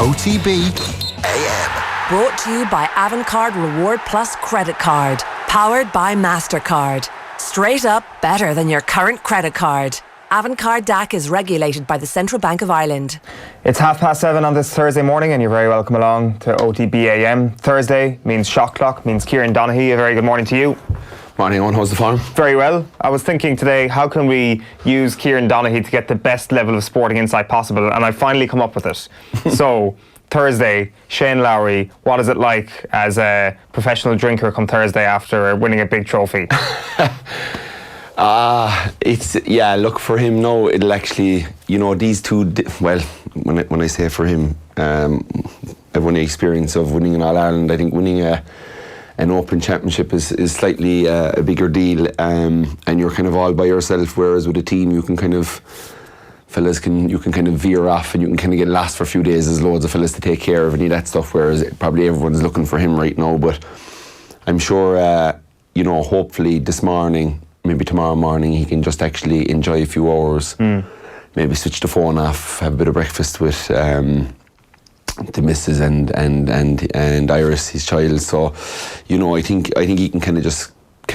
OTB AM. Brought to you by Avantcard Reward Plus Credit Card. Powered by MasterCard. Straight up better than your current credit card. Avantcard DAC is regulated by the Central Bank of Ireland. It's 7:30 on this Thursday morning and you're very welcome along to OTB AM. Thursday means shot clock, means Kieran Donaghy. A very good morning to you. Morning, Eoin. How's the farm? Very well. I was thinking today, how can we use Kieran Donaghy to get the best level of sporting insight possible? And I finally come up with it. So, Thursday, Shane Lowry, what is it like as a professional drinker come Thursday after winning a big trophy? Look, for him now, it'll actually, these two, when I say for him, I've won the experience of winning in All-Ireland. I think winning an Open Championship is slightly a bigger deal, and you're kind of all by yourself, whereas with a team you can kind of, you can kind of veer off and you can kind of get lost for a few days. There's loads of fellas to take care of and that stuff, whereas probably everyone's looking for him right now. But I'm sure, hopefully this morning, maybe tomorrow morning, he can just actually enjoy a few hours, maybe switch the phone off, have a bit of breakfast with the missus and Iris, his child. So, I think he can kind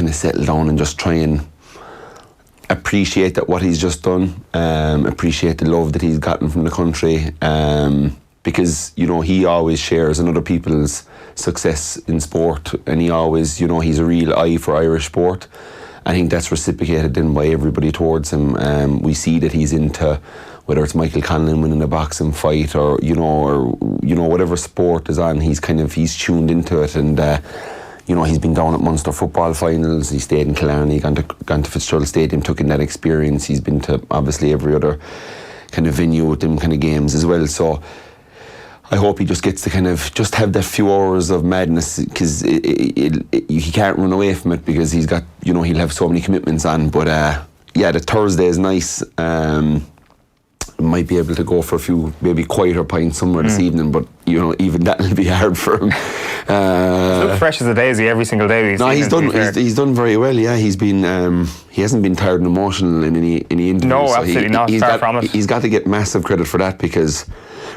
of settle down and just try and appreciate that what he's just done, appreciate the love that he's gotten from the country, because he always shares in other people's success in sport, and he always, he's a real eye for Irish sport. I think that's reciprocated then by everybody towards him. We see that he's into, whether it's Michael Conlon winning a boxing fight or whatever sport is on, he's tuned into it, and he's been down at Munster football finals, he stayed in Kilkenny, gone to Fitzgerald Stadium, took in that experience. He's been to obviously every other kind of venue with them kind of games as well. So I hope he just gets to kind of just have that few hours of madness, because he can't run away from it, because he's got, he'll have so many commitments on. But the Thursday is nice. Might be able to go for a few maybe quieter pints somewhere this evening, but even that'll be hard for him. He's looked fresh as a daisy every single day. He's done very well. Yeah, he's been he hasn't been tired and emotional in any interview. No, absolutely not. Far from it. He's got to get massive credit for that, because.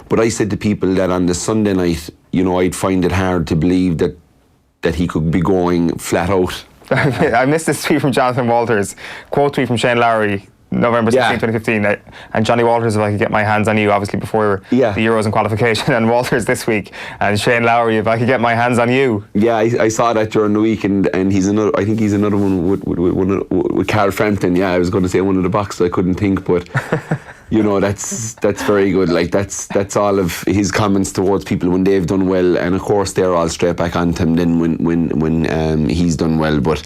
But I said to people that on the Sunday night, I'd find it hard to believe that he could be going flat out. I missed this tweet from Jonathan Walters, quote tweet from Shane Lowry, November 16, 2015, and Johnny Walters, if I could get my hands on you, obviously before the Euros and qualification, and Walters this week, and Shane Lowry, if I could get my hands on you. Yeah, I saw that during the week, and he's another. I think he's another one with Carl Frampton. Yeah, I was going to say one of the boxes, I couldn't think, but. That's very good. Like that's all of his comments towards people when they've done well, and of course they're all straight back onto him then when he's done well. But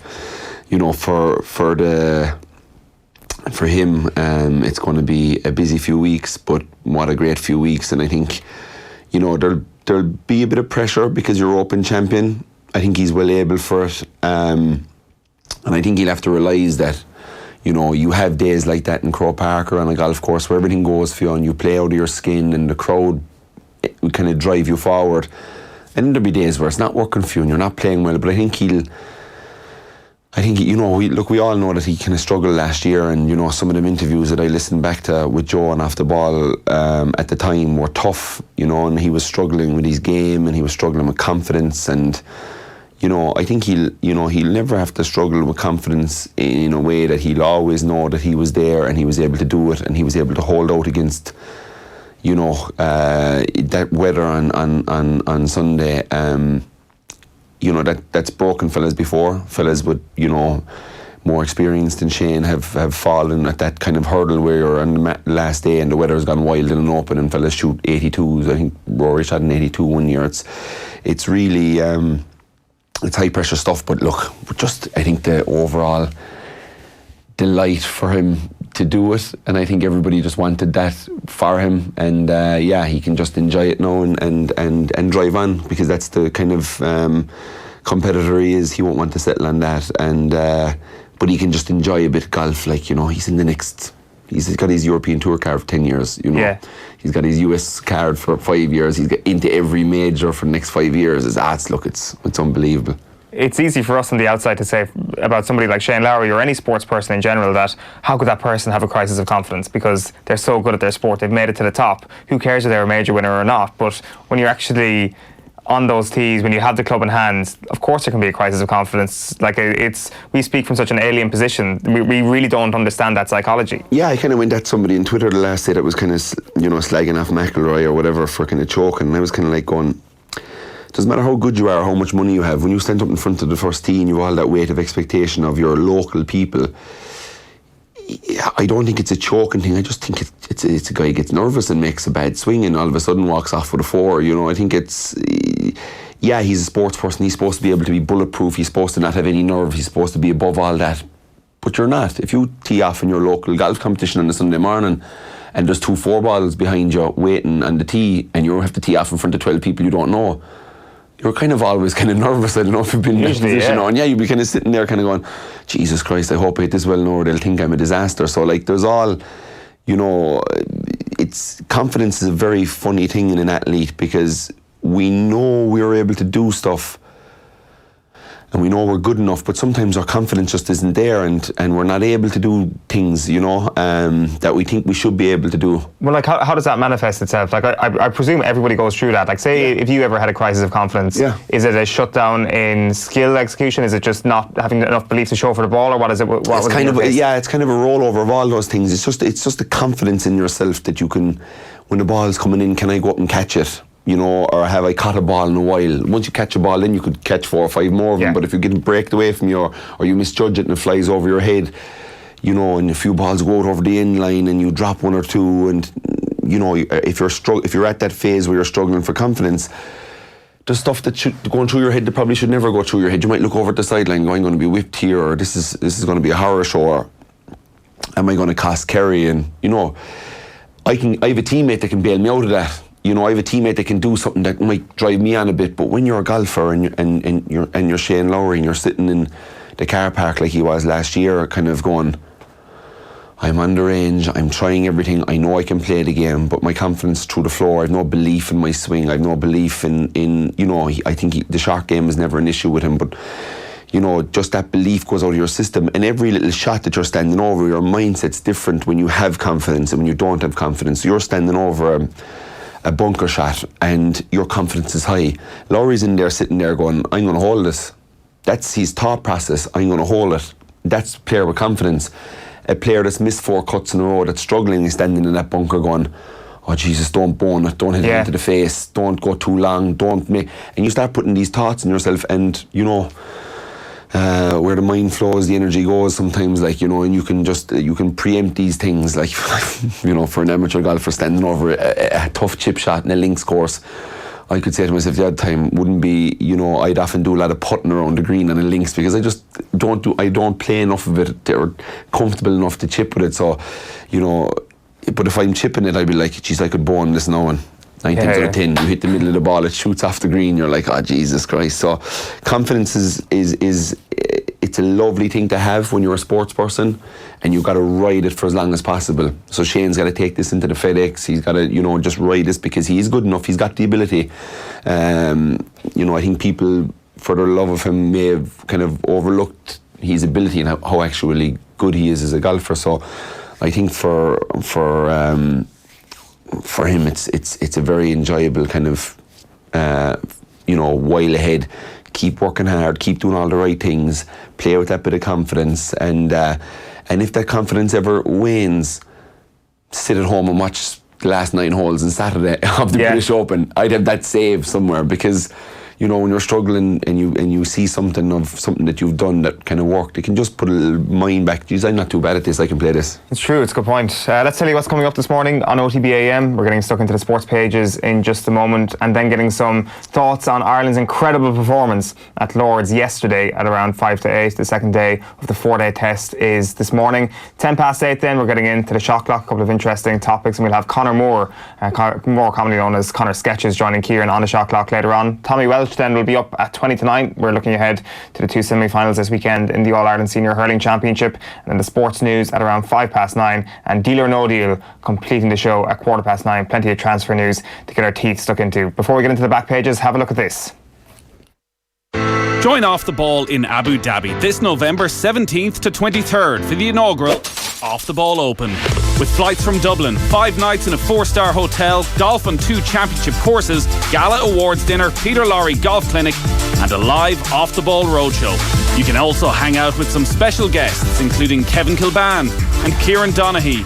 for him, it's going to be a busy few weeks, but what a great few weeks. And I think there'll be a bit of pressure because you're Open champion. I think he's well able for it, and I think he'll have to realise that. You have days like that in Croke Park or on a golf course where everything goes for you and you play out of your skin and the crowd will kind of drive you forward. And then there'll be days where it's not working for you and you're not playing well. But I think we all know that he kind of struggled last year, and some of them interviews that I listened back to with Joe and Off the Ball at the time were tough, and he was struggling with his game and he was struggling with confidence, and I think he'll never have to struggle with confidence in a way that he'll always know that he was there and he was able to do it and he was able to hold out against, that weather on Sunday. That's broken fellas before. Fellas with, more experienced than Shane have fallen at that kind of hurdle where you're on the last day and the weather's gone wild in an open and fellas shoot 82s. I think Rory shot an 82 one year. It's really... it's high pressure stuff, but look, I think the overall delight for him to do it, and I think everybody just wanted that for him, and he can just enjoy it now and drive on, because that's the kind of competitor he is. He won't want to settle on that, and but he can just enjoy a bit of golf, like he's in the next. He's got his European Tour card for 10 years, Yeah. He's got his US card for 5 years. He's got into every major for the next 5 years. It's unbelievable. it's easy for us on the outside to say about somebody like Shane Lowry or any sports person in general that how could that person have a crisis of confidence because they're so good at their sport, they've made it to the top. Who cares if they're a major winner or not? But when you're actually on those tees, when you have the club in hand, of course there can be a crisis of confidence. Like we speak from such an alien position. We really don't understand that psychology. Yeah, I kind of went at somebody on Twitter the last day that was kind of, slagging off McIlroy or whatever for kind of choking, and I was kind of like going, doesn't matter how good you are, how much money you have, when you stand up in front of the first tee and you have all that weight of expectation of your local people, I don't think it's a choking thing. I just think it's a guy who gets nervous and makes a bad swing and all of a sudden walks off with a 4. I think it's, he's a sports person. He's supposed to be able to be bulletproof. He's supposed to not have any nerve. He's supposed to be above all that. But you're not. If you tee off in your local golf competition on a Sunday morning and there's 2 4-balls behind you waiting on the tee and you have to tee off in front of 12 people you don't know, you're kind of always kind of nervous. I don't know if you've been in that position. And you'd be kind of sitting there kind of going, Jesus Christ, I hope I hit this well now or they'll think I'm a disaster. So like there's all, it's confidence is a very funny thing in an athlete because we know we're able to do stuff and we know we're good enough, but sometimes our confidence just isn't there and we're not able to do things, that we think we should be able to do. Well, like how does that manifest itself? Like I presume everybody goes through that. Like say if you ever had a crisis of confidence, is it a shutdown in skill execution? Is it just not having enough belief to show for the ball, or what is it? It's kind of a rollover of all those things. It's just the confidence in yourself that you can, when the ball's coming in, can I go up and catch it? Or have I caught a ball in a while? Once you catch a ball, then you could catch 4 or 5 more of them. But if you get breaked away from you, or you misjudge it and it flies over your head, and a few balls go out over the end line and you drop 1 or 2, and if you're at that phase where you're struggling for confidence, the stuff that should going through your head that probably should never go through your head. You might look over at the sideline, going, I'm going to be whipped here, or this is going to be a horror show, or am I going to cost Kerry? And I have a teammate that can bail me out of that. I have a teammate that can do something that might drive me on a bit, but when you're a golfer and you're Shane Lowry and you're sitting in the car park like he was last year, kind of going, I'm on the range, I'm trying everything, I know I can play the game, but my confidence through the floor, I've no belief in my swing, I've no belief in I think the short game is never an issue with him, but just that belief goes out of your system, and every little shot that you're standing over, your mindset's different when you have confidence and when you don't have confidence. So you're standing over a bunker shot and your confidence is high. Lowry's in there sitting there going, I'm going to hold this. That's his thought process. I'm going to hold it. That's a player with confidence. A player that's missed 4 cuts in a row, that's struggling, is standing in that bunker going, oh Jesus, don't bone it, don't hit it into the face, don't go too long, don't make... And you start putting these thoughts in yourself, and where the mind flows, the energy goes sometimes, and you can preempt these things, for an amateur golfer standing over a tough chip shot in a links course. I could say to myself the odd time wouldn't be, I'd often do a lot of putting around the green on a links because I just don't play enough of it or comfortable enough to chip with it. So, but if I'm chipping it, I'd be like, geez, I could bone this now, and 9 times out of 10, you hit the middle of the ball, it shoots off the green, you're like, oh Jesus Christ. So confidence is it's a lovely thing to have when you're a sports person, and you've got to ride it for as long as possible. So Shane's got to take this into the FedEx, he's got to just ride this because he's good enough, he's got the ability. I think people, for their love of him, may have kind of overlooked his ability and how actually good he is as a golfer. So I think for him, it's a very enjoyable kind of, while ahead. Keep working hard, keep doing all the right things, play with that bit of confidence, and if that confidence ever wanes, sit at home and watch the last 9 holes on Saturday of the British Open. I'd have that saved somewhere because, when you're struggling and you see something that you've done that kind of worked, it can just put a little mind back. Geez, I'm not too bad at this, I can play this. It's true, it's a good point. Let's tell you what's coming up this morning on OTBAM. We're getting stuck into the sports pages in just a moment, and then getting some thoughts on Ireland's incredible performance at Lord's yesterday at around 5 to 8. The second day of the 4-day test is this morning. 10 past 8 then, we're getting into the shot clock, a couple of interesting topics, and we'll have Conor more commonly known as Conor Sketches, joining Kieran on the shot clock later on. Tommy Welsh then will be up at 20 to 9. We're looking ahead to the 2 semi-finals this weekend in the All-Ireland Senior Hurling Championship, and then the sports news at around 5 past 9, and Deal or No Deal completing the show at 9:15. Plenty of transfer news to get our teeth stuck into. Before we get into the back pages, have a look at this. Join Off the Ball in Abu Dhabi this November 17th to 23rd for the inaugural Off the Ball Open. With flights from Dublin, 5 nights in a 4-star hotel, golf on 2 championship courses, gala awards dinner, Peter Lorry golf clinic, and a live Off the Ball roadshow. You can also hang out with some special guests, including Kevin Kilban and Kieran Donaghy.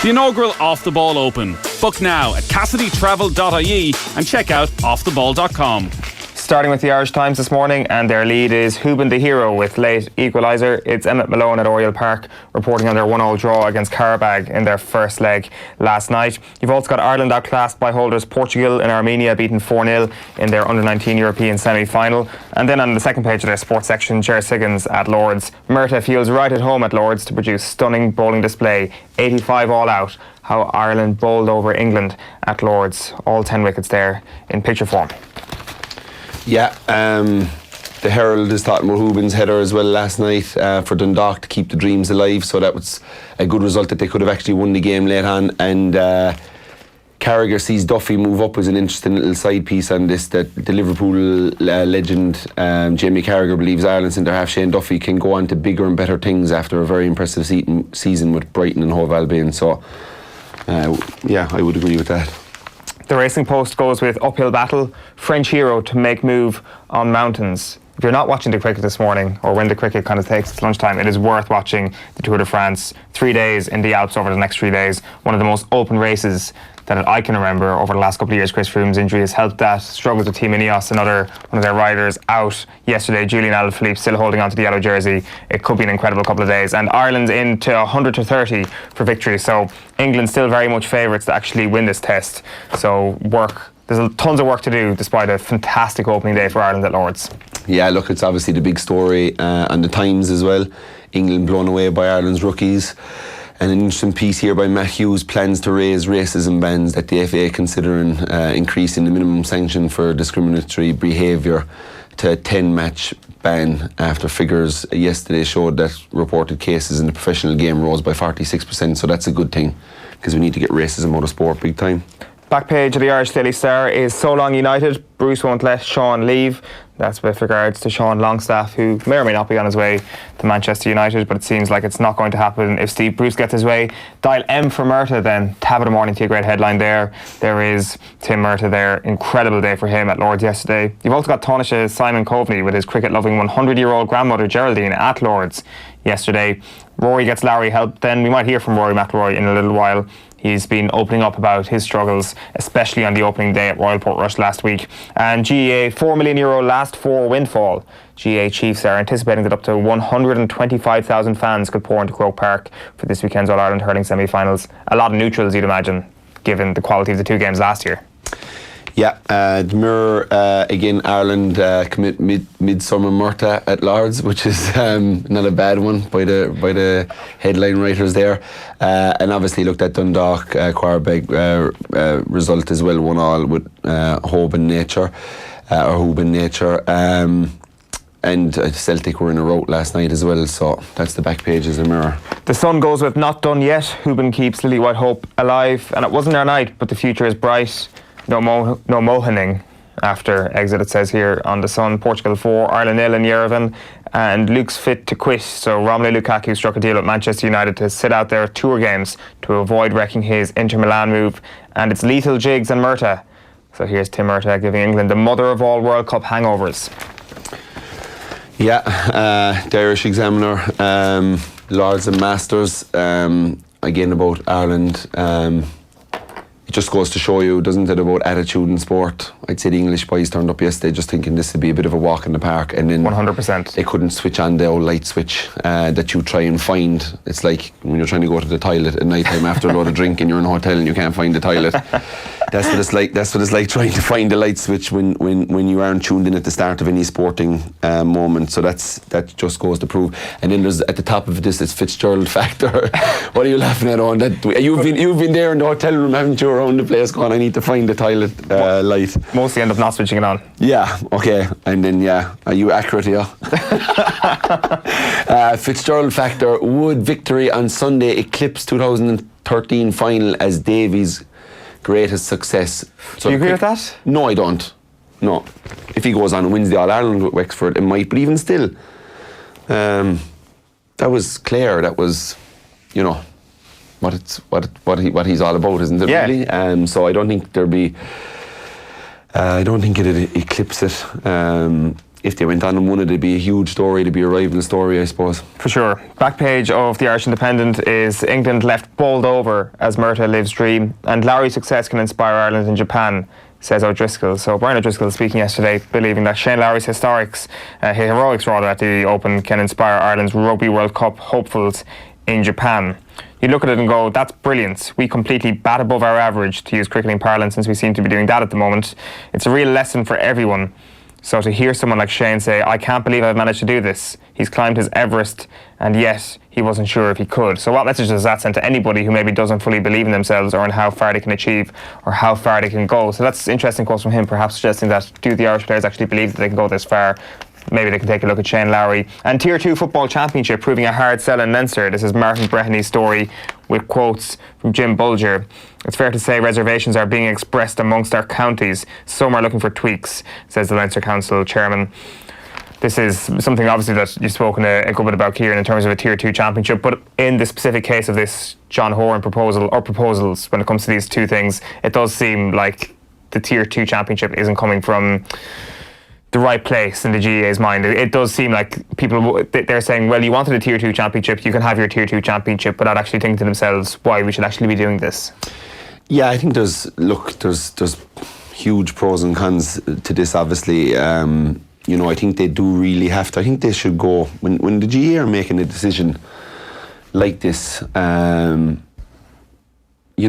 The inaugural Off the Ball Open. Book now at CassidyTravel.ie and check out offtheball.com. Starting with the Irish Times this morning, and their lead is Hooban the hero with late equaliser. It's Emmett Malone at Oriel Park reporting on their 1-1 draw against Karabag in their first leg last night. You've also got Ireland outclassed by holders Portugal and Armenia beaten 4-0 in their under-19 European semi-final. And then on the second page of their sports section, Ger Siggins at Lords. Murtagh feels right at home at Lords to produce stunning bowling display, 85 all out. How Ireland bowled over England at Lords. All 10 wickets there in picture form. Yeah, the Herald is talking about Hooban's header as well last night for Dundalk to keep the dreams alive, so that was a good result that they could have actually won the game late on. And Carragher sees Duffy move up as an interesting little side piece on this, that the Liverpool legend Jamie Carragher believes Ireland centre-half Shane Duffy can go on to bigger and better things after a very impressive season with Brighton and Hove Albion. So yeah, I would agree with that. The Racing Post goes with uphill battle, French hero to make move on mountains. If you're not watching the cricket this morning, or when the cricket kind of takes its lunchtime, it is worth watching the Tour de France. 3 days in the Alps over the next 3 days. One of the most open races that I can remember over the last couple of years. Chris Froome's injury has helped that. Struggles with Team Ineos, one of their riders out yesterday. Julian Alaphilippe still holding on to the yellow jersey. It could be an incredible couple of days. And Ireland's into 100 to 30 for victory. So England still very much favourites to actually win this test. So there's tons of work to do despite a fantastic opening day for Ireland at Lords. Yeah, look, it's obviously the big story on the Times as well. England blown away by Ireland's rookies. And an interesting piece here by Matt Hughes, plans to raise racism bans that the FA considering increasing the minimum sanction for discriminatory behaviour to a 10-match ban after figures yesterday showed that reported cases in the professional game rose by 46%. So that's a good thing, because we need to get racism out of sport big time. Back page of the Irish Daily Star is So Long United. Bruce won't let Sean leave. That's with regards to Sean Longstaff, who may or may not be on his way to Manchester United, but it seems like it's not going to happen if Steve Bruce gets his way. Dial M for Murtagh then. Tab of the morning to a great headline there. There is Tim Murtagh there. Incredible day for him at Lords yesterday. You've also got Taoiseach's Simon Coveney with his cricket-loving 100-year-old grandmother Geraldine at Lords yesterday. Rory gets Larry help. Then we might hear from Rory McIlroy in a little while. He's been opening up about his struggles, especially on the opening day at Royal Portrush last week. And GAA, €4 million last 4 windfall. GAA Chiefs are anticipating that up to 125,000 fans could pour into Croke Park for this weekend's All-Ireland hurling semi-finals. A lot of neutrals, you'd imagine, given the quality of the 2 games last year. Yeah, the Mirror, again, Ireland commit Midsummer Murtagh at Lords, which is not a bad one by the headline writers there. And obviously looked at Dundalk, Quarbeg result as well, 1-1 with Hooban Nature. And Celtic were in a rout last night as well, so that's the back pages of the Mirror. The Sun goes with not done yet. Hooban keeps Lily White Hope alive, and it wasn't their night, but the future is bright. No mohaning after exit, it says here on the Sun. Portugal 4, Ireland 0 in Yerevan, and Luke's fit to quit. So Romelu Lukaku struck a deal with Manchester United to sit out their tour games to avoid wrecking his Inter Milan move, and it's lethal jigs and Murtagh. So here's Tim Murtagh giving England the mother of all World Cup hangovers. Yeah, the Irish Examiner, Lords and Masters, again about Ireland. It just goes to show you, doesn't it, about attitude in sport. I'd say the English boys turned up yesterday just thinking this would be a bit of a walk in the park, and then 100%. They couldn't switch on the old light switch that you try and find. It's like when you're trying to go to the toilet at night time after a load of drink and you're in a hotel and you can't find the toilet. That's what it's like. That's what it's like trying to find the light switch when you aren't tuned in at the start of any sporting moment. So that just goes to prove. And then there's at the top of this, it's Fitzgerald factor. What are you laughing at on that? You've been there in the hotel room, haven't you, around the place going, I need to find the toilet light. Mostly end up not switching it on. Yeah, okay. And then, yeah, are you accurate, yeah? Fitzgerald factor, would victory on Sunday eclipse 2013 final as Davies' greatest success? So do you agree with that? No, I don't. No. If he goes on and wins the All-Ireland with Wexford, it might. But even still, that was Clare. That was, you know, what he's all about, isn't it? Yeah. Really. So I don't think there'd be. I don't think it'd eclipse it. If they went on and won it, it'd be a huge story. It'd be a rival story, I suppose. For sure. Back page of the Irish Independent is England left bowled over as Murtagh lives dream, and Lowry's success can inspire Ireland in Japan, says O'Driscoll. So Brian O'Driscoll speaking yesterday, believing that Shane Lowry's heroics at the Open can inspire Ireland's Rugby World Cup hopefuls in Japan. You look at it and go, that's brilliant. We completely bat above our average, to use cricketing parlance, since we seem to be doing that at the moment. It's a real lesson for everyone. So to hear someone like Shane say, I can't believe I've managed to do this. He's climbed his Everest, and yet he wasn't sure if he could. So what message does that send to anybody who maybe doesn't fully believe in themselves or in how far they can achieve or how far they can go? So that's interesting quotes from him, perhaps suggesting that do the Irish players actually believe that they can go this far? Maybe they can take a look at Shane Lowry. And Tier 2 Football Championship proving a hard sell in Leinster. This is Martin Brehony's story with quotes from Jim Bulger. It's fair to say reservations are being expressed amongst our counties. Some are looking for tweaks, says the Leinster Council chairman. This is something obviously that you've spoken a good bit about, Kieran, in terms of a Tier 2 championship, but in the specific case of this John Horan proposal, or proposals when it comes to these two things, it does seem like the Tier 2 championship isn't coming from the right place in the GAA's mind. It does seem like people, they're saying, well, you wanted a Tier 2 championship, you can have your Tier 2 championship, but not actually thinking to themselves why we should actually be doing this. Yeah, I think there's huge pros and cons to this, obviously. You know, I think they do really have to. I think they should go, when the GAA are making a decision like this, you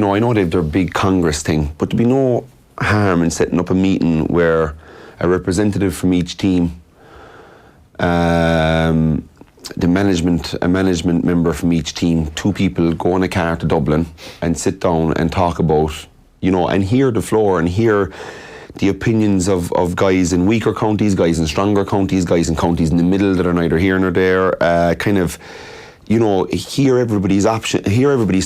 know, I know they've their big Congress thing, but there'd be no harm in setting up a meeting where a representative from each team, a management member from each team, two people go in a car to Dublin and sit down and talk about, you know, and hear the floor and hear the opinions of guys in weaker counties, guys in stronger counties, guys in counties in the middle that are neither here nor there, kind of, you know, hear everybody's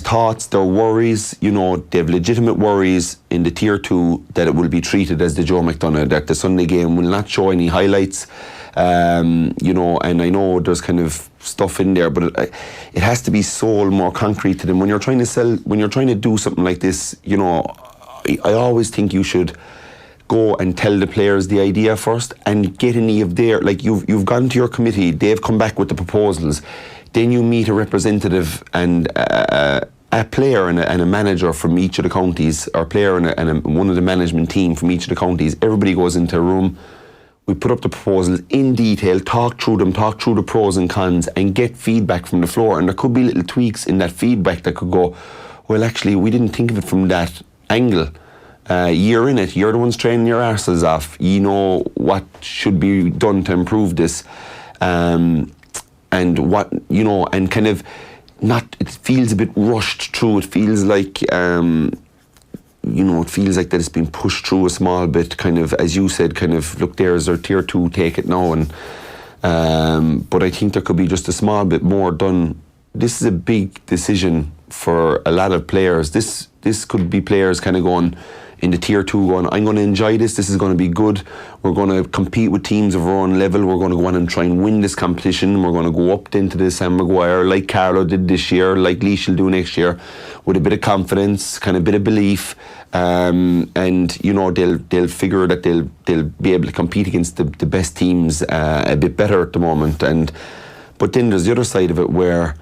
thoughts, their worries. You know, they have legitimate worries in the Tier 2 that it will be treated as the Joe McDonagh, that the Sunday game will not show any highlights. You know, and I know there's kind of stuff in there, but it has to be sold more concrete to them. When you're trying to do something like this, you know, I always think you should go and tell the players the idea first and get any of their, like you've gone to your committee, they've come back with the proposals, then you meet a representative and a player and a manager from each of the counties, or a player and one of the management team from each of the counties. Everybody goes into a room, we put up the proposals in detail, talk through them, talk through the pros and cons, and get feedback from the floor. And there could be little tweaks in that feedback that could go, well, actually, we didn't think of it from that angle. You're in it, you're the ones training your arses off, you know what should be done to improve this, and what, you know, and kind of it feels a bit rushed through. It feels like, you know, it feels like that it's been pushed through a small bit, kind of, as you said, kind of, look, there's our Tier 2, take it now. And but I think there could be just a small bit more done. This is a big decision for a lot of players. This could be players kind of going in the Tier 2 going, I'm going to enjoy this is going to be good, we're going to compete with teams of our own level, we're going to go on and try and win this competition, we're going to go up into the Sam Maguire like Carlo did this year, like Laois will do next year, with a bit of confidence, kind of bit of belief, and you know, they'll figure that they'll be able to compete against the best teams a bit better at the moment. But then there's the other side of it where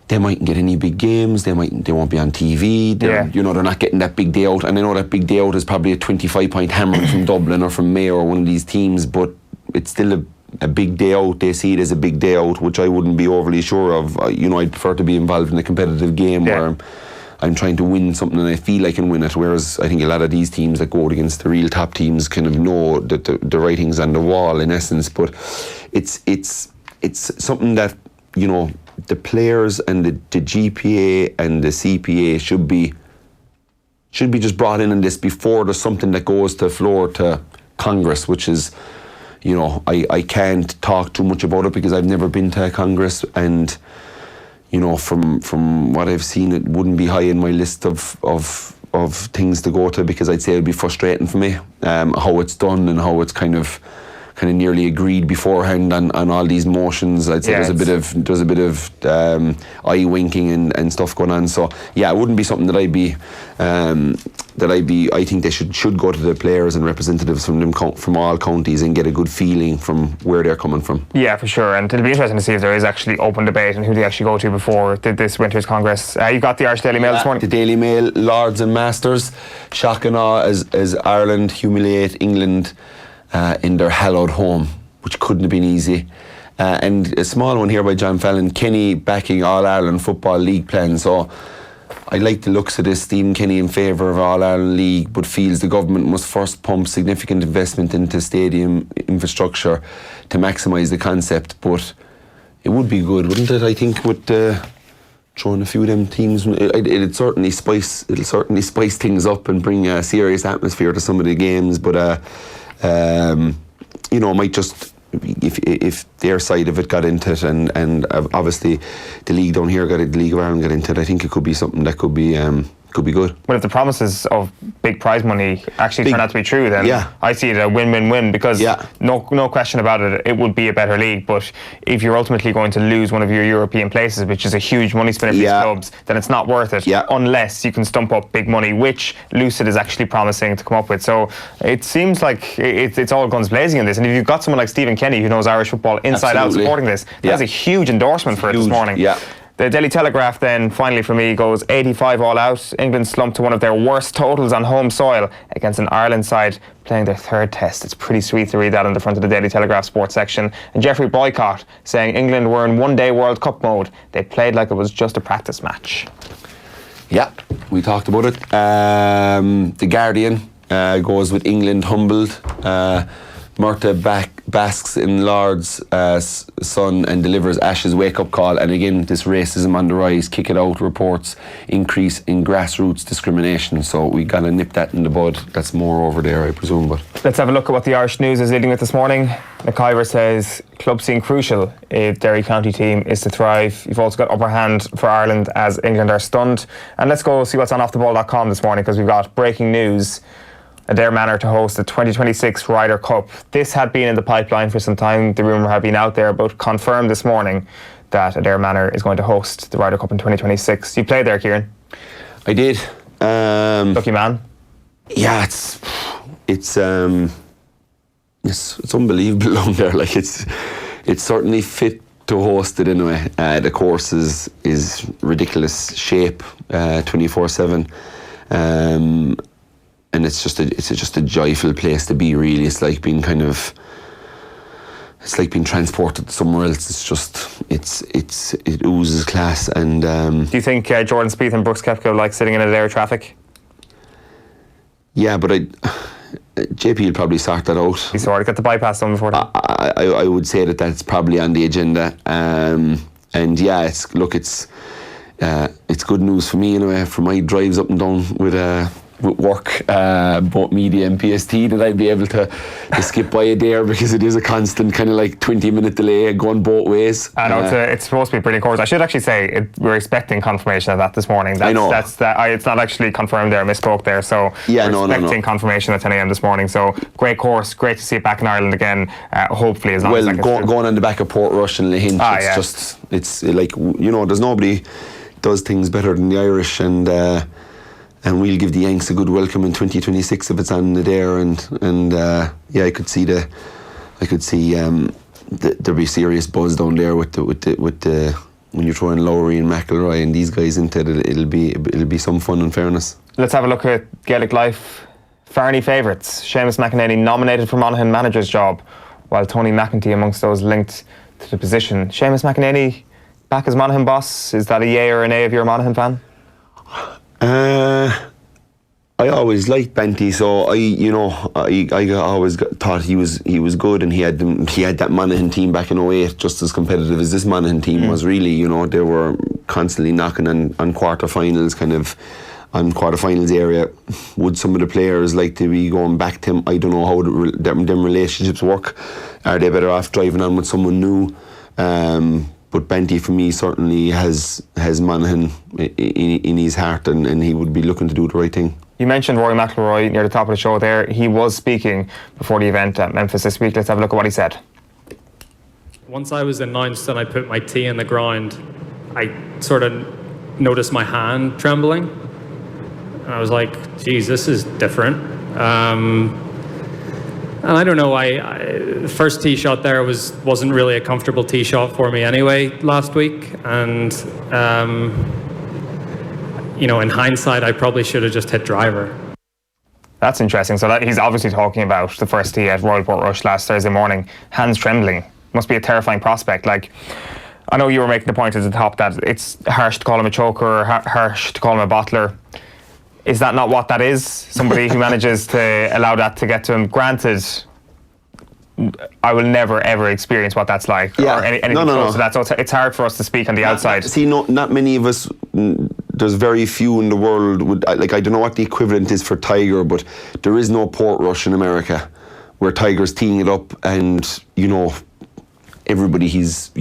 they mightn't get any big games, they won't be on TV, you know, they're not getting that big day out, and I know that big day out is probably a 25-point hammering from Dublin or from Mayo or one of these teams, but it's still a big day out. They see it as a big day out, which I wouldn't be overly sure of. You know, I'd prefer to be involved in a competitive game where I'm trying to win something and I feel I can win it, whereas I think a lot of these teams that go out against the real top teams kind of know that the writing's on the wall in essence. But it's something that, you know, the players and the GPA and the CPA should be just brought in this before there's something that goes to floor to Congress, which is, you know, I can't talk too much about it because I've never been to a Congress, and, you know, from what I've seen, it wouldn't be high in my list of of things to go to, because I'd say it'd be frustrating for me how it's done and how it's kind of nearly agreed beforehand on all these motions. I'd say there's a bit of eye winking and stuff going on. So yeah, it wouldn't be something that I think they should go to the players and representatives from all counties and get a good feeling from where they're coming from. Yeah, for sure. And it'll be interesting to see if there is actually open debate and who they actually go to before this winter's Congress. You've got the Irish Daily Mail this morning. The Daily Mail, Lords and Masters, shock and awe as Ireland humiliate England in their hallowed home, which couldn't have been easy. And a small one here by John Fallon, Kenny backing All-Ireland Football League plan. So I like the looks of this. Stephen Kenny in favour of All-Ireland League, but feels the government must first pump significant investment into stadium infrastructure to maximise the concept. But it would be good, wouldn't it? I think with throwing a few of them teams, it'll certainly spice things up and bring a serious atmosphere to some of the games. But might just, if their side of it got into it, and obviously the league down here the League of Ireland got into it, I think it could be something that could be good. Well, if the promises of big prize money actually turn out to be true, then I see it a win-win-win, because no question about it, it would be a better league. But if you're ultimately going to lose one of your European places, which is a huge money spinner for these clubs, then it's not worth it unless you can stump up big money, which Lucid is actually promising to come up with. So it seems like it's all guns blazing in this. And if you've got someone like Stephen Kenny, who knows Irish football inside out, supporting this, that's a huge endorsement for it this morning. The Daily Telegraph then, finally for me, goes 85 all out. England slumped to one of their worst totals on home soil against an Ireland side playing their third test. It's pretty sweet to read that on the front of the Daily Telegraph sports section. And Jeffrey Boycott saying England were in one-day World Cup mode. They played like it was just a practice match. Yeah, we talked about it. The Guardian goes with England humbled. Murtagh basks in Lord's son and delivers Ash's wake-up call. And again, this racism on the rise. Kick It Out reports increase in grassroots discrimination. So we got to nip that in the bud. That's more over there, I presume. But let's have a look at what the Irish News is leading with this morning. McIver says club scene crucial if Derry County team is to thrive. You've also got upper hand for Ireland as England are stunned. And let's go see what's on offtheball.com this morning, because we've got breaking news. Adare Manor to host the 2026 Ryder Cup. This had been in the pipeline for some time. The rumour had been out there, but confirmed this morning that Adare Manor is going to host the Ryder Cup in 2026. You played there, Kieran? I did. Lucky man. Yeah, it's unbelievable down there. Like it's certainly fit to host it anyway. The course is ridiculous shape, 24/7. And it's just a joyful place to be, really. It's like being transported somewhere else. It oozes class. And do you think Jordan Spieth and Brooks Koepka like sitting in Adare traffic? Yeah, but JP will probably sort that out. He's already got the bypass done before that. I would say that's probably on the agenda. And yeah, it's good news for me anyway, for my drives up and down with work, both media and PST, that I'd be able to skip by Adare, because it is a constant kind of like 20-minute delay going both ways. I know it's supposed to be a brilliant course. I should actually say we're expecting confirmation of that this morning. I know. It's not actually confirmed there. I misspoke there. So we're expecting confirmation at 10 a.m. this morning. So great course. Great to see it back in Ireland again. Hopefully as long as going on the back of Portrush and Lahinch, it's like, there's nobody does things better than the Irish, and we'll give the Yanks a good welcome in 2026 if it's on there. And I could see there'll be serious buzz down there with the when you're throwing Lowry and McIlroy and these guys into it. It'll be some fun, in fairness. Let's have a look at Gaelic life. Farney favourites. Seamus McEnany nominated for Monaghan manager's job, while Tony McEntee amongst those linked to the position. Seamus McEnany back as Monaghan boss. Is that a yay or a nay if you're a Monaghan fan? I always liked Benty, so I always thought he was good, and he had that Monaghan team back in 2008 just as competitive as this Monaghan team was, really. They were constantly knocking on quarter-finals, kind of on quarter-finals area. Would some of the players like to be going back to him? I don't know how them relationships work. Are they better off driving on with someone new? But Benty, for me, certainly has Monaghan in his heart, and he would be looking to do the right thing. You mentioned Rory McIlroy near the top of the show there. He was speaking before the event at Memphis this week. Let's have a look at what he said. Once I was announced and I put my tee in the ground, I sort of noticed my hand trembling. And I was like, geez, this is different. And I don't know, the first tee shot there wasn't really a comfortable tee shot for me anyway last week. And, in hindsight, I probably should have just hit driver. That's interesting. So he's obviously talking about the first tee at Royal Portrush last Thursday morning. Hands trembling. Must be a terrifying prospect. Like, I know you were making the point at the top that it's harsh to call him a choker or harsh to call him a bottler. Is that not what that is? Somebody who manages to allow that to get to him. Granted, I will never ever experience what that's like, or anything close to that. So it's hard for us to speak on the outside. See, not many of us. There's very few in the world. I don't know what the equivalent is for Tiger, but there is no Portrush in America where Tiger's teeing it up, and everybody he's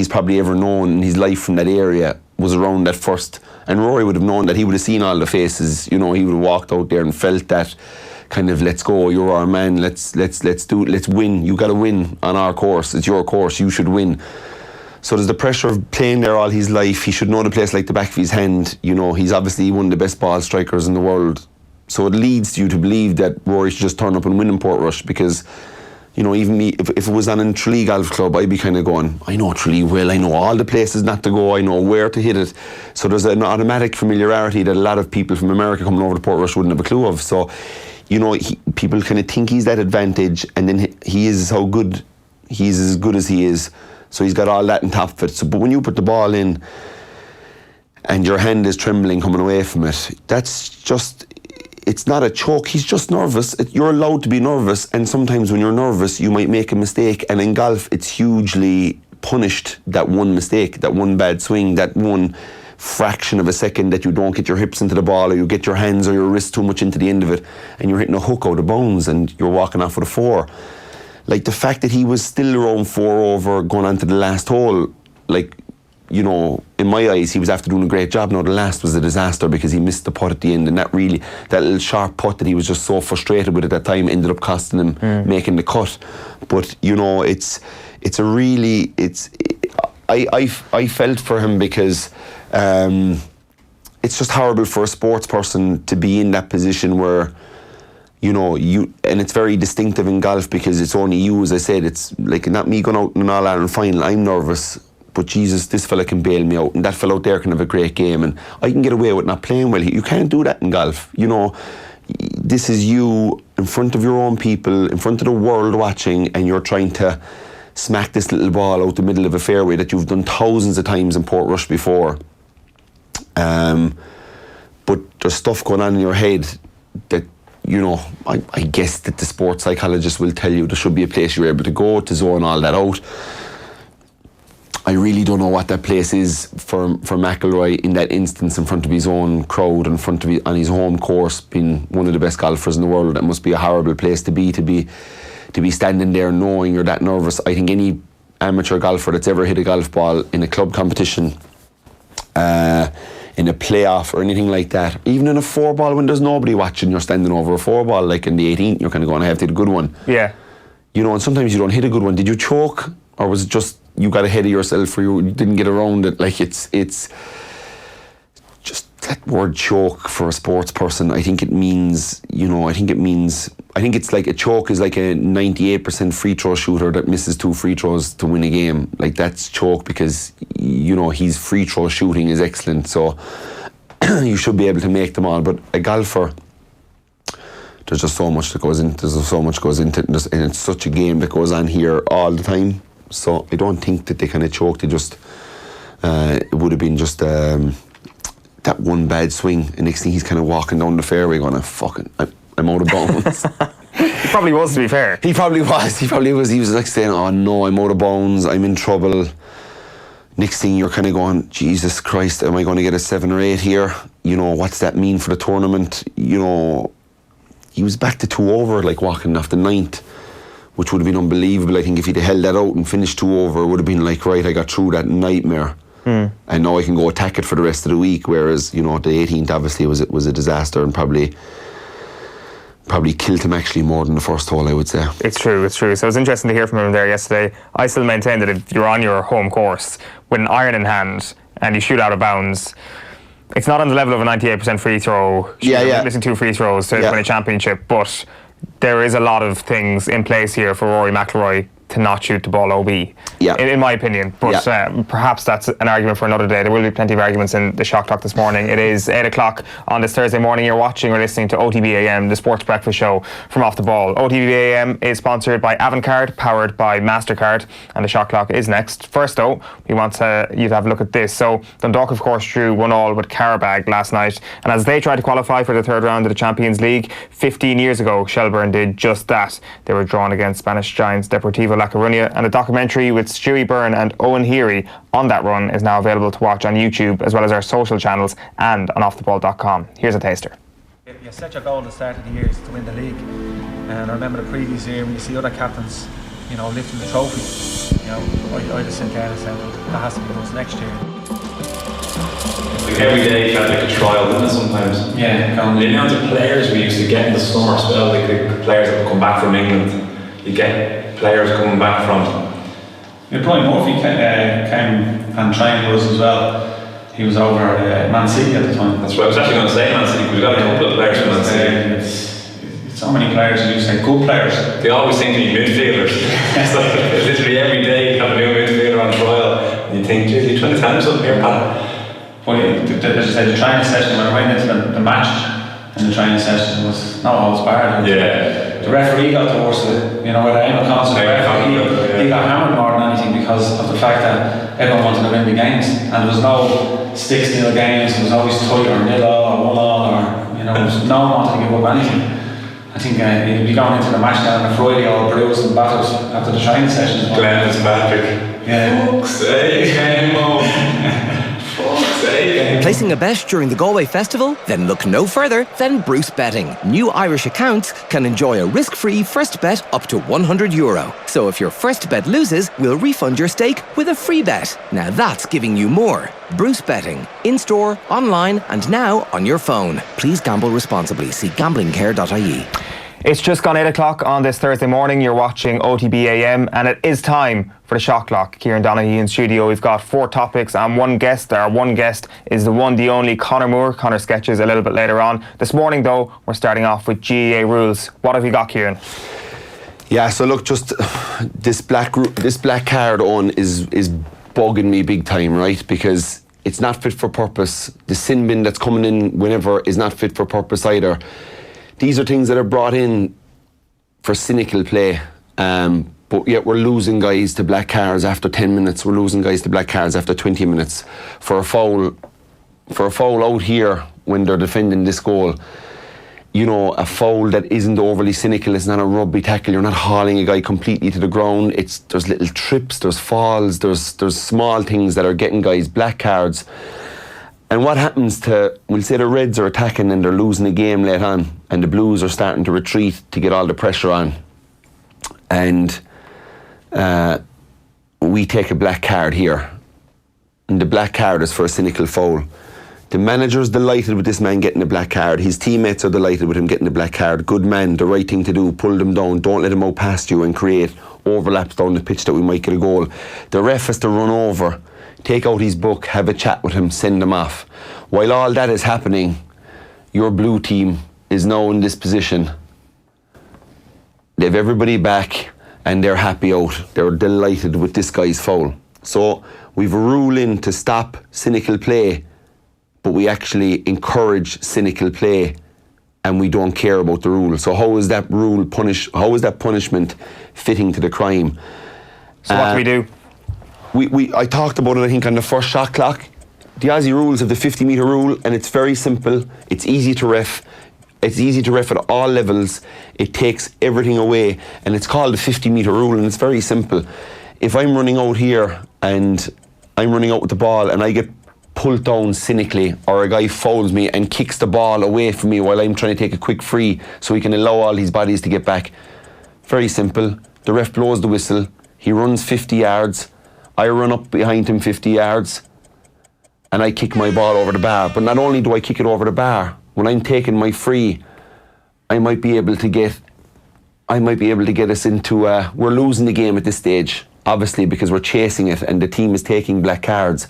probably ever known in his life from that area was around that first. And Rory would have known that. He would have seen all the faces. He would have walked out there and felt that kind of, let's go, you're our man, let's win. You got to win on our course. It's your course, you should win. So there's the pressure of playing there all his life. He should know the place like the back of his hand. He's obviously one of the best ball strikers in the world. So it leads you to believe that Rory should just turn up and win in Portrush, because even me, if it was on a Tralee Golf Club, I'd be kind of going, I know Tralee well, I know all the places not to go, I know where to hit it. So there's an automatic familiarity that a lot of people from America coming over to Portrush wouldn't have a clue of. So, people kind of think he's that advantage, and then he's as good as he is. So he's got all that on top of it. So, but when you put the ball in and your hand is trembling coming away from it, it's not a choke. He's just nervous. You're allowed to be nervous, and sometimes when you're nervous, you might make a mistake. And in golf, it's hugely punished, that one mistake, that one bad swing, that one fraction of a second that you don't get your hips into the ball, or you get your hands or your wrists too much into the end of it, and you're hitting a hook out of bounds, and you're walking off with a 4. Like, the fact that he was still around 4 over going on to the last hole, in my eyes, he was after doing a great job. Now, the last was a disaster because he missed the putt at the end, and that little sharp putt that he was just so frustrated with at that time ended up costing him making the cut. But, I felt for him, because it's just horrible for a sports person to be in that position where, and it's very distinctive in golf because it's only you, as I said. It's like not me going out in an All-Ireland final. I'm nervous, but Jesus, this fella can bail me out, and that fella out there can have a great game, and I can get away with not playing well. You can't do that in golf. This is you in front of your own people, in front of the world watching, and you're trying to smack this little ball out the middle of a fairway that you've done thousands of times in Portrush before. But there's stuff going on in your head that, I guess that the sports psychologist will tell you there should be a place you're able to go to zone all that out. I really don't know what that place is for McIlroy in that instance, in front of his own crowd, on his home course, being one of the best golfers in the world. That must be a horrible place to be standing there knowing you're that nervous. I think any amateur golfer that's ever hit a golf ball in a club competition, in a playoff or anything like that, even in a 4-ball when there's nobody watching, you're standing over a 4-ball, like in the 18th, you're kind of going, I have to hit a good one. Yeah. And sometimes you don't hit a good one. Did you choke, or was it just you got ahead of yourself, or you didn't get around it? Like, it's just that word choke for a sports person. I think it's like a choke is like a 98% free throw shooter that misses 2 free throws to win a game. Like, that's choke because, his free throw shooting is excellent. So you should be able to make them all. But a golfer, there's just so much that goes into it. And it's such a game that goes on here all the time. So I don't think that they kind of choked. They just, it would have been just that one bad swing. And next thing he's kind of walking down the fairway going, I'm out of bounds. He probably was, to be fair. He probably was. He was like saying, oh no, I'm out of bounds, I'm in trouble. Next thing you're kind of going, Jesus Christ, am I going to get a 7 or 8 here? What's that mean for the tournament? He was back to 2 over, like walking off the 9th which would have been unbelievable. I think if he'd have held that out and finished 2 over, it would have been like, right, I got through that nightmare. And now I can go attack it for the rest of the week. Whereas, you know, the 18th obviously was a disaster and probably killed him actually more than the first hole, I would say. It's true. So it was interesting to hear from him there yesterday. I still maintain that if you're on your home course with an iron in hand and you shoot out of bounds, it's not on the level of a 98% free throw. Missing 2 free throws to win a championship, but there is a lot of things in place here for Rory McIlroy to not shoot the ball OB, in my opinion. But perhaps that's an argument for another day. There will be plenty of arguments in the Shock Talk this morning. It is 8 o'clock on this Thursday morning. You're watching or listening to OTBAM, the sports breakfast show from Off the Ball. OTBAM is sponsored by Avantcard, powered by MasterCard, and the Shock Talk is next. First though, we want you to have a look at this. So Dundalk, of course, drew 1-1 with Carabag last night, and as they tried to qualify for the third round of the Champions League, 15 years ago, Shelbourne did just that. They were drawn against Spanish giants Deportivo La Coruña, and a documentary with Stewie Byrne and Owen Heary on that run is now available to watch on YouTube, as well as our social channels and on offtheball.com. Here's a taster. You set your goal at the start of the year is to win the league, and I remember the previous year when you see other captains, you know, lifting the trophy, you know, I just sit down and say, well, that has to be us next year. Like every day felt like a trial, didn't it, sometimes? Yeah. The amount of players we used to get in the summer spell, like the players that would come back from England, you get players coming back from. Yeah, Brian Murphy came and trained with us as well. He was over at Man City at the time. That's right, I was actually going to say Man City, because we've got a couple of players from Man City. It's so many players, you say good players. They always seem to be midfielders. It's like literally every day you have a new midfielder on trial, and you think, geez, you're trying to tell me something here, Pat. But as I said, the training session, when I went into the match, and the training session was not always bad. Yeah. The referee got the worst of it, you know, with Eoin he got hammered more than anything because of the fact that everyone wanted to win the games, and there was no 6-0 games. It was always tight or 0-0 or 1-1, or you know, no one wanted to give up anything. I think he'd be going into the match down on a Friday all bruised and battered after the training sessions. Glenn Fitzpatrick. Yeah. Fuck's sake, came home. Placing a bet during the Galway Festival? Then look no further than Bruce Betting. New Irish accounts can enjoy a risk-free first bet up to €100. So if your first bet loses, we'll refund your stake with a free bet. Now that's giving you more. Bruce Betting. In-store, online, and now on your phone. Please gamble responsibly. See gamblingcare.ie. It's just gone 8 o'clock on this Thursday morning. You're watching OTBAM, and it is time for the Shot Clock. Kieran Donaghy in studio. We've got 4 topics and one guest. Our one guest is the one, the only Conor Moore. Conor sketches a little bit later on. This morning, though, we're starting off with GAA rules. What have you got, Kieran? Yeah, so look, just this black card on is bugging me big time, right? Because it's not fit for purpose. The sin bin that's coming in whenever is not fit for purpose either. These are things that are brought in for cynical play, but yet we're losing guys to black cards after 10 minutes. We're losing guys to black cards after 20 minutes for a foul out here when they're defending this goal. You know, a foul that isn't overly cynical. It's not a rugby tackle. You're not hauling a guy completely to the ground. There's little trips, there's falls, there's small things that are getting guys black cards. And what happens to, we'll say the Reds are attacking and they're losing a game late on, and the Blues are starting to retreat to get all the pressure on. And we take a black card here. And the black card is for a cynical foul. The manager's delighted with this man getting a black card. His teammates are delighted with him getting a black card. Good man, the right thing to do, pull them down, don't let him out past you and create overlaps down the pitch that we might get a goal. The ref has to run over, take out his book, have a chat with him, send him off. While all that is happening, your blue team is now in this position. They've everybody back and they're happy out. They're delighted with this guy's foul. So we've a rule in to stop cynical play, but we actually encourage cynical play and we don't care about the rule. So how is that rule how is that punishment fitting to the crime? So what do we do? I talked about it, I think, on the first Shot Clock. The Aussie rules have the 50-metre rule, and it's very simple. It's easy to ref. It's easy to ref at all levels. It takes everything away, and it's called the 50-metre rule, and it's very simple. If I'm running out here, and I'm running out with the ball, and I get pulled down cynically, or a guy fouls me and kicks the ball away from me while I'm trying to take a quick free so he can allow all his bodies to get back, very simple. the ref blows the whistle, he runs 50 yards, I run up behind him 50 yards, and I kick my ball over the bar. But not only do I kick it over the bar, when I'm taking my free, I might be able to get us into, we're losing the game at this stage, obviously, because we're chasing it and the team is taking black cards.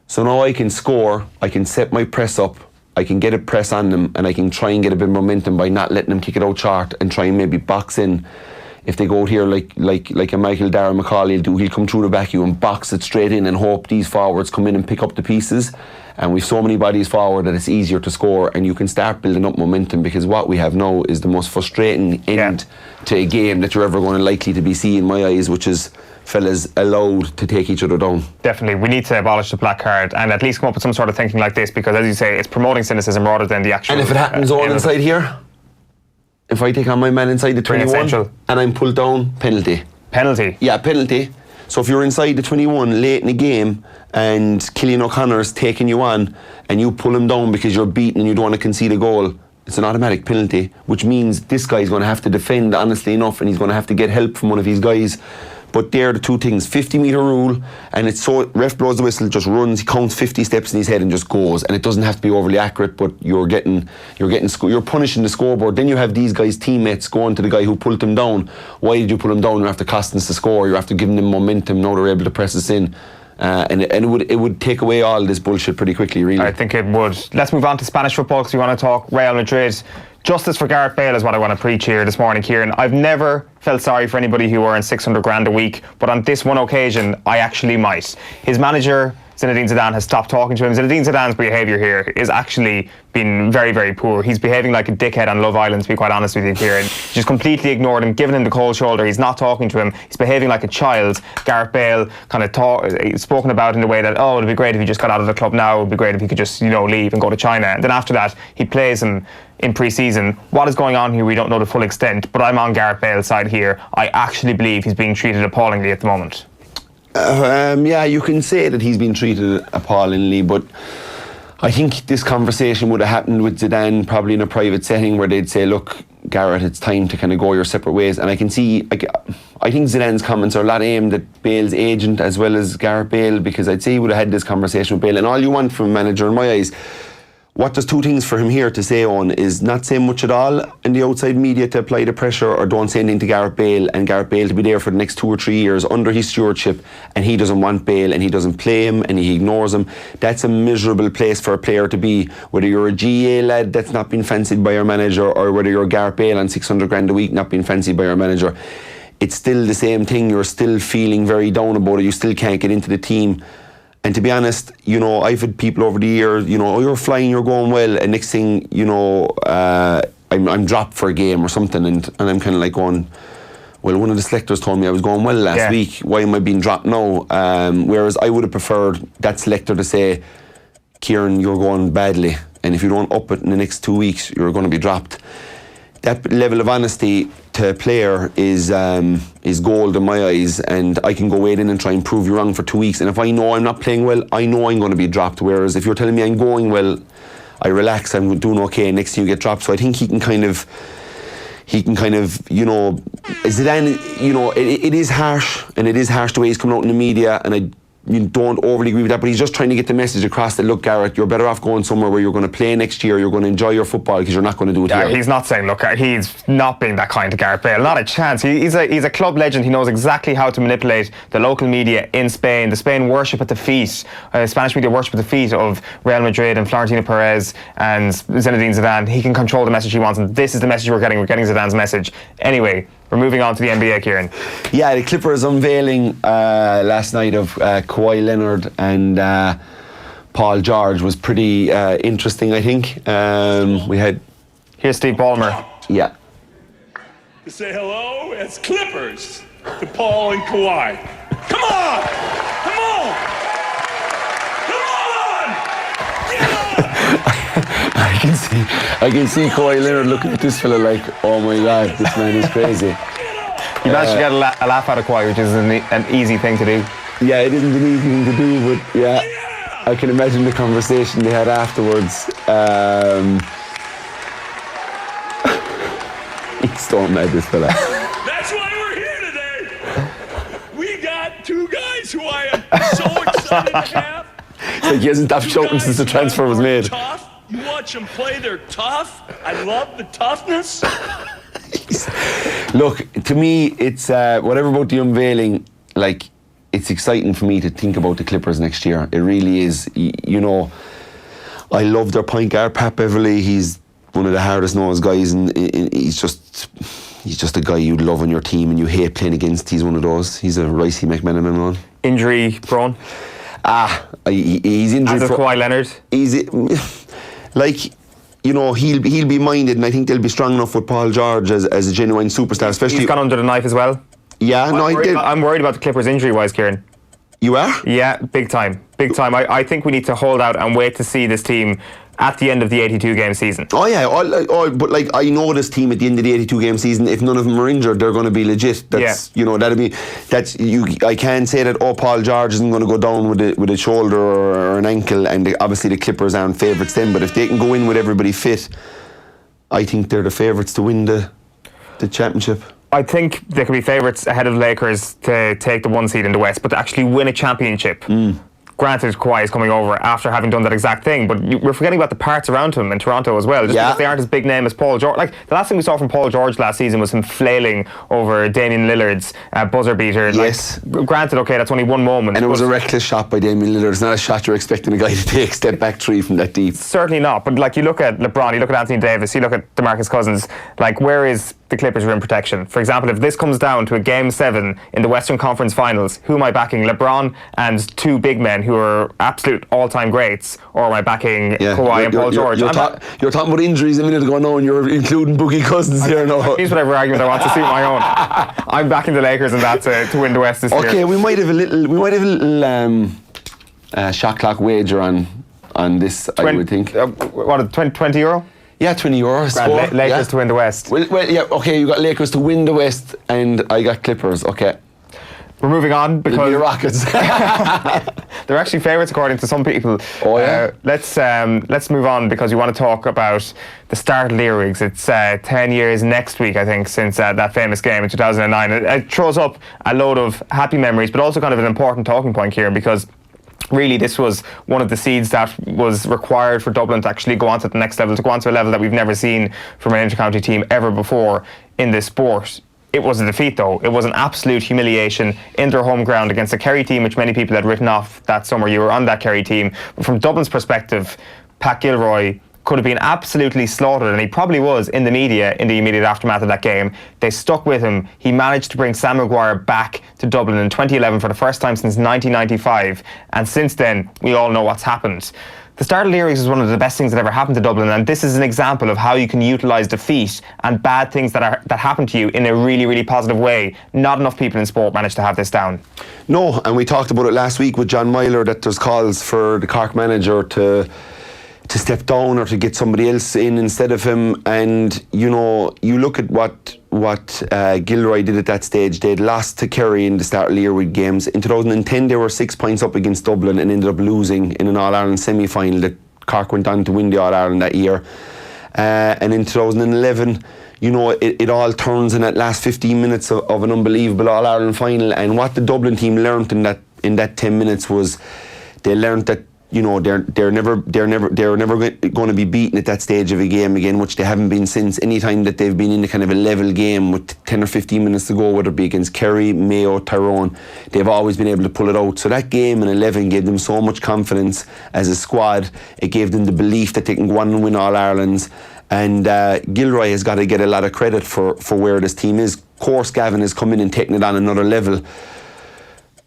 So now I can score, I can set my press up, I can get a press on them, and I can try and get a bit of momentum by not letting them kick it out short and try and maybe box in. If they go out here like a Michael Darragh McCauley will do, he'll come through the back of you and box it straight in and hope these forwards come in and pick up the pieces. And we've so many bodies forward that it's easier to score, and you can start building up momentum, because what we have now is the most frustrating end to a game that you're ever going to likely to be seeing in my eyes, which is fellas allowed to take each other down. Definitely, we need to abolish the black card and at least come up with some sort of thinking like this, because as you say, it's promoting cynicism rather than the actual... And if it happens all inside here, if I take on my man inside the 21 and I'm pulled down, penalty. Penalty? Yeah, penalty. So if you're inside the 21 late in the game and Cillian O'Connor's taking you on and you pull him down because you're beaten and you don't want to concede a goal, it's an automatic penalty, which means this guy's going to have to defend honestly enough, and he's going to have to get help from one of his guys. But they're the two things, 50-metre rule, and it's so, ref blows the whistle, just runs, he counts 50 steps in his head and just goes, and it doesn't have to be overly accurate, but you're punishing the scoreboard. Then you have these guys' teammates going to the guy who pulled them down. Why did you pull them down? You're after costing us the score, you're after giving them momentum, now they're able to press us in. And it would take away all this bullshit pretty quickly, really. I think it would. Let's move on to Spanish football, because we want to talk Real Madrid. Justice for Gareth Bale is what I want to preach here this morning, Kieran. I've never felt sorry for anybody who earns 600 grand a week, but on this one occasion, I actually might. His manager, Zinedine Zidane, has stopped talking to him. Zinedine Zidane's behaviour here is actually been very, very poor. He's behaving like a dickhead on Love Island, to be quite honest with you, Kieran. He's just completely ignored him, giving him the cold shoulder. He's not talking to him. He's behaving like a child. Gareth Bale kind of spoken about in the way that, oh, it'd be great if he just got out of the club now. It'd be great if he could just, leave and go to China. And then after that, he plays him in pre-season. What is going on here, we don't know the full extent, but I'm on Gareth Bale's side here. I actually believe he's being treated appallingly at the moment. Yeah, you can say that he's been treated appallingly, but I think this conversation would have happened with Zidane probably in a private setting where they'd say, look, Gareth, it's time to kind of go your separate ways. And I can see, I think Zidane's comments are a lot aimed at Bale's agent as well as Gareth Bale, because I'd say he would have had this conversation with Bale. And all you want from a manager, in my eyes, what there's two things for him here to say on is not say much at all in the outside media to apply the pressure, or don't say anything to Gareth Bale, and Gareth Bale to be there for the next 2 or 3 years under his stewardship, and he doesn't want Bale and he doesn't play him and he ignores him. That's a miserable place for a player to be, whether you're a GA lad that's not been fancied by your manager, or whether you're Gareth Bale on 600 grand a week not being fancied by your manager. It's still the same thing. You're still feeling very down about it. You still can't get into the team. And to be honest, I've had people over the years, oh, you're flying, you're going well, and next thing, I'm dropped for a game or something, and I'm kind of like going, well, one of the selectors told me I was going well last week, why am I being dropped now? Whereas I would have preferred that selector to say, Kieran, you're going badly, and if you don't up it in the next 2 weeks, you're going to be dropped. That level of honesty to a player is gold in my eyes, and I can go wait in and try and prove you wrong for 2 weeks, and if I know I'm not playing well, I know I'm going to be dropped. Whereas if you're telling me I'm going well, I relax, I'm doing okay, and next thing you get dropped. So I think he can kind of Zidane, it is harsh, and it is harsh the way he's coming out in the media, and you don't overly agree with that, but he's just trying to get the message across that, look, Gareth, you're better off going somewhere where you're going to play next year, you're going to enjoy your football, because you're not going to do it here. He's not saying, look, he's not being that kind to Gareth Bale, not a chance. He's a club legend. He knows exactly how to manipulate the local media in Spain. The Spain worship at the feet, Spanish media worship at the feet of Real Madrid and Florentino Perez and Zinedine Zidane. He can control the message he wants, and this is the message we're getting Zidane's message. Anyway, we're moving on to the NBA, Kieran. Yeah, the Clippers unveiling last night of Kawhi Leonard and Paul George was pretty interesting, I think. We had... Here's Steve Ballmer. Yeah. To say hello, it's Clippers to Paul and Kawhi. Come on! Come on! Come on! Get on! I can see Kawhi Leonard looking at this fella like, oh my God, this man is crazy. You managed to get a laugh out of Kawhi, which is an easy thing to do. Yeah, it isn't an easy thing to do, but yeah, I can imagine the conversation they had afterwards. He's so mad, this fella. That's why we're here kids who I am so excited to have. It's like he hasn't stopped shouting since the transfer was made. Tough. You watch them play, they're tough. I love the toughness. Look, to me, it's whatever about the unveiling, like, it's exciting for me to think about the Clippers next year. It really is. You know, I love their point guard, Pat Beverley. He's one of the hardest nosed guys, and he's just a guy you'd love on your team and you hate playing against. He's one of those. He's a Ricey McMenamin one. Injury prone. He's injury prone. As Kawhi Leonard. Like, you know, he'll be minded, and I think they'll be strong enough with Paul George as a genuine superstar. Especially, he's gone under the knife as well. Yeah, I'm worried about the Clippers injury-wise, Kieran. You are? Yeah, big time. I think we need to hold out and wait to see this team at the end of the 82-game season. Oh yeah, but like, I know this team at the end of the 82-game season, if none of them are injured, they're going to be legit. You know, I can't say that, Paul George isn't going to go down with a shoulder or an ankle, and obviously the Clippers aren't favourites then, but if they can go in with everybody fit, I think they're the favourites to win the championship. I think they could be favourites ahead of the Lakers to take the 1 seed in the West, but to actually win a championship. Granted, Kawhi is coming over after having done that exact thing, but we're forgetting about the parts around him in Toronto as well, just because they aren't as big name as Paul George. Like, the last thing we saw from Paul George last season was him flailing over Damian Lillard's buzzer beater. Yes. Like, granted, okay, that's only one moment. And it was a reckless shot by Damian Lillard. It's not a shot you're expecting a guy to take step back three from that deep. Certainly not. But like, you look at LeBron, you look at Anthony Davis, you look at DeMarcus Cousins, like, where is the Clippers' rim protection? For example, if this comes down to a Game 7 in the Western Conference Finals, who am I backing? LeBron and two big men who are absolute all-time greats, or am I backing Kawhi and Paul George? You're talking about injuries a minute ago now, and you're including Boogie Cousins here now. Use whatever argument I want to suit my own. I'm backing the Lakers in that to win the West this year. Okay, we might have a little shot clock wager on this. I would think. What, 20 euro? Yeah, €20. Lakers to win the West. Well, yeah, okay, you got Lakers to win the West, and I got Clippers. Okay. We're moving on because Rockets. They're actually favourites according to some people. Oh yeah. Let's move on because we want to talk about the start of the Earwigs. It's 10 years next week, I think, since that famous game in 2009. It throws up a load of happy memories, but also kind of an important talking point here, because really this was one of the seeds that was required for Dublin to actually go on to the next level, to go on to a level that we've never seen from an inter-county team ever before in this sport. It was a defeat, though. It was an absolute humiliation in their home ground against a Kerry team which many people had written off that summer. You were on that Kerry team. But from Dublin's perspective, Pat Gilroy could have been absolutely slaughtered, and he probably was in the media in the immediate aftermath of that game. They stuck with him. He managed to bring Sam Maguire back to Dublin in 2011 for the first time since 1995, and since then, we all know what's happened. The start of the Earwigs is one of the best things that ever happened to Dublin, and this is an example of how you can utilise defeat and bad things that happen to you in a really, really positive way. Not enough people in sport manage to have this down. No, and we talked about it last week with John Myler, that there's calls for the Cork manager to step down or to get somebody else in instead of him. And you know, you look at what Gilroy did at that stage. They'd lost to Kerry in the start of the Earwig games. In 2010 they were 6 points up against Dublin and ended up losing in an All-Ireland semi-final that Cork went on to win the All-Ireland that year. And in 2011, you know, it all turns in that last 15 minutes of an unbelievable All-Ireland final. And what the Dublin team learnt in that 10 minutes was they learnt that, you know, they're never going to be beaten at that stage of a game again, which they haven't been since. Any time that they've been in a kind of a level game with 10 or 15 minutes to go, whether it be against Kerry, Mayo, Tyrone, they've always been able to pull it out. So that game in 11 gave them so much confidence as a squad. It gave them the belief that they can go on and win All Irelands. And Gilroy has got to get a lot of credit for where this team is. Of course, Gavin has come in and taken it on another level.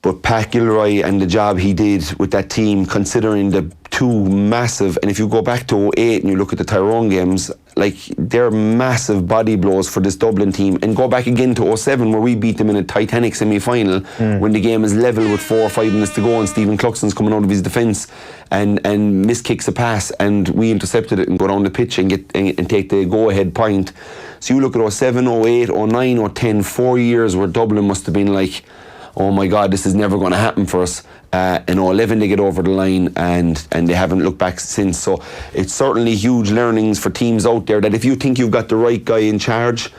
But Pat Gilroy and the job he did with that team, considering the two massive, and if you go back to 2008 and you look at the Tyrone games, like, they're massive body blows for this Dublin team. And go back again to 2007 where we beat them in a Titanic semi-final when the game is level with 4 or 5 minutes to go and Stephen Cluxton's coming out of his defence and miskicks a pass, and we intercepted it and go down the pitch and take the go-ahead point. So you look at 2007, 2008, 2009, 2010, 4 years where Dublin must have been like, oh my God, this is never going to happen for us. In 2011 they get over the line and they haven't looked back since. So it's certainly huge learnings for teams out there, that if you think you've got the right guy in charge,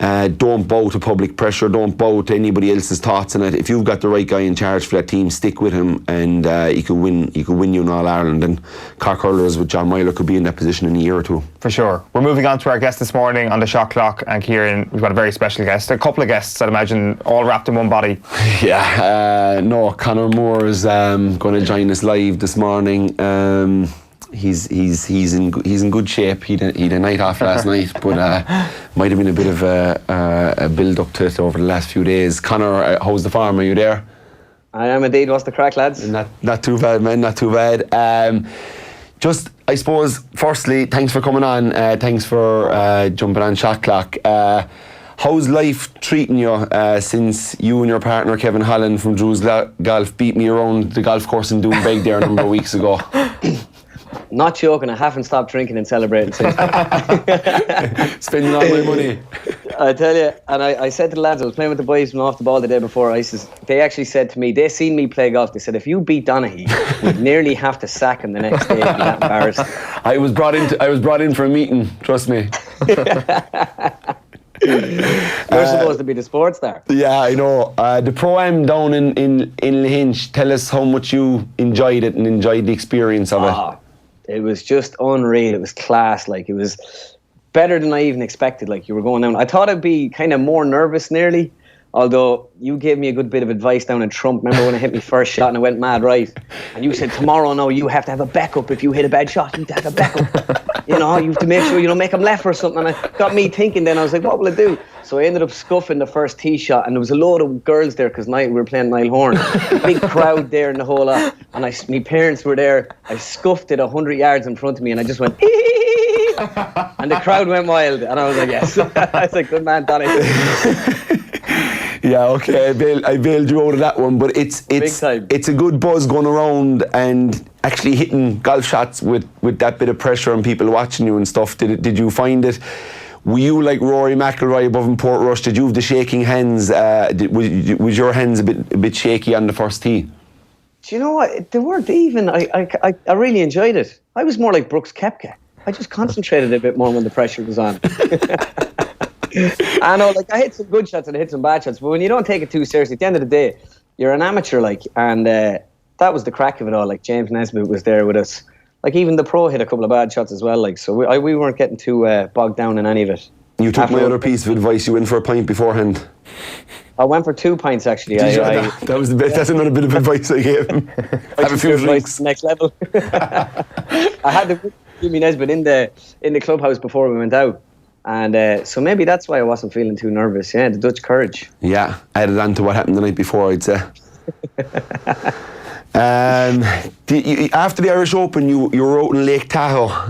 don't bow to public pressure, don't bow to anybody else's thoughts on it. If you've got the right guy in charge for that team, stick with him, and he could win you in All Ireland. And Cork hurlers with John Myler could be in that position in a year or two. For sure. We're moving on to our guest this morning on the Shot Clock, and Kieran, we've got a very special guest, a couple of guests I'd imagine, all wrapped in one body. Yeah, no, Conor Moore is going to join us live this morning. He's in good shape. He had a night off last night, but might have been a bit of a build up to it over the last few days. Conor, how's the farm? Are you there? I am indeed. What's the crack, lads? Not too bad, man. Not too bad. Just, I suppose, firstly, thanks for coming on. Thanks for jumping on Shot Clock. How's life treating you since you and your partner Kevin Holland from Drew's Golf beat me around the golf course in Doonbeg there a number of weeks ago? Not joking, I haven't stopped drinking and celebrating since. Spending all my money. I tell you, and I said to the lads, I was playing with the boys from off the ball the day before, they actually said to me, they seen me play golf, they said, if you beat Donaghy, we'd nearly have to sack him the next day. He'd be that embarrassed. I was brought in for a meeting, trust me. You're supposed to be the sports star. Yeah, I know. The Pro-Am down in Lahinch, tell us how much you enjoyed it and enjoyed the experience of it. It was just unreal. It was class. Like, it was better than I even expected. Like, you were going down. I thought I'd be kind of more nervous nearly, although you gave me a good bit of advice down in Trump. Remember when I hit my first shot and I went mad right? And you said, tomorrow, no, you have to have a backup. If you hit a bad shot, you have to have a backup. You have to make sure you don't make them left or something. And it got me thinking then. I was like, what will I do? So I ended up scuffing the first tee shot, and there was a load of girls there because we were playing Niall Horn. Big crowd there in the whole lot. And my parents were there. I scuffed it 100 yards in front of me, and I just went, and the crowd went wild. And I was like, yes. I was like, good man, Donny. Yeah, okay, I bailed you out of that one, but it's a good buzz going around and actually hitting golf shots with that bit of pressure and people watching you and stuff. Did you find it? Were you like Rory McIlroy above in Portrush? Did you have the shaking hands? Was your hands a bit shaky on the first tee? Do you know what? They weren't even. I really enjoyed it. I was more like Brooks Koepka. I just concentrated a bit more when the pressure was on. I know, like, I hit some good shots and I hit some bad shots, but when you don't take it too seriously, at the end of the day, you're an amateur, like, and that was the crack of it all. Like, James Nesbitt was there with us. Like, even the pro hit a couple of bad shots as well. Like, so we weren't getting too bogged down in any of it. You took my other piece of advice. You went for a pint beforehand. I went for 2 pints actually. That was the best. That's another bit of advice I gave him. Have a few drinks. Next level. I had the Jimmy Nesbitt in the clubhouse before we went out. And so maybe that's why I wasn't feeling too nervous. Yeah, the Dutch courage. Yeah, added on to what happened the night before, I'd say. After the Irish Open, you were out in Lake Tahoe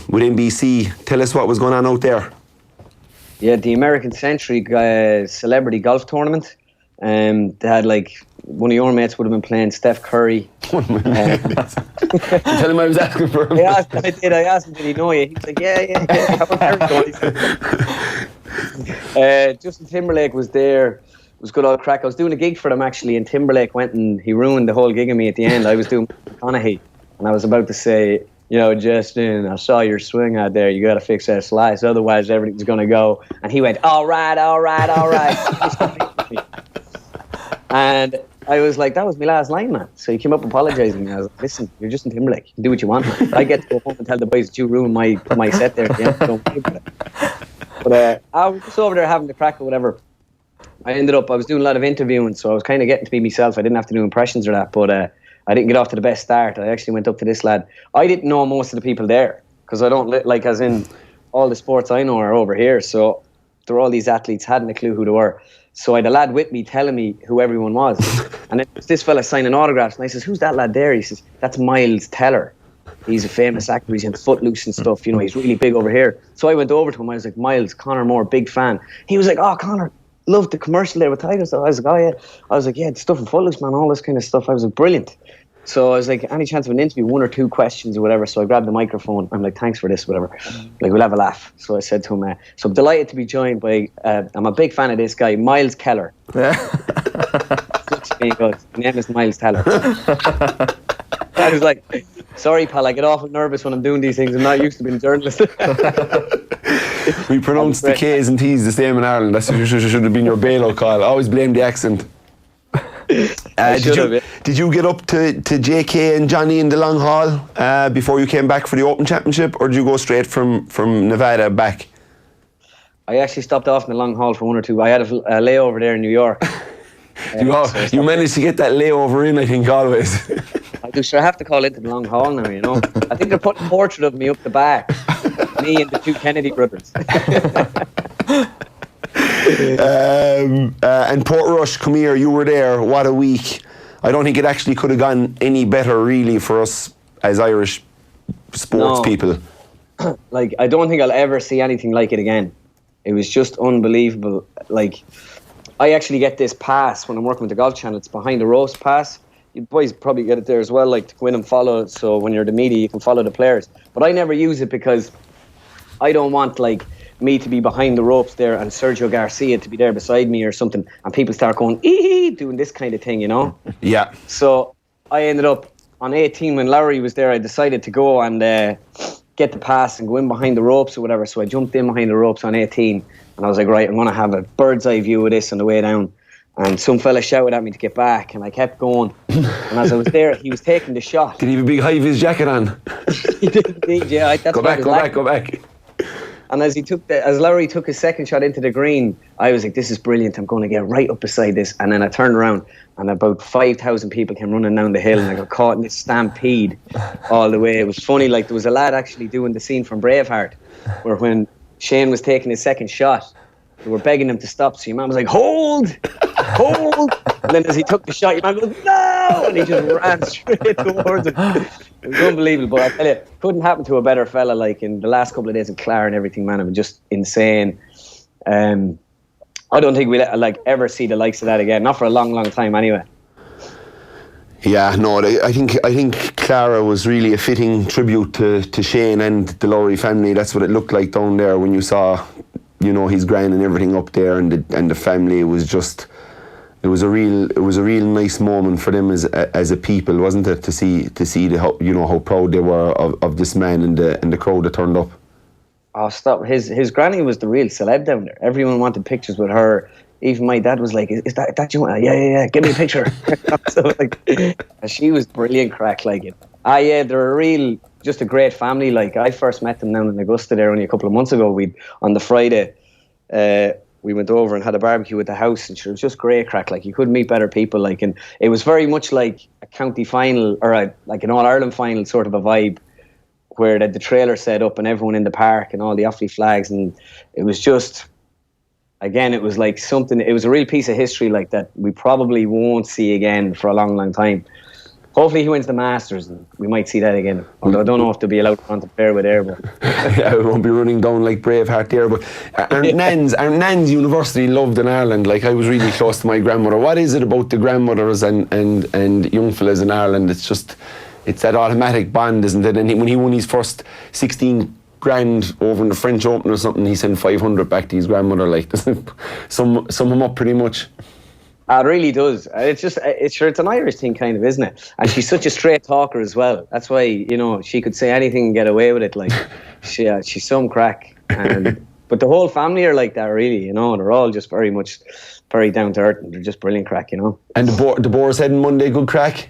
with NBC. Tell us what was going on out there. Yeah, the American Century Celebrity Golf Tournament. They had, like, one of your mates would have been playing Steph Curry. Tell him I was asking for him. I asked him, did he know you? He's like, yeah. Justin Timberlake was there. It was good old crack. I was doing a gig for them actually, and Timberlake went and he ruined the whole gig of me at the end. I was doing Donaghy, and I was about to say, Justin, I saw your swing out there. You got to fix that slice, otherwise everything's going to go. And he went, all right. And I was like, that was my last line, man. So he came up apologising. I was like, listen, you're Justin Timberlake. You can do what you want, man. I get to go home and tell the boys that you ruined my set there at the end. Don't worry about it. But I was just over there having the crack or whatever. I was doing a lot of interviewing, so I was kind of getting to be myself. I didn't have to do impressions or that, but I didn't get off to the best start. I actually went up to this lad. I didn't know most of the people there because I don't, like, as in all the sports I know are over here. So there were all these athletes, hadn't a clue who they were. So I had a lad with me telling me who everyone was. And it was this fella signing autographs. And I says, who's that lad there? He says, that's Miles Teller. He's a famous actor. He's in Footloose and stuff. He's really big over here. So I went over to him. I was like, Miles, Conor Moore, big fan. He was like, oh, Conor, loved the commercial there with Tigers. I was like, oh, yeah. I was like, yeah, the stuff in Footloose, man, all this kind of stuff. I was like, brilliant. So I was like, any chance of an interview, 1 or 2 questions or whatever. So I grabbed the microphone. I'm like, thanks for this, whatever. Like, we'll have a laugh. So I said to him, so I'm delighted to be joined by, I'm a big fan of this guy, Miles Keller. He goes, his name is Miles Teller. I was like, sorry, pal, I get awful nervous when I'm doing these things. I'm not used to being a journalist. We pronounce the K's and T's the same in Ireland. That should have been your BALE call. Always blame the accent. Did you get up to JK and Johnny in the long haul before you came back for the Open Championship, or did you go straight from Nevada back? I actually stopped off in the long haul for 1 or 2. I had a layover there in New York. You managed to get that layover in, I think, always. I do, sure. I have to call into the long haul now, you know. I think they're putting a portrait of me up the back. Me and the 2 Kennedy brothers. And Portrush, come here, you were there. What a week. I don't think it actually could have gone any better, really, for us as Irish sports people. Like, I don't think I'll ever see anything like it again. It was just unbelievable. Like, I actually get this pass when I'm working with the Golf Channel. It's behind the ropes pass. You boys probably get it there as well, like to go in and follow it. So when you're the media, you can follow the players. But I never use it because I don't want, like, me to be behind the ropes there and Sergio Garcia to be there beside me or something, and people start going, ee, doing this kind of thing, you know? Yeah. So I ended up on 18 when Lowry was there. I decided to go and get the pass and go in behind the ropes or whatever. So I jumped in behind the ropes on 18, and I was like, right, I'm going to have a bird's eye view of this on the way down. And some fella shouted at me to get back, and I kept going. And as I was there, he was taking the shot. Did he have a big high-vis jacket on? He did indeed, yeah. Go back. And as Lowry took his second shot into the green, I was like, this is brilliant. I'm going to get right up beside this. And then I turned around, and about 5,000 people came running down the hill, and I got caught in this stampede all the way. It was funny, like there was a lad actually doing the scene from Braveheart, where when Sheahan was taking his second shot, they were begging him to stop. So your man was like, hold. And then as he took the shot, your man goes, no! And he just ran straight towards him. It was unbelievable. But I tell you, couldn't happen to a better fella. Like in the last couple of days in Clare and everything, man, it was just insane. I don't think we'll ever see the likes of that again. Not for a long, long time anyway. Yeah, no, I think Clara was really a fitting tribute to Shane and the Lowry family. That's what it looked like down there when you saw, you know, his grand and everything up there, and the family. It was a real nice moment for them as a people, wasn't it? To see how proud they were of this man and the crowd that turned up. Oh, stop! His granny was the real celeb down there. Everyone wanted pictures with her. Even my dad was like, "Is that you? Yeah. Give me a picture." So she was brilliant crack, like it. Yeah, they're just a great family. Like I first met them down in Augusta there only a couple of months ago. On the Friday, we went over and had a barbecue at the house, and it was just great crack. Like you couldn't meet better people. Like, and it was very much like a county final or like an All Ireland final sort of a vibe, where the trailer set up and everyone in the park and all the Offaly flags, and it was just. Again, it was like something, it was a real piece of history like that we probably won't see again for a long, long time. Hopefully he wins the Masters and we might see that again. Although I don't know if they'll be allowed on to pair with there. But yeah, we won't be running down like Braveheart there. But our Nan's university loved in Ireland. Like I was really close to my grandmother. What is it about the grandmothers and young fellas in Ireland? It's that automatic bond, isn't it? And when he won his first 16 grand over in the French Open or something, he sent 500 back to his grandmother. Like, doesn't sum him up pretty much. It really does. It's an Irish thing, kind of, isn't it? And she's such a straight talker as well. That's why, you know, she could say anything and get away with it. Like, she's some crack. But the whole family are like that, really. You know, they're all just very much very down to earth, and they're just brilliant crack. You know. And the Boar's Head on Monday, good crack.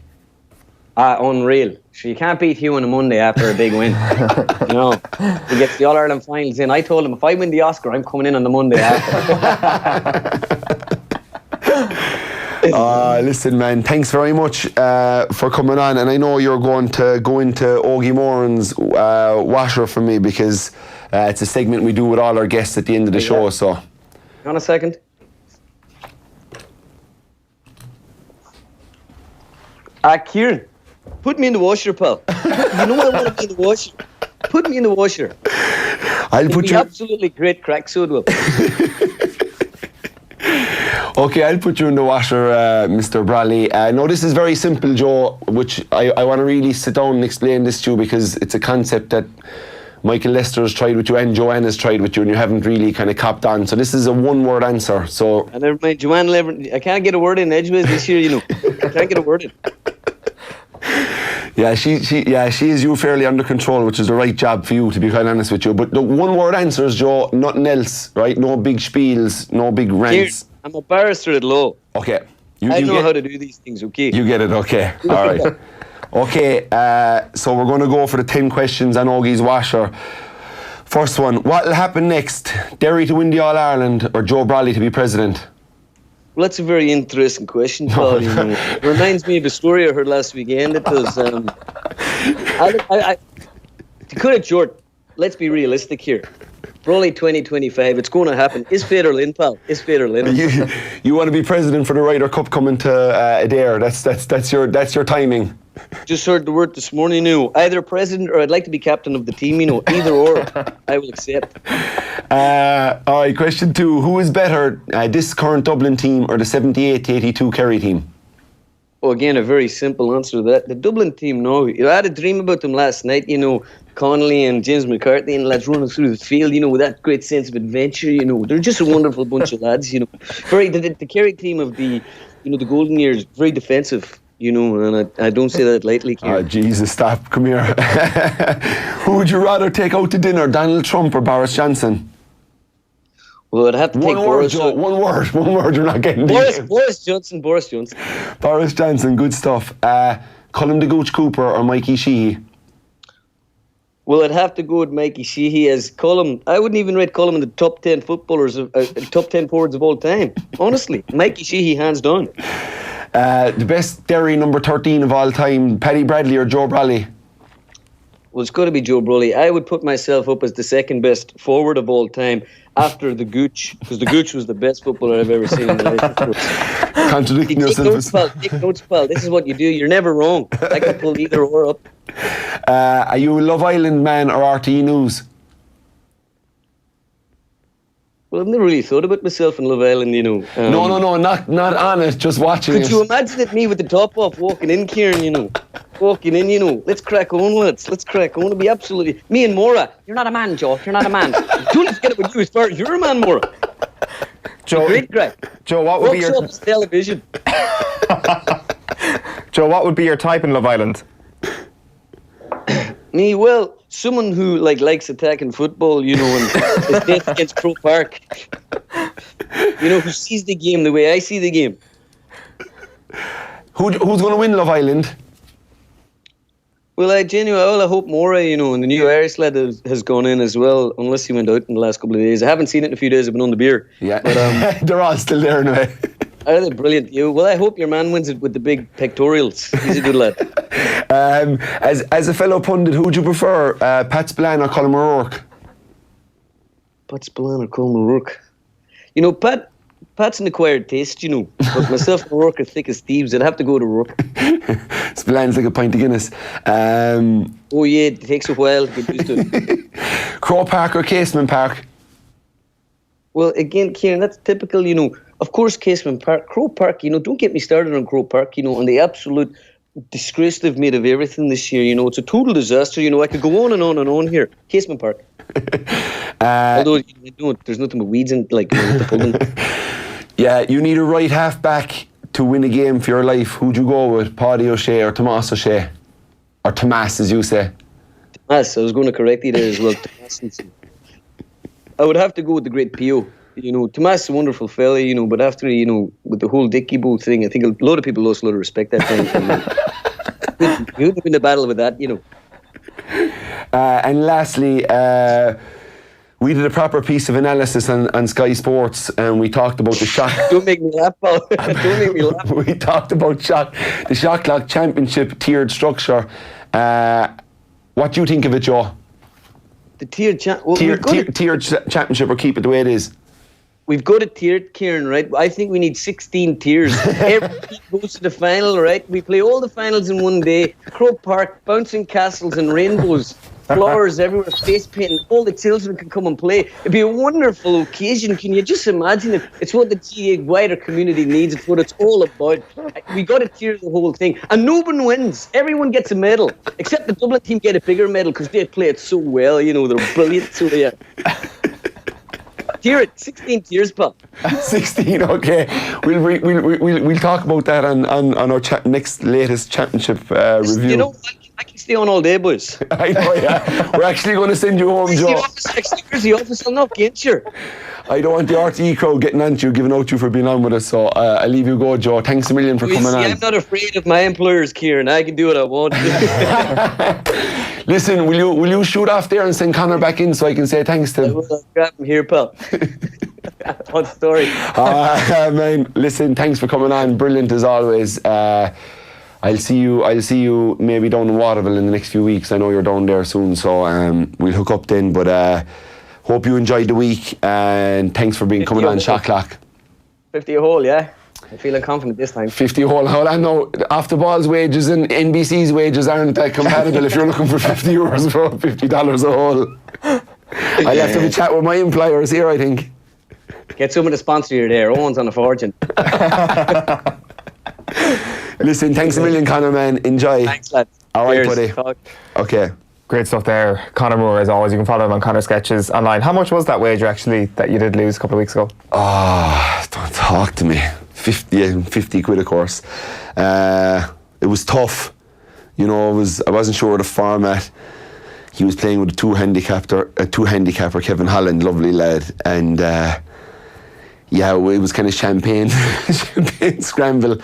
Unreal. So you can't beat Hugh on a Monday after a big win. You know, he gets the All Ireland finals in. I told him if I win the Oscar, I'm coming in on the Monday after. Listen, man, thanks very much for coming on. And I know you're going to go into Ogie Moran's washer for me, because it's a segment we do with all our guests at the end of the show. So, hang on a second. Kieran, put me in the washer, pal. You know I want to be in the washer. Put me in the washer. I'll put you. Absolutely great crack, so it will. Okay, I'll put you in the washer, Mr. Bradley. No, this is very simple, Joe, which I want to really sit down and explain this to you, because it's a concept that Michael Lester's tried with you and Joanna's tried with you, and you haven't really kind of copped on. So this is a one-word answer. So. And never mind, Joanna, I can't get a word in edgeways this year, you know. I can't get a word in. Yeah, she is you fairly under control, which is the right job for you, to be quite honest with you. But the one-word answers, Joe, nothing else, right? No big spiels, no big rants. Here, I'm a barrister at law. Okay. I know how to do these things, okay? You get it, okay. All right. Okay, so we're going to go for the 10 questions on Ogie's Washer. First one, what will happen next? Derry to win the All-Ireland or Joe Brolly to be president? Well, that's a very interesting question, Paul. You know. It reminds me of a story I heard last weekend. It was, to cut it short, let's be realistic here. Brolly 2025, it's going to happen. Is Fader Lynn, pal? Is Fader Lynn? You want to be president for the Ryder Cup coming to Adair. That's your timing. Just heard the word this morning, you know. Either president or I'd like to be captain of the team, you know. Either or, I will accept. All right, question 2. Who is better, this current Dublin team or the 78-82 Kerry team? Oh, again, a very simple answer to that. The Dublin team, no. I had a dream about them last night, you know. Connolly and James McCarthy and lads running through the field, you know, with that great sense of adventure, you know. They're just a wonderful bunch of lads, you know. The Kerry team of the golden years, very defensive. You know, and I don't say that lightly, Kieran. Oh, Jesus, stop. Come here. Who would you rather take out to dinner, Donald Trump or Boris Johnson? Well, I'd have to take Boris. Joe, one word. You're not getting Boris Johnson. Boris Johnson, good stuff. Colm de Gooch Cooper or Mikey Sheahan? Well, I'd have to go with Mikey Sheahan as Colm. I wouldn't even rate Colm in the top 10 footballers, top 10 forwards of all time. Honestly, Mikey Sheahan, hands down. The best Derry number 13 of all time, Paddy Bradley or Joe Brolly? Well, it's got to be Joe Brolly. I would put myself up as the second best forward of all time after the Gooch, because the Gooch was the best footballer I've ever seen in my life. Contradicting yourself. Take notes, pal. This is what you do. You're never wrong. I can pull either or up. Are you a Love Island man or RTE News? Well, I've never really thought about myself in Love Island, you know. No, not on it, just watching it. Could you imagine it, me with the top off, walking in, Kieran, you know? Walking in, you know. Let's crack on, lads. Let's crack on. It'll be absolutely... Me and Maura. You're not a man, Joe. You're not a man. Don't get it with you as far as you're a man, Maura. Joe, great crack. Joe, what would be your... television. Joe, what would be your type in Love Island? Me, well, someone who likes attacking football, you know, and is death against Croke Park. You know, who sees the game the way I see the game. Who's going to win Love Island? Well, I hope Maura, you know, and the new Irish lad has gone in as well, unless he went out in the last couple of days. I haven't seen it in a few days. I've been on the beer. Yeah, but, they're all still there anyway. Oh, they're brilliant. Well, I hope your man wins it with the big pectorials. He's a good lad. As a fellow pundit, who would you prefer, Pat Spillane or Colm O'Rourke? Pat Spillane or Colm O'Rourke? You know, Pat's an acquired taste, you know. But myself and O'Rourke are thick as thieves. I'd have to go to O'Rourke. Spillane's like a pint of Guinness. Oh yeah, it takes a while to get used to it. Croke Park or Casement Park? Well, again, Kieran, that's typical, you know. Of course, Casement Park. Croke Park, you know, don't get me started on Croke Park, you know, and the absolute disgrace they've made of everything this year, you know. It's a total disaster, you know. I could go on and on and on here. Casement Park. Although, you know, there's nothing but weeds in, like, you know, the building. Yeah, you need a right half back to win a game for your life. Who'd you go with? Paddy O'Shea or Tomas O'Shea? Or Tomas, as you say. Tomas, I was going to correct you there as well. Tomas. I would have to go with the great Pio. You know, Tomas is a wonderful fella, you know, but after, you know, with the whole Dickie Boo thing, I think a lot of people lost a lot of respect that time. You wouldn't win the battle with that, you know. And lastly, we did a proper piece of analysis on Sky Sports, and we talked about the shot. Don't make me laugh, Paul. Don't make me laugh. We talked about the Shot Clock Championship tiered structure. What do you think of it, Joe? The tiered championship, or keep it the way it is? We've got it tiered, Kieran, right? I think we need 16 tiers. Every team goes to the final, right? We play all the finals in one day. Croke Park, bouncing castles and rainbows. Flowers everywhere, face painting. All the children can come and play. It'd be a wonderful occasion. Can you just imagine it? It's what the GA wider community needs. It's what it's all about. We got to tier the whole thing. And no one wins. Everyone gets a medal. Except the Dublin team get a bigger medal because they play it so well. You know, they're brilliant. So yeah. Tier it. 16 tiers, pal. 16, okay. We'll talk about that on our next latest championship review. You know, stay on all day, boys. I know, yeah. We're actually going to send you home, Joe. Here's the office, I'll knock you in, sure. I don't want the RTE crowd getting on to you, giving out you for being on with us, so I'll leave you go, Joe. Thanks a million for coming on. I'm not afraid of my employers, Kieran. I can do what I want. Listen, will you shoot off there and send Conor back in so I can say thanks to him? I will grab him here, pal. What story? Man, listen, thanks for coming on. Brilliant as always. I'll see you maybe down in Waterville in the next few weeks. I know you're down there soon, so we'll hook up then. But hope you enjoyed the week, and thanks for coming on Shot Clock. 50 a hole, yeah. I'm feeling confident this time. 50 a hole. Hold on, no. Off the ball's wages and NBC's wages aren't compatible if you're looking for €50 for $50 a hole. I'll have to have a chat with my employers here, I think. Get someone to sponsor you there. Owen's on a fortune. Listen, thanks a million, Conor, man. Enjoy. Thanks, lads. All right, Cheers. buddy. Talk. Okay. Great stuff there. Conor Moore, as always. You can follow him on Conor Sketches online. How much was that wager actually that you did lose a couple of weeks ago? Oh, don't talk to me. 50 quid, of course. It was tough. You know, I wasn't sure of the format. He was playing with a two handicapper, Kevin Holland, lovely lad, and yeah, it was kind of champagne scramble,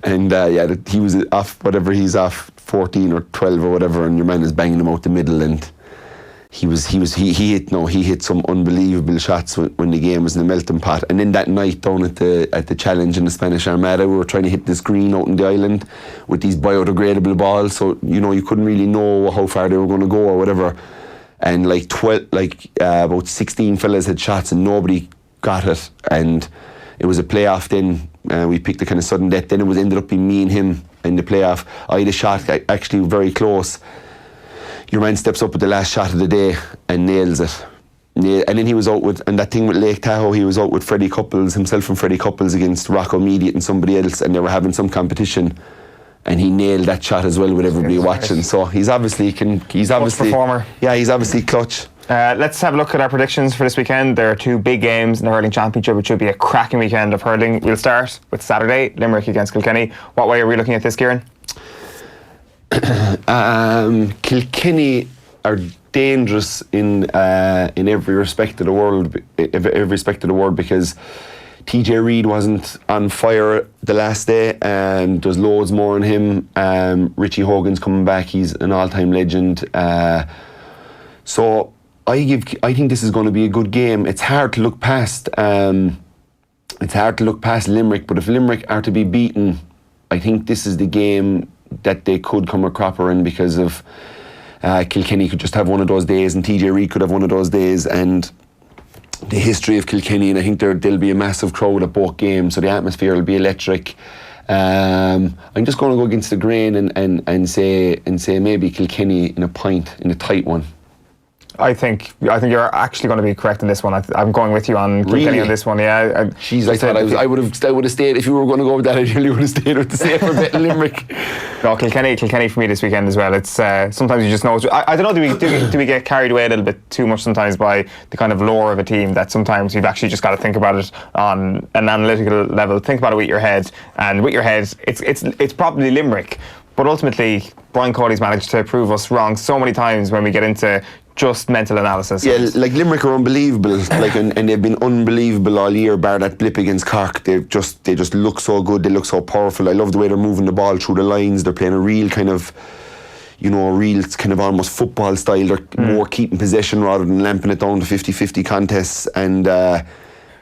and yeah, he was off whatever, he's off 14 or 12 or whatever, and your man is banging him out the middle, and he hit some unbelievable shots when the game was in the melting pot. And then that night down at the challenge in the Spanish Armada, we were trying to hit this green out in the island with these biodegradable balls, so you know you couldn't really know how far they were going to go or whatever. And about 16 fellas had shots and nobody got it, and it was a playoff. Then we picked a kind of sudden death. Then it ended up being me and him in the playoff. I had a shot actually very close. Your man steps up with the last shot of the day and nails it. And then he was out with, and that thing with Lake Tahoe, he was out with himself and Freddie Couples against Rocco Mediate and somebody else, and they were having some competition, and he nailed that shot as well with everybody watching. So he's obviously performer. Yeah, he's obviously clutch. Let's have a look at our predictions for this weekend. There are two big games in the hurling championship, which should be a cracking weekend of hurling. We'll start with Saturday, Limerick against Kilkenny. What way are we looking at this, Kieran? Kilkenny are dangerous in every respect of the world. Because TJ Reid wasn't on fire the last day, and there's loads more on him. Richie Hogan's coming back; he's an all-time legend. So I think this is going to be a good game. It's hard to look past. Limerick, but if Limerick are to be beaten, I think this is the game that they could come a cropper in, because of Kilkenny could just have one of those days, and TJ Reid could have one of those days, and the history of Kilkenny, and I think there'll be a massive crowd at both games, so the atmosphere will be electric. I'm just going to go against the grain and say maybe Kilkenny in a tight one. I think you're actually going to be correct in this one. I'm going with you on Kilkenny really? On this one. Yeah. Jeez, I would have stayed. If you were going to go with that, I really would have stayed with the safer bet in Limerick. No, Kilkenny for me this weekend as well. It's sometimes you just know. I don't know. Do we get carried away a little bit too much sometimes by the kind of lore of a team, that sometimes you've actually just got to think about it on an analytical level. Think about it with your head, and with your head, it's probably Limerick. But ultimately, Brian Cawley's managed to prove us wrong so many times when we get into just mental analysis. Yeah, like Limerick are unbelievable, and they've been unbelievable all year, bar that blip against Cork. They just look so good. They look so powerful. I love the way they're moving the ball through the lines. They're playing a real kind of, almost football style. They're more keeping possession rather than lamping it down to 50-50 contests, and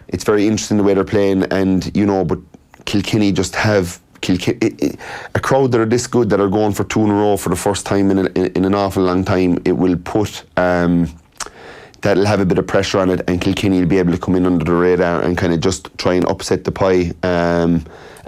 it's very interesting the way they're playing. And but Kilkenny just have a crowd that are this good, that are going for two in a row for the first time in an awful long time. It will put that'll have a bit of pressure on it, and Kilkenny will be able to come in under the radar and kind of just try and upset the pie.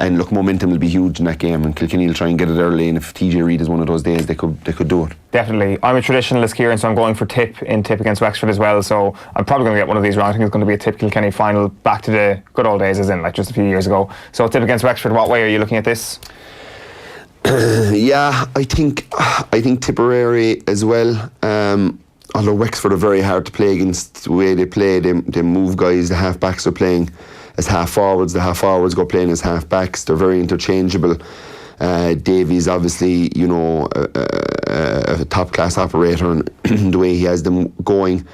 And look, momentum will be huge in that game, and Kilkenny will try and get it early. And if TJ Reid is one of those days, they could do it. Definitely. I'm a traditionalist, Kieran, so I'm going for tip against Wexford as well. So I'm probably going to get one of these wrong. I think it's going to be a tip Kilkenny final, back to the good old days, as in like just a few years ago. So tip against Wexford. What way are you looking at this? Yeah, I think Tipperary as well. Although Wexford are very hard to play against, the way they play, they move guys. The half-backs are playing as half-forwards. The half-forwards go playing as half-backs. They're very interchangeable. Davies, obviously, a top class operator, and the way he has them going.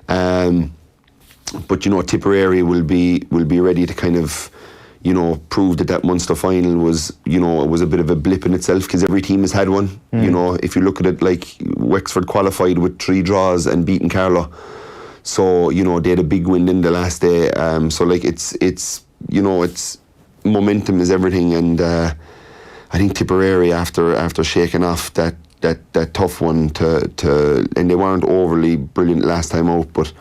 But Tipperary will be ready to kind of prove that Munster final was a bit of a blip in itself, because every team has had one. If you look at it, like Wexford qualified with 3 draws and beaten Carlow, so they had a big win in the last day. So like it's momentum is everything, and I think Tipperary after shaking off that tough one to and they weren't overly brilliant last time out, but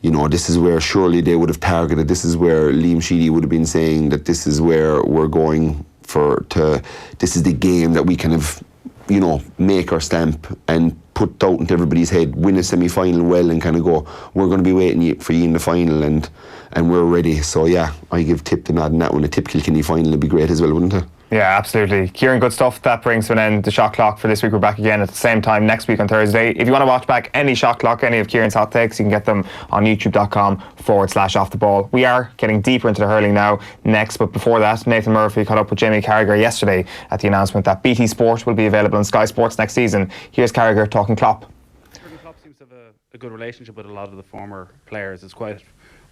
this is where surely they would have targeted. This is where Liam Sheedy would have been saying that this is where we're going this is the game that we kind of, make our stamp and put out into everybody's head, win a semi-final well and kind of go, we're going to be waiting for you in the final and we're ready. So yeah, I give Tip the nod on that one. A Tip Kilkenny final would be great as well, wouldn't it? Yeah, absolutely. Kieran, good stuff. That brings to an end the Shot Clock for this week. We're back again at the same time next week on Thursday. If you want to watch back any Shot Clock, any of Kieran's hot takes, you can get them on youtube.com/offtheball. We are getting deeper into the hurling now next, but before that, Nathan Murphy caught up with Jamie Carragher yesterday at the announcement that BT Sport will be available on Sky Sports next season. Here's Carragher talking Klopp. Klopp seems to have a good relationship with a lot of the former players. It's quite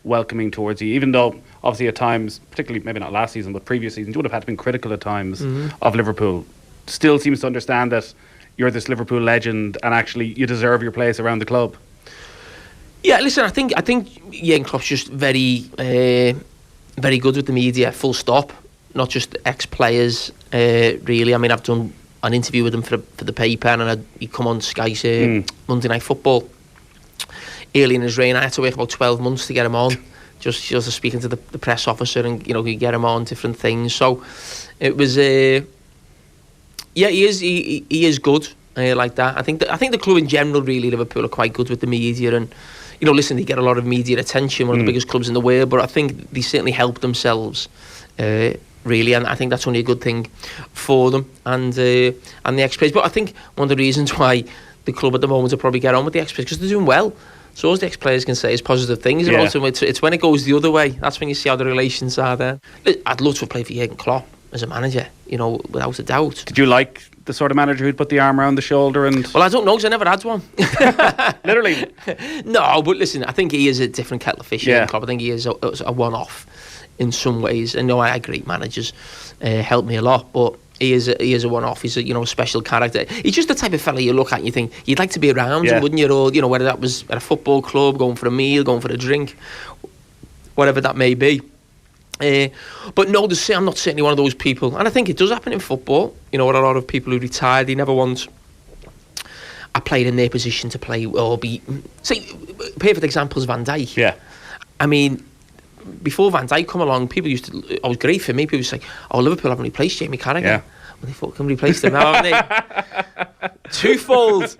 welcoming towards you, even though obviously at times, particularly maybe not last season but previous seasons, you would have had to been critical at times of Liverpool. Still seems to understand that you're this Liverpool legend and actually you deserve your place around the club. Yeah, listen, I think Jurgen Klopp's just very very good with the media, full stop, not just ex-players really. I mean, I've done an interview with him for the paper, and he'd come on Sky Monday Night Football early in his reign. I had to wait about 12 months to get him on, just speaking to the press officer, and we get him on different things. So it was he is good like that. I think the club in general, really, Liverpool, are quite good with the media, and listen, they get a lot of media attention, one of the biggest clubs in the world, but I think they certainly help themselves really, and I think that's only a good thing for them and the ex-players. But I think one of the reasons why the club at the moment will probably get on with the ex-players, because they're doing well. So as the ex-players can say is positive things. Yeah. Also, it's when it goes the other way, that's when you see how the relations are there. I'd love to play for Jurgen Klopp as a manager, without a doubt. Did you like the sort of manager who'd put the arm around the shoulder and... Well, I don't know, because I never had one. Literally. No, but listen, I think he is a different kettle of fish, Jurgen Klopp. I think he is a one-off in some ways. And no, I agree, managers help me a lot, but he is a one-off. He's a special character. He's just the type of fella you look at and you think you'd like to be around him, wouldn't you? Or whether that was at a football club, going for a meal, going for a drink, whatever that may be. But no, I'm not certainly one of those people, and I think it does happen in football. With a lot of people who retire, they never want a player in their position to play or be. Say, perfect example is Van Dijk. Yeah, I mean, before Van Dijk come along, people used to. It was great for me. People used to say, "Oh, Liverpool haven't replaced Jamie Carragher." Yeah. Well, they fucking replaced him now, haven't they? Twofold.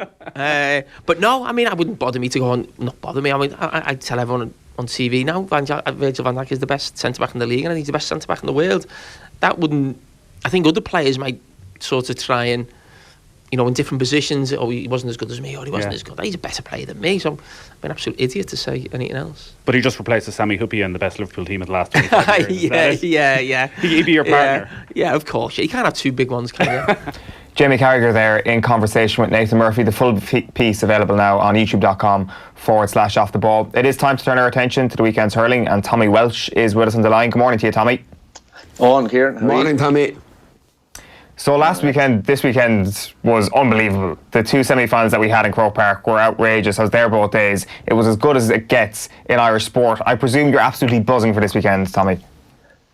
But no, I mean, it wouldn't bother me to go on. Not bother me. I mean, I tell everyone on TV now, Virgil van Dijk is the best centre-back in the league, and I think he's the best centre-back in the world. That wouldn't... I think other players might sort of try and, in different positions, he wasn't as good as me, or he wasn't as good. He's a better player than me, so I'm an absolute idiot to say anything else. But he just replaced Sammy Huppier in the best Liverpool team of the last 25 years. Yeah. He'd be your partner. Yeah, of course. You can't have two big ones, can you? Jamie Carragher there in conversation with Nathan Murphy. The full piece available now on youtube.com/offtheball. It is time to turn our attention to the weekend's hurling, and Tommy Walsh is with us on the line. Good morning to you, Tommy. On, Kieran. Morning, Tommy. So this weekend was unbelievable. The two semi-finals that we had in Croke Park were outrageous. I was there both days. It was as good as it gets in Irish sport. I presume you're absolutely buzzing for this weekend, Tommy.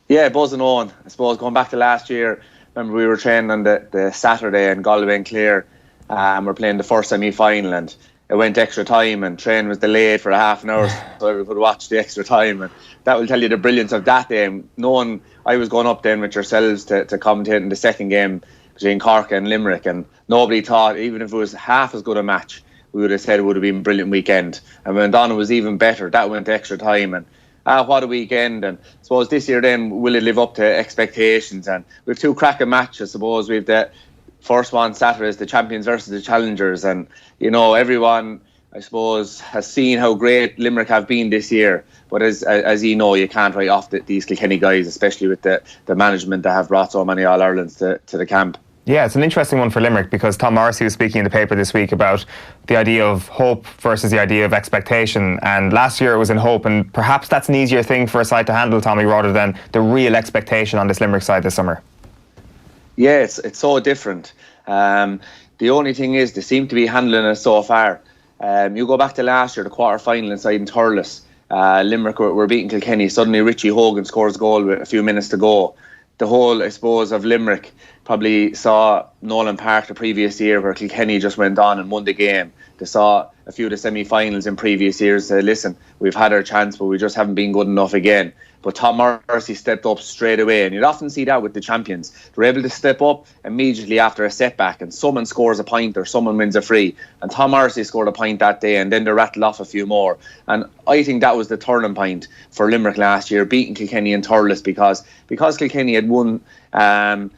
Yeah, buzzing on. I suppose going back to last year, remember we were training on the Saturday in Galway and Clare. We're playing the first semi-final, and it went extra time, and train was delayed for a half an hour so we could watch the extra time, and that will tell you the brilliance of that game. Knowing I was going up then with yourselves to commentate in the second game between Cork and Limerick, and nobody thought, even if it was half as good a match, we would have said it would have been a brilliant weekend. And when Donna was even better, that went extra time, and what a weekend. And I suppose this year then, will it live up to expectations? And we've two cracking matches. I suppose we've the first one Saturday is the champions versus the challengers, and everyone I suppose has seen how great Limerick have been this year, but as you know, you can't write off these Kilkenny guys, especially with the management that have brought so many All-Irelands to the camp. Yeah, it's an interesting one for Limerick because Tom Morrissey was speaking in the paper this week about the idea of hope versus the idea of expectation. And last year it was in hope, and perhaps that's an easier thing for a side to handle, Tommy, rather than the real expectation on this Limerick side this summer. Yeah, it's so different. The only thing is they seem to be handling it so far. You go back to last year, the quarter-final inside in Thurles. Limerick were beating Kilkenny. Suddenly Richie Hogan scores a goal with a few minutes to go. The whole, I suppose, of Limerick probably saw Nolan Park the previous year where Kilkenny just went on and won the game. They saw a few of the semi-finals in previous years. Say, listen, we've had our chance, but we just haven't been good enough again. But Tom Morrissey stepped up straight away, and you'd often see that with the champions. They're able to step up immediately after a setback, and someone scores a point or someone wins a free. And Tom Morrissey scored a point that day, and then they rattled off a few more. And I think that was the turning point for Limerick last year, beating Kilkenny and Thurles, because Kilkenny had won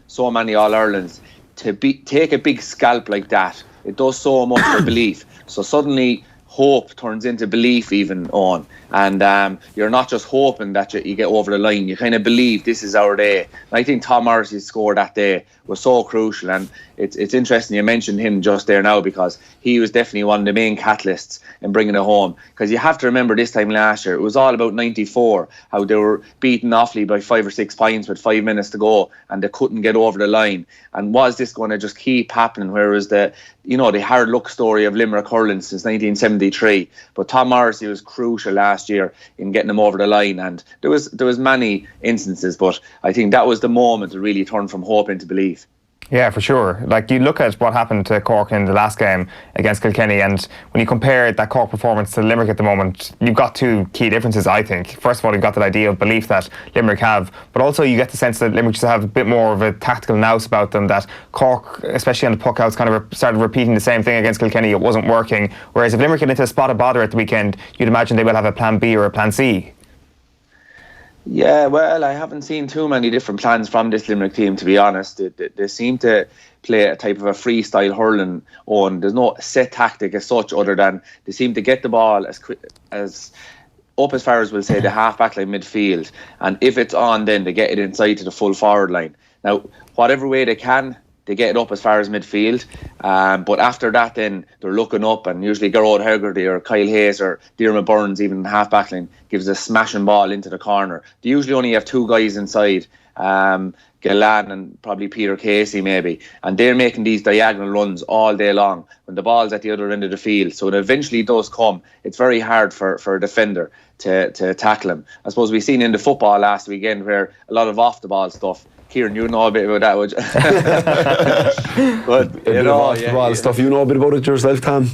so many All-Irelands. To take a big scalp like that, it does so much for belief. So suddenly hope turns into belief even on, and you're not just hoping that you get over the line, you kind of believe this is our day. And I think Tom Morrissey's score that day was so crucial, and it's interesting you mentioned him just there now, because he was definitely one of the main catalysts in bringing it home. Because you have to remember this time last year, it was all about 94, how they were beaten Offaly by 5 or 6 points with 5 minutes to go, and they couldn't get over the line. And was this going to just keep happening? Whereas the hard luck story of Limerick hurling since 1973, but Tom Morrissey was crucial last year in getting them over the line, and there was many instances, but I think that was the moment to really turn from hope into belief. Yeah, for sure. Like, you look at what happened to Cork in the last game against Kilkenny, and when you compare that Cork performance to Limerick at the moment, you've got two key differences, I think. First of all, you've got that idea of belief that Limerick have, but also you get the sense that Limerick just have a bit more of a tactical nous about them, that Cork, especially on the puck outs, kind of started repeating the same thing against Kilkenny. It wasn't working. Whereas if Limerick get into a spot of bother at the weekend, you'd imagine they will have a plan B or a plan C. Yeah, well, I haven't seen too many different plans from this Limerick team, to be honest. They seem to play a type of a freestyle hurling on. There's no set tactic as such, other than they seem to get the ball as up as far as we'll say the half-back line midfield. And if it's on, then they get it inside to the full forward line. Now, whatever way they can, they get it up as far as midfield. But after that, then they're looking up, and usually Gerard Hegarty or Kyle Hayes or Diarmaid Burns, even in the half-back line, gives a smashing ball into the corner. They usually only have 2 guys inside, Gillan and probably Peter Casey maybe, and they're making these diagonal runs all day long when the ball's at the other end of the field. So it eventually does come. It's very hard for a defender to tackle him. I suppose we've seen in the football last weekend where a lot of off-the-ball stuff. Kieran, you know a bit about that, would you? But you know, off-the-ball stuff. You know a bit about it yourself, Tom.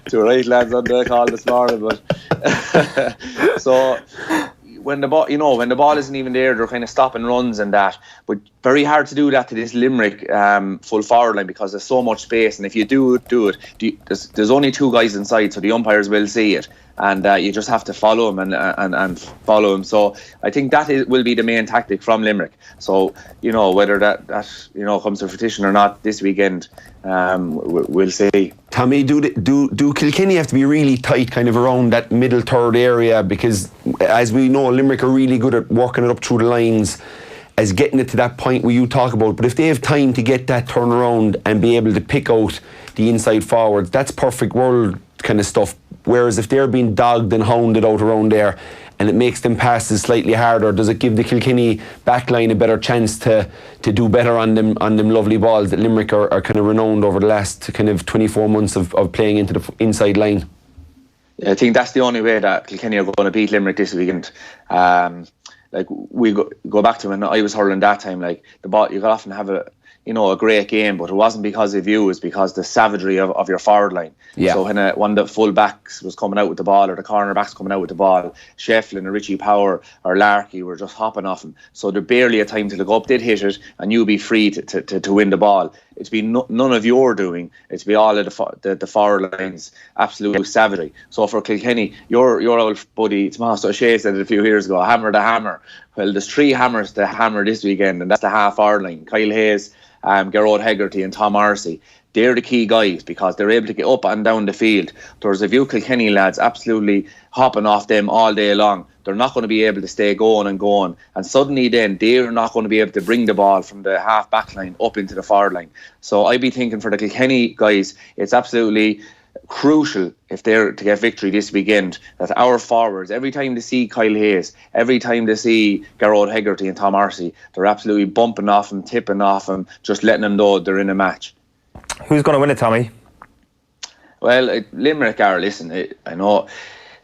2 right lads on the call this morning, but so when the ball isn't even there, they're kind of stopping runs and that. But very hard to do that to this Limerick full forward line, because there's so much space, and if you do it, there's only 2 guys inside, so the umpires will see it, and you just have to follow him and follow him. So I think that will be the main tactic from Limerick. So whether that comes to fruition or not this weekend, we'll see. Tommy, do Kilkenny have to be really tight kind of around that middle third area? Because as we know, Limerick are really good at working it up through the lines, as getting it to that point where you talk about. But if they have time to get that turnaround and be able to pick out the inside forwards, that's perfect world kind of stuff. Whereas if they're being dogged and hounded out around there, and it makes them passes slightly harder, does it give the Kilkenny backline a better chance to do better on them lovely balls that Limerick are kind of renowned over the last kind of 24 months of playing into the inside line? I think that's the only way that Kilkenny are going to beat Limerick this weekend. Like, we go back to when I was hurling that time, like, the ball, you could often have a great game, but it wasn't because of you, it was because the savagery of your forward line. Yeah. So when one of the full backs was coming out with the ball, or the corner backs coming out with the ball, Shefflin or Richie Power or Larkey were just hopping off him. So there barely a time to look up, they'd hit it, and you'd be free to win the ball. It's been none of your doing. It's been all of the forward lines, absolute savagery. So for Kilkenny, your old buddy Tomas O'Shea said it a few years ago, hammer the hammer. Well, there's 3 hammers to hammer this weekend, and that's the half forward line. Kyle Hayes, Gerard Hegarty and Tom Morrissey. They're the key guys, because they're able to get up and down the field. There's a few Kilkenny lads absolutely hopping off them all day long, they're not going to be able to stay going and going. And suddenly then they're not going to be able to bring the ball from the half-back line up into the forward line. So I'd be thinking for the Kilkenny guys, it's absolutely crucial if they're to get victory this weekend that our forwards, every time they see Kyle Hayes, every time they see Garrod Hegarty and Tom Arcey, they're absolutely bumping off him, tipping off him, just letting them know they're in a match. Who's going to win it, Tommy? Well, Limerick are, listen, I know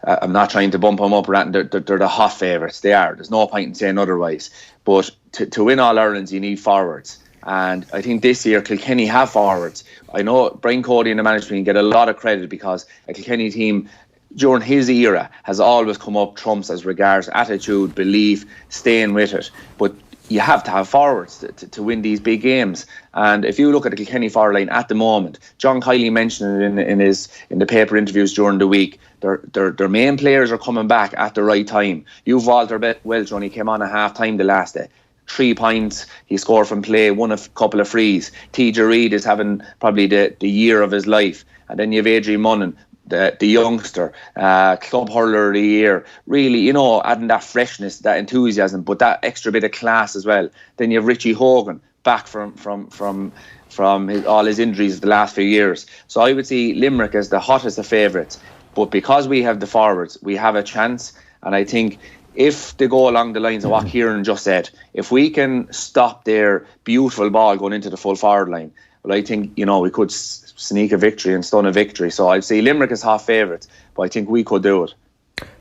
I'm not trying to bump them up, they're the hot favourites. They are. There's no point in saying otherwise. But to win All Irelands, you need forwards. And I think this year Kilkenny have forwards. I know Brian Cody and the management get a lot of credit because a Kilkenny team during his era has always come up trumps as regards attitude, belief, staying with it. But you have to have forwards to win these big games. And if you look at the Kilkenny forward line at the moment, John Kiley mentioned it in the paper interviews during the week, their main players are coming back at the right time. You've Walter Welch only came on at half-time the last day. 3 points he scored from play, won a couple of frees. TJ Reid is having probably the year of his life. And then you have Adrian Munnan, the youngster, club hurler of the year, really, adding that freshness, that enthusiasm, but that extra bit of class as well. Then you have Richie Hogan back from all his injuries the last few years. So I would see Limerick as the hottest of favourites. But because we have the forwards, we have a chance. And I think if they go along the lines of what Kieran just said, if we can stop their beautiful ball going into the full forward line, well, I think, we could sneak a victory and stun a victory. So I'd say Limerick is half favourites, but I think we could do it.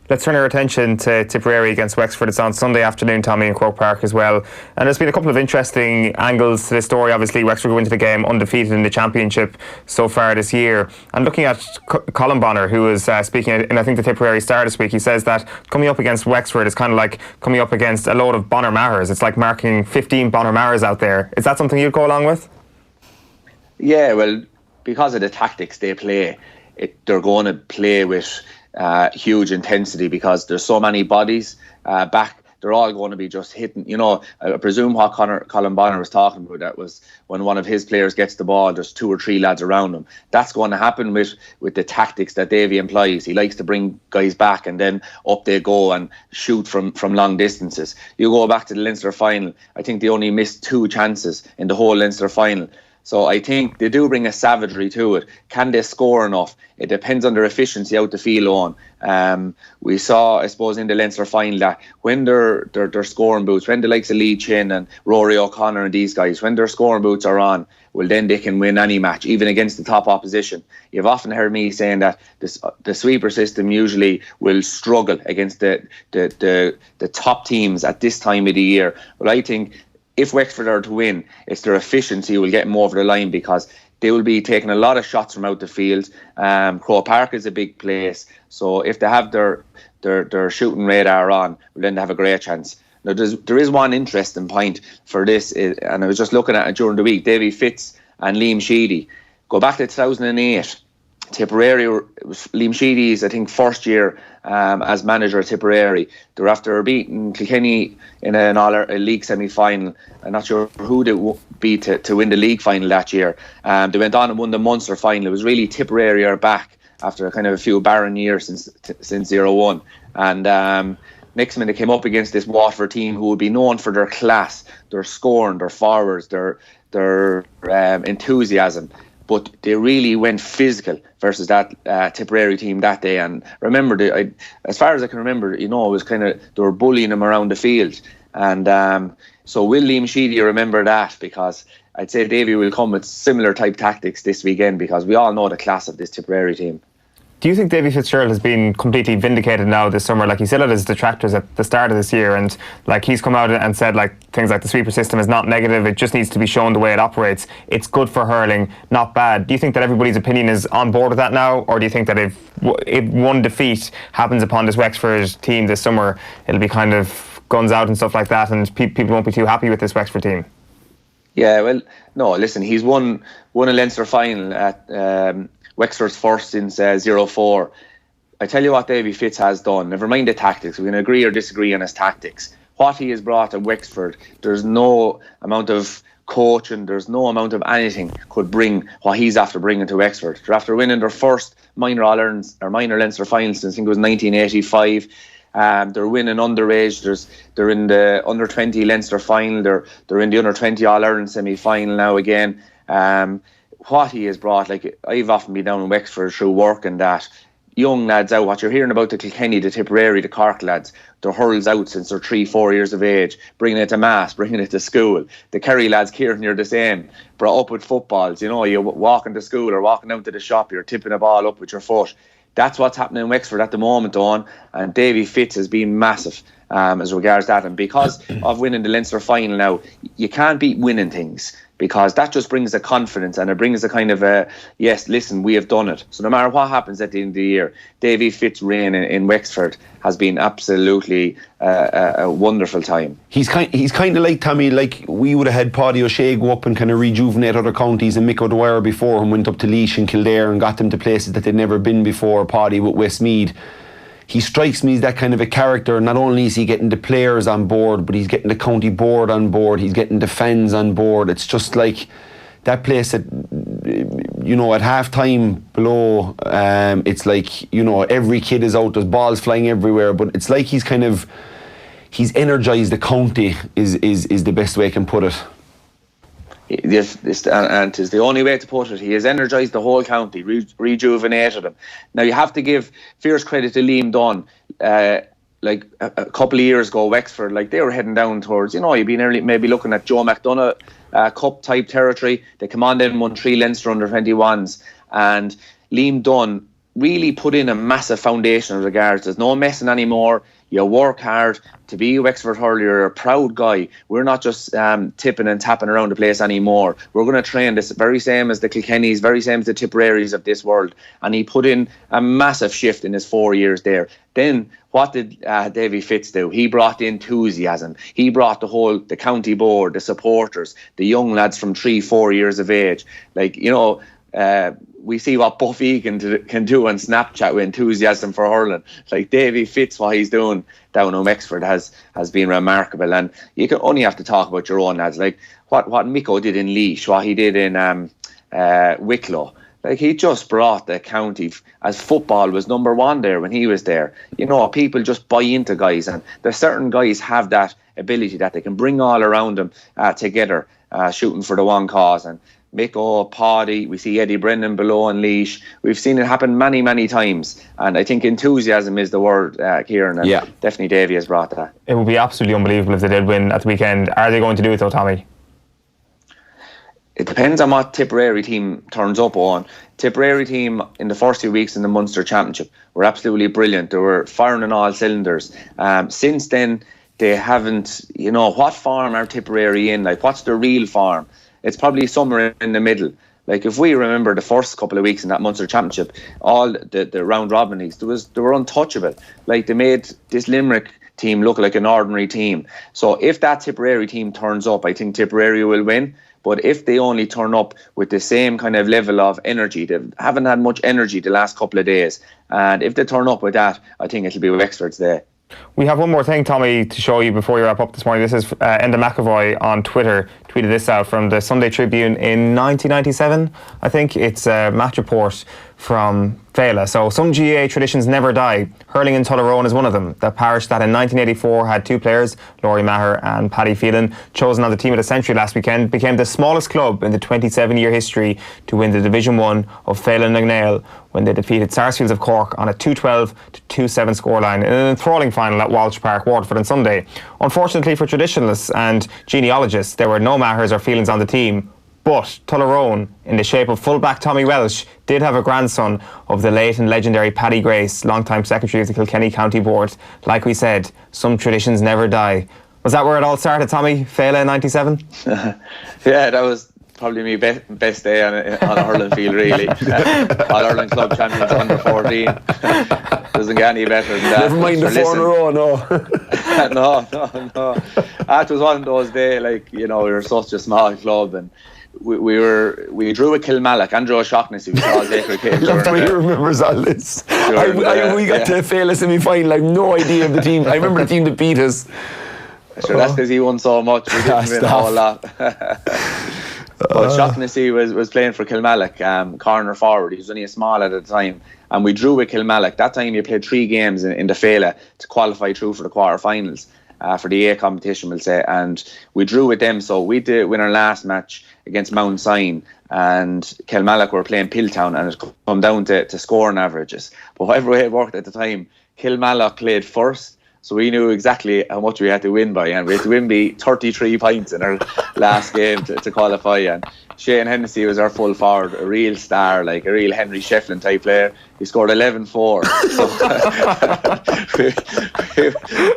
Let's turn our attention to Tipperary against Wexford. It's on Sunday afternoon, Tommy, in Croke Park as well. And there's been a couple of interesting angles to this story. Obviously, Wexford go into the game undefeated in the championship so far this year. And looking at Colin Bonner, who was speaking in, I think, the Tipperary Star this week, he says that coming up against Wexford is kind of like coming up against a load of Bonner Mahers. It's like marking 15 Bonner Mahers out there. Is that something you'd go along with? Yeah, well, because of the tactics they play, they're going to play with huge intensity because there's so many bodies back. They're all going to be just hitting. I presume what Colin Bonner was talking about, that was when one of his players gets the ball, there's 2 or 3 lads around him. That's going to happen with the tactics that Davy employs. He likes to bring guys back and then up they go and shoot from long distances. You go back to the Leinster final, I think they only missed 2 chances in the whole Leinster final. So I think they do bring a savagery to it. Can they score enough? It depends on their efficiency out the field on. We saw, I suppose, in the Leinster final that when their scoring boots, when the likes of Lee Chin and Rory O'Connor and these guys, when their scoring boots are on, well, then they can win any match, even against the top opposition. You've often heard me saying that the sweeper system usually will struggle against the top teams at this time of the year. Well, I think if Wexford are to win, it's their efficiency will get them over the line because they will be taking a lot of shots from out the field. Croke Park is a big place, so if they have their shooting radar on, well, then they have a great chance. Now, there is one interesting point for this, and I was just looking at it during the week. Davy Fitz and Liam Sheedy. Go back to 2008. Tipperary, Liam Sheedy's, I think, first year as manager of Tipperary. They were after beating Kilkenny in a league semi-final. I'm not sure who they beat to win the league final that year. They went on and won the Munster final. It was really Tipperary are back after kind of a few barren years since 0-1. And next minute they came up against this Waterford team who would be known for their class, their scoring, their forwards, their enthusiasm. But they really went physical versus that Tipperary team that day. And remember, as far as I can remember, it was kind of, they were bullying them around the field. And so will Liam Sheedy remember that? Because I'd say Davy will come with similar type tactics this weekend because we all know the class of this Tipperary team. Do you think Davy Fitzgerald has been completely vindicated now this summer? Like, he still had his detractors at the start of this year, and like he's come out and said like things like the sweeper system is not negative, it just needs to be shown the way it operates. It's good for hurling, not bad. Do you think that everybody's opinion is on board with that now, or do you think that if one defeat happens upon this Wexford team this summer, it'll be kind of guns out and stuff like that, and people won't be too happy with this Wexford team? Yeah, well, no, listen, he's won a Leinster final at Wexford's first since 04. I tell you what Davy Fitz has done, never mind the tactics, we can agree or disagree on his tactics. What he has brought to Wexford, there's no amount of coaching, there's no amount of anything could bring what he's after bringing to Wexford. They're after winning their first minor All-Irelands or minor Leinster final since I think it was 1985. They're winning underage. They're in the under 20 Leinster final. They're in the under 20 All Ireland semi final now again. What he has brought, like I've often been down in Wexford through work and that. Young lads out, what you're hearing about the Kilkenny, the Tipperary, the Cork lads, they're hurls out since they're 3-4 years of age, bringing it to mass, bringing it to school. The Kerry lads, Kieran, you're the same, brought up with footballs, you know, you're walking to school or walking out to the shop, you're tipping a ball up with your foot. That's what's happening in Wexford at the moment, Eoin, and Davy Fitz has been massive as regards that. And because of winning the Leinster final now, you can't beat winning things, because that just brings a confidence and it brings a kind of a, yes, listen, we have done it. So no matter what happens at the end of the year, Davy Fitt's reign in Wexford has been absolutely a wonderful time. He's kind of like Tommy, like we would have had Paddy O'Shea go up and kind of rejuvenate other counties, and Mick O'Dwyer before him went up to Laois and Kildare and got them to places that they'd never been before, Paddy with Westmeath. He strikes me as that kind of a character. Not only is he getting the players on board, but he's getting the county board on board, he's getting the fans on board. It's just like that place that, you know, at half time below, it's like, you know, every kid is out, there's balls flying everywhere, but it's like he's energised the county is the best way I can put it. And it's the only way to put it. He has energised the whole county, rejuvenated them. Now you have to give fierce credit to Liam Dunn. Like a couple of years ago, Wexford, like they were heading down towards, you know, you've been maybe looking at Joe McDonough Cup type territory. They come on then and won 3 Leinster under 21s, and Liam Dunn really put in a massive foundation in regards. There's no messing anymore. You work hard to be a Wexford hurler. You're a proud guy. We're not just tipping and tapping around the place anymore. We're going to train this very same as the Kilkennys, very same as the Tipperaries of this world. And he put in a massive shift in his 4 years there. Then what did Davy Fitz do? He brought the enthusiasm. He brought the county board, the supporters, the young lads from 3-4 years of age. Like, you know, we see what Buffy can do on Snapchat with enthusiasm for hurling. Like Davy Fitz, what he's doing down in Wexford has been remarkable. And you can only have to talk about your own lads. Like what Miko did in Laois, what he did in Wicklow. Like he just brought the county, as football was number one there when he was there. You know, people just buy into guys, and there's certain guys have that ability that they can bring all around them together, shooting for the one cause. And Mick Paddy, we see Eddie Brennan below in Laois. We've seen it happen many, many times. And I think enthusiasm is the word, Kieran. And definitely Davy has brought that. It would be absolutely unbelievable if they did win at the weekend. Are they going to do it though, Tommy? It depends on what Tipperary team turns up on. Tipperary team in the first 2 weeks in the Munster Championship were absolutely brilliant. They were firing on all cylinders. Since then, they haven't, you know, what form are Tipperary in? Like, what's their real form? It's probably somewhere in the middle. Like, if we remember the first couple of weeks in that Munster Championship, all the round robin leagues, they were untouchable. Like, they made this Limerick team look like an ordinary team. So if that Tipperary team turns up, I think Tipperary will win. But if they only turn up with the same kind of level of energy, they haven't had much energy the last couple of days. And if they turn up with that, I think it'll be Wexford's day. We have one more thing, Tommy, to show you before you wrap up this morning. This is Enda McAvoy on Twitter tweeted this out from the Sunday Tribune in 1997. I think it's a match report from BALE. So some GAA traditions never die. Hurling in Tullaroan is one of them. The parish that in 1984 had 2 players, Laurie Maher and Paddy Phelan, chosen on the team of the century last weekend, became the smallest club in the 27-year history to win the Division 1 of Phelan Nagnale when they defeated Sarsfields of Cork on a 2-12 to 2-7 scoreline in an enthralling final at Walsh Park, Waterford on Sunday. Unfortunately for traditionalists and genealogists, there were no Mahers or Phelans on the team. But Tullaroan, in the shape of fullback Tommy Welsh, did have a grandson of the late and legendary Paddy Grace, longtime secretary of the Kilkenny County Board. Like we said, some traditions never die. Was that where it all started, Tommy? BALE in 97? Yeah, that was probably my best day on a hurling field, really. All Ireland Club champions under 14. Doesn't get any better than that. Never mind the 4 in a row, no. No. That was one of those days, like, you know, we were such a small club, and we drew a Kilmallock, Andrew O'Shaughnessy, we saw Baker Cave. I love the way he remembers all this. We got to fail a semi-final, I have no idea of the team. I remember the team that beat us. Sure, that's because he won so much. We didn't win a whole lot. But Shaughnessy was playing for Kilmallock, corner forward. He was only a small at the time. And we drew with Kilmallock. That time you played 3 games in the Fela to qualify through for the quarterfinals, for the A competition, we'll say. And we drew with them. So we did win our last match against Mount Sion. And Kilmallock were playing Pilltown, and it come down to scoring averages. But whatever way it worked at the time, Kilmallock played first. So we knew exactly how much we had to win by, and we had to win by 33 points in our last game to qualify. And Sheahan Hennessy was our full forward, a real star, like a real Henry Shefflin type player. He scored 11-4. So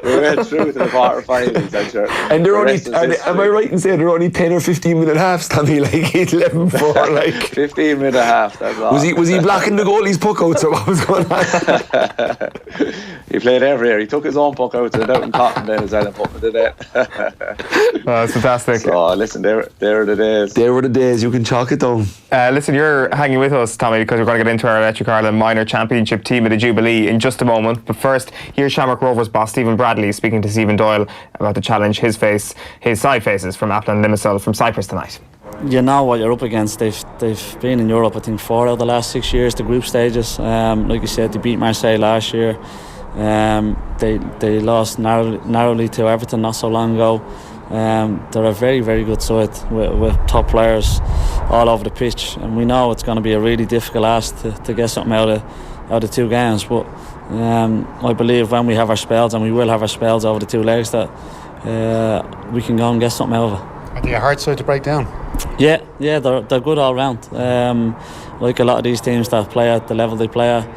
we went through to the quarterfinals. And they're only, am I right in saying they're only 10 or 15 minute halves, Tommy? Like 11-4, like 15 minute half. That's all. Was he blocking the goalie's puck out? So what was going on? He played every year. He took his own puck out and out in Cotton then as well and put it in there. That's fantastic. So listen, there are the days. There were the days. You can chalk it down. Listen, you're hanging with us, Tommy, because we're going to get into our Electric Ireland Minor Championship team of the Jubilee in just a moment. But first, here's Shamrock Rovers boss Stephen Bradley speaking to Stephen Doyle about the challenge his side faces from Appleton Limassol from Cyprus tonight. You know what you're up against. They've been in Europe, I think, 4 out of the last 6 years, the group stages. Like you said, they beat Marseille last year. They lost narrowly to Everton not so long ago. They're a very, very good side with top players all over the pitch, and we know it's going to be a really difficult ask to get something out of 2 games. But I believe when we have our spells, and we will have our spells over the 2 legs, that we can go and get something out of it. Are they a hard side to break down? Yeah, they're good all round. Like a lot of these teams that play at the level they play at,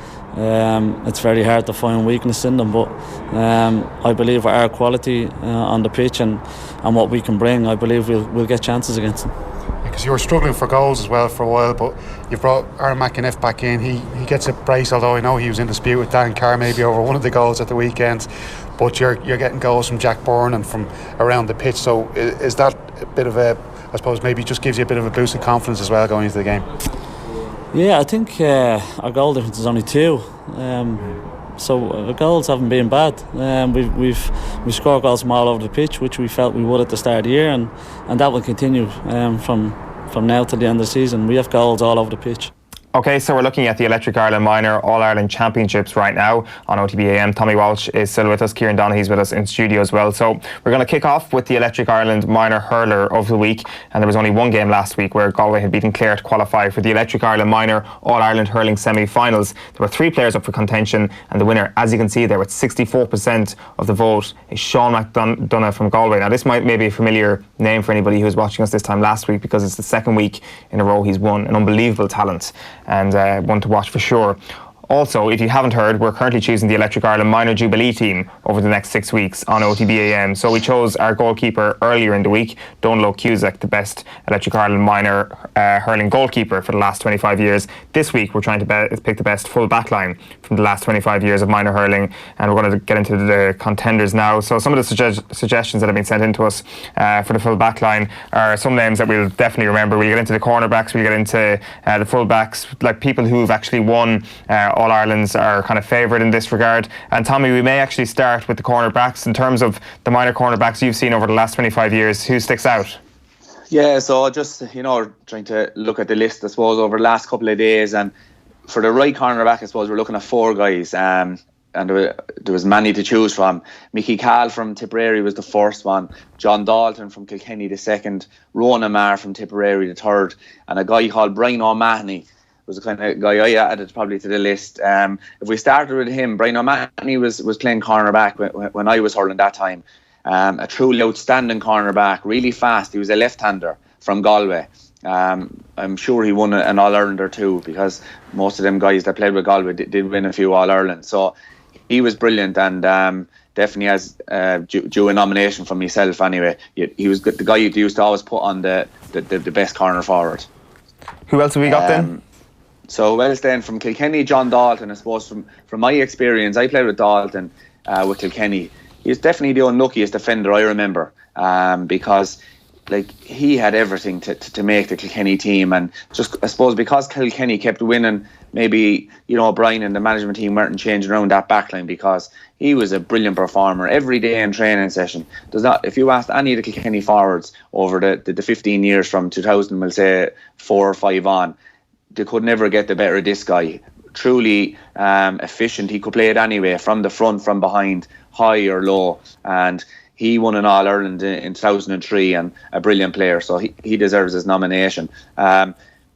it's very hard to find weakness in them, but I believe with our quality on the pitch and what we can bring, I believe we'll get chances against them. Because you were struggling for goals as well for a while, but you brought Aaron McInniff back in. He gets a brace, although I know he was in dispute with Dan Carr maybe over one of the goals at the weekend. But you're getting goals from Jack Byrne and from around the pitch. So is that a bit of a, I suppose maybe just gives you a bit of a boost of confidence as well going into the game? Yeah, I think our goal difference is only 2. So our goals haven't been bad. We've scored goals from all over the pitch, which we felt we would at the start of the year, and that will continue from now till the end of the season. We have goals all over the pitch. Okay, so we're looking at the Electric Ireland Minor All-Ireland Championships right now on OTBAM. Tommy Walsh is still with us. Kieran Donaghy's with us in studio as well. So we're going to kick off with the Electric Ireland Minor Hurler of the week. And there was only 1 game last week where Galway had beaten Clare to qualify for the Electric Ireland Minor All-Ireland Hurling semi-finals. There were 3 players up for contention, and the winner, as you can see there, with 64% of the vote, is Sean McDonough from Galway. Now this might maybe a familiar name for anybody who was watching us this time last week, because it's the 2nd week in a row he's won. An unbelievable talent, and one to watch for sure. Also, if you haven't heard, we're currently choosing the Electric Ireland Minor Jubilee team over the next 6 weeks on OTBAM. So we chose our goalkeeper earlier in the week, Donlo Cusack, the best Electric Ireland Minor hurling goalkeeper for the last 25 years. This week we're trying to pick the best full back line from the last 25 years of minor hurling, and we're going to get into the contenders now. So some of the suggestions that have been sent in to us for the full back line are some names that we'll definitely remember. We'll get into the cornerbacks, we'll get into the full backs, like people who've actually won All-Irelands are kind of favoured in this regard. And Tommy, we may actually start with the cornerbacks. In terms of the minor cornerbacks you've seen over the last 25 years, who sticks out? Yeah, so just, trying to look at the list, I suppose, over the last couple of days. And for the right cornerback, I suppose, we're looking at 4 guys. And there was many to choose from. Mickey Cahill from Tipperary was the first one. John Dalton from Kilkenny the second. Ronan Marr from Tipperary the third. And a guy called Brian O'Mahony was the kind of guy I added probably to the list. If we started with him, Brian O'Mahony was playing cornerback when I was hurling that time. A truly outstanding cornerback, really fast. He was a left-hander from Galway. I'm sure he won an All-Ireland or 2, because most of them guys that played with Galway did win a few All-Irelands. So he was brilliant, and definitely has due a nomination from myself anyway. He was the guy you used to always put on the best corner forward. Who else have we got then? So then from Kilkenny, John Dalton. I suppose from my experience, I played with Dalton with Kilkenny. He's definitely the unluckiest defender I remember, because like he had everything to make the Kilkenny team, and just I suppose because Kilkenny kept winning, maybe Brian and the management team weren't changing around that backline, because he was a brilliant performer every day in training session. If you asked any of the Kilkenny forwards over the 15 years from 2000, we'll say 4 or 5 on, they could never get the better of this guy. Truly efficient. He could play it anyway, from the front, from behind, high or low, and he won an All-Ireland in 2003, and a brilliant player, so he deserves his nomination.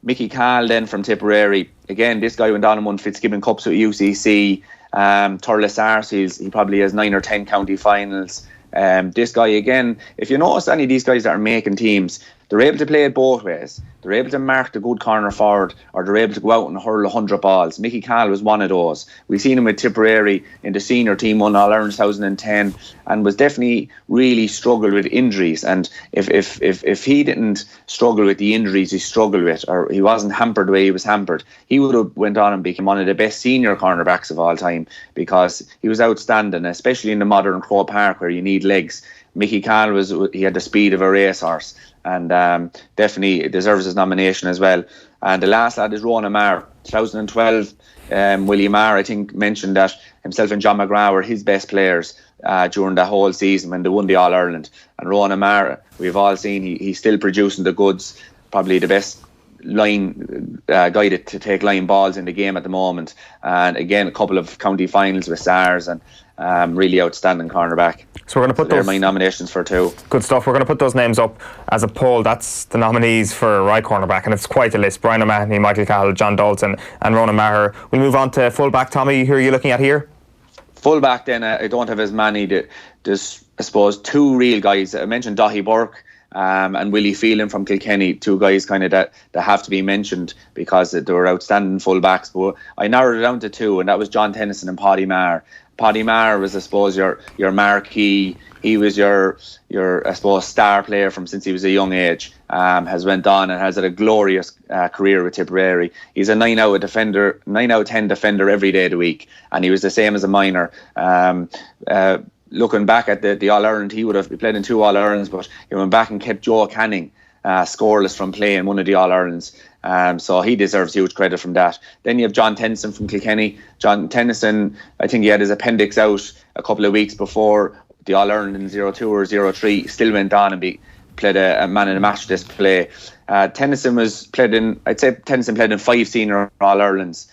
Mickey Cahill then from Tipperary, again, this guy went on and won Fitzgibbon Cups with UCC, Thurles Arsees, he probably has 9 or 10 county finals. This guy, again, if you notice any of these guys that are making teams, they're able to play it both ways. They're able to mark the good corner forward, or they're able to go out and hurl 100 balls. Mickey Cahill was one of those. We've seen him with Tipperary in the senior team, won All-Ireland 2010, and was definitely really struggled with injuries. And if he didn't struggle with the injuries he struggled with, or he wasn't hampered the way he was hampered, he would have went on and become one of the best senior cornerbacks of all time, because he was outstanding, especially in the modern Croke Park where you need legs. Mickey Cahill he had the speed of a racehorse, and definitely deserves his nomination as well. And the last lad is Ronan Maher. 2012, Willie Maher, I think, mentioned that himself and John McGrath were his best players during the whole season when they won the All-Ireland. And Ronan Maher, we've all seen, he's still producing the goods, probably the best line guy to take line balls in the game at the moment. And again, a couple of county finals with SARS, and really outstanding cornerback. So we're going to put they're my nominations for 2. Good stuff. We're going to put those names up as a poll. That's the nominees for right cornerback, and it's quite a list. Brian O'Mahony, Michael Cahill, John Dalton and Ronan Maher. We'll move on to fullback. Tommy, who are you looking at here? Fullback then, I don't have as many. There's, I suppose, 2 real guys. I mentioned Daithí Burke and Willie Phelan from Kilkenny, 2 guys kind of that have to be mentioned because they were outstanding fullbacks. But I narrowed it down to 2, and that was John Tennyson and Paddy Maher. Paddy Maher was, I suppose, your marquee. He was your I suppose, star player from since he was a young age. Has went on and has had a glorious career with Tipperary. He's a 9 out of 10 defender every day of the week, and he was the same as a minor. Looking back at the All-Ireland, he played in 2 All-Irelands, but he went back and kept Joe Canning scoreless from playing one of the All-Irelands. So he deserves huge credit from that. Then you have John Tennyson from Kilkenny. John Tennyson, I think he had his appendix out a couple of weeks before the All-Ireland in 02 or 03. Still went on and played a man in a match display. Tennyson played in 5 senior All-Irelands.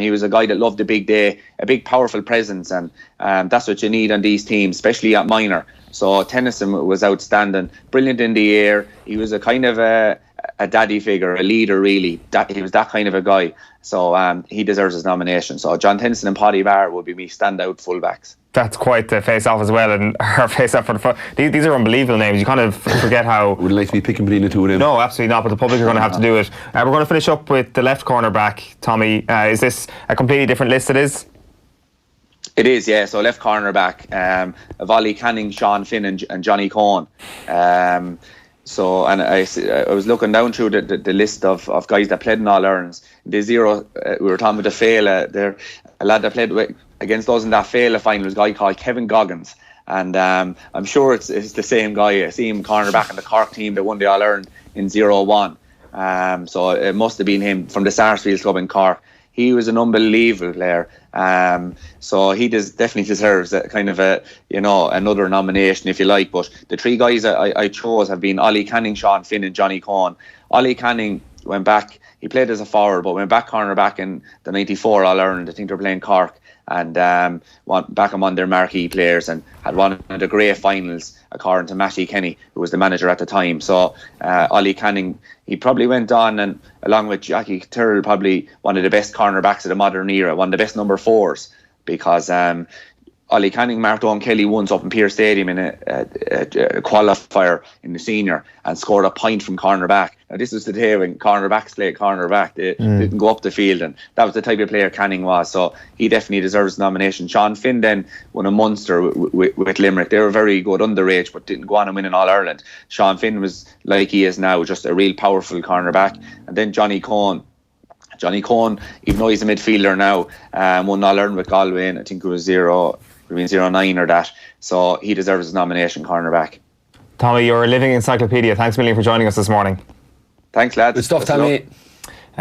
He was a guy that loved the big day, a big powerful presence, and that's what you need on these teams, especially at minor. So Tennyson was outstanding, brilliant in the air. He was a kind of a daddy figure, a leader really. He was that kind of a guy. So he deserves his nomination. So John Tennyson and Paddy Maher would be me standout fullbacks. That's quite the face-off as well, and our face-off for the front. These are unbelievable names. You kind of forget how... Would like to be picking between the 2 of them? No, absolutely not, but the public are going to have to do it. We're going to finish up with the left cornerback, Tommy. Is this a completely different list, it is? It is, yeah. So left cornerback, Ollie Canning, Sean Finn and Johnny Cohn. So, and I was looking down through the list of guys that played in All-Irelands. The 0, we were talking about the Féile there. A lad that played against us in that Féile final was a guy called Kevin Goggins. And I'm sure it's the same guy. I see him cornerback in the Cork team that won the All-Ireland in 01. So it must have been him from the Sarsfield club in Cork. He was an unbelievable player. So he definitely deserves a kind of another nomination, if you like. But the 3 guys I chose have been Ollie Canning, Sean Finn and Johnny Cohn. Ollie Canning went back, he played as a forward, but went back cornerback in the 94 All-Ireland. I think they were playing Cork, and back among their marquee players, and had one of the great finals, according to Matty Kenny, who was the manager at the time. So Ollie Canning, he probably went on, and along with Jackie Tyrrell, probably one of the best cornerbacks of the modern era, one of the best number 4s, because Ollie Canning marked Owen Kelly once up in Pearse Stadium in a qualifier in the senior, and scored a point from cornerback. Now this was the day when cornerbacks played cornerback. They didn't go up the field, and that was the type of player Canning was. So he definitely deserves the nomination. Sean Finn then won a Munster with Limerick. They were very good underage, but didn't go on and win an All-Ireland. Sean Finn was, like he is now, just a real powerful cornerback. And then Johnny Cohn, even though he's a midfielder now, won All-Ireland with Galway, and I think it was 09 or that. So he deserves his nomination, cornerback. Tommy, you're a living encyclopedia. Thanks a million for joining us this morning. Thanks, lads. Good stuff, Tommy.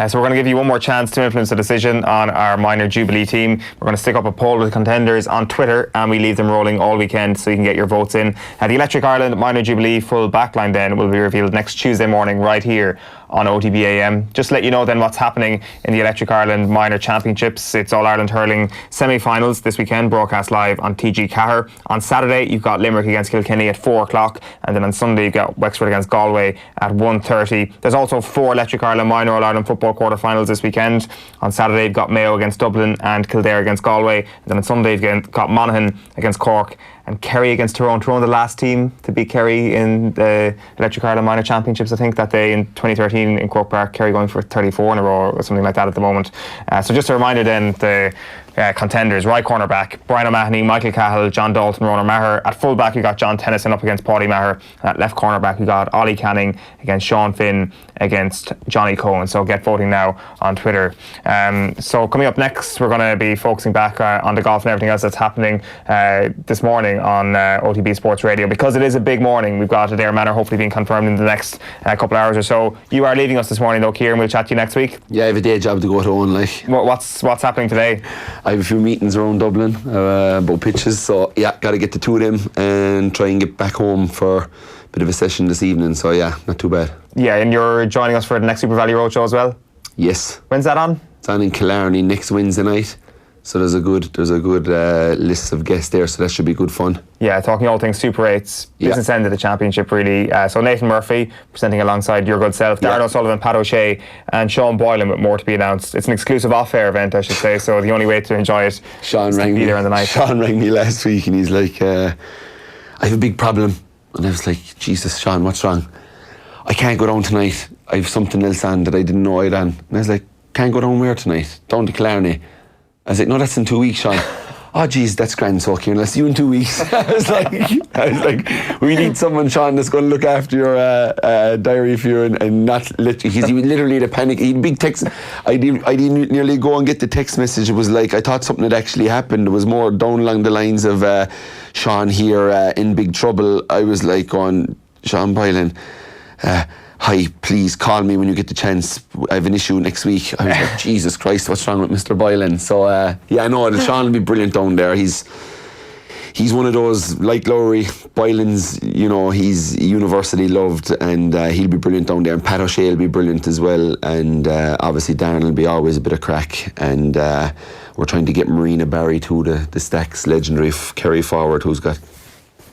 So we're going to give you one more chance to influence the decision on our minor Jubilee team. We're going to stick up a poll with contenders on Twitter, and we leave them rolling all weekend so you can get your votes in. The Electric Ireland minor Jubilee full backline then will be revealed next Tuesday morning right here on OTBAM. Just to let you know then what's happening in the Electric Ireland Minor Championships. It's All Ireland Hurling semi-finals this weekend, broadcast live on TG Cahir. On Saturday you've got Limerick against Kilkenny at 4 o'clock, and then on Sunday you've got Wexford against Galway at 1:30. There's also 4 Electric Ireland Minor All Ireland football quarter-finals this weekend. On Saturday you've got Mayo against Dublin and Kildare against Galway, and then on Sunday you've got Monaghan against Cork and Kerry against Tyrone. Tyrone, the last team to beat Kerry in the Electric Ireland Minor Championships, I think, that day in 2013 in Cork Park. Kerry going for 34 in a row or something like that at the moment. So just a reminder then, the contenders: right cornerback Brian O'Mahony, Michael Cahill, John Dalton, Ronan Maher. At fullback you got John Tennyson up against Paddy Maher. At left cornerback you got Ollie Canning against Sean Finn against Johnny Cohen. So get voting now on Twitter. So coming up next, we're going to be focusing back on the golf and everything else that's happening this morning on OTB Sports Radio, because it is a big morning. We've got Adair Manor hopefully being confirmed in the next couple of hours or so. You are leaving us this morning though, Kieran. We'll chat to you next week. Yeah, I have a day job to go to on, like. What's happening today? I have a few meetings around Dublin about pitches, so yeah, got to get to 2 of them and try and get back home for a bit of a session this evening, so yeah, not too bad. Yeah, and you're joining us for the next Super Valley Roadshow as well? Yes. When's that on? It's on in Killarney next Wednesday night. So there's a good list of guests there, so that should be good fun. Yeah, talking all things Super 8s, business end of the championship really. So Nathan Murphy presenting alongside your good self, Darren O'Sullivan, Pat O'Shea and Sean Boylan, with more to be announced. It's an exclusive off-air event, I should say, so the only way to enjoy it is to be there on the night. Sean rang me last week and he's like, I have a big problem. And I was like, Jesus, Sean, what's wrong? I can't go down tonight. I have something else on that I didn't know I'd on. And I was like, can't go down where tonight? Down to Killarney. I was like, no, that's in 2 weeks, Sean. Oh, geez, that's grand, so Kieran, I'll see you in 2 weeks. I was like, we need someone, Sean, that's going to look after your diary for you and not literally, he literally had a panic. He had big text. I didn't nearly go and get the text message. It was like, I thought something had actually happened. It was more down along the lines of Sean here in big trouble. I was like, going, Sean Boylan, hi, please call me when you get the chance. I have an issue next week. I was like, Jesus Christ, what's wrong with Mr. Boylan? So, yeah, I know Sean will be brilliant down there. He's one of those, like Lowry, Boylan's, you know, he's university loved, and he'll be brilliant down there. And Pat O'Shea will be brilliant as well. And obviously Darren will be always a bit of crack. And we're trying to get Marina Barry too, the Stacks legendary Kerry forward, who's got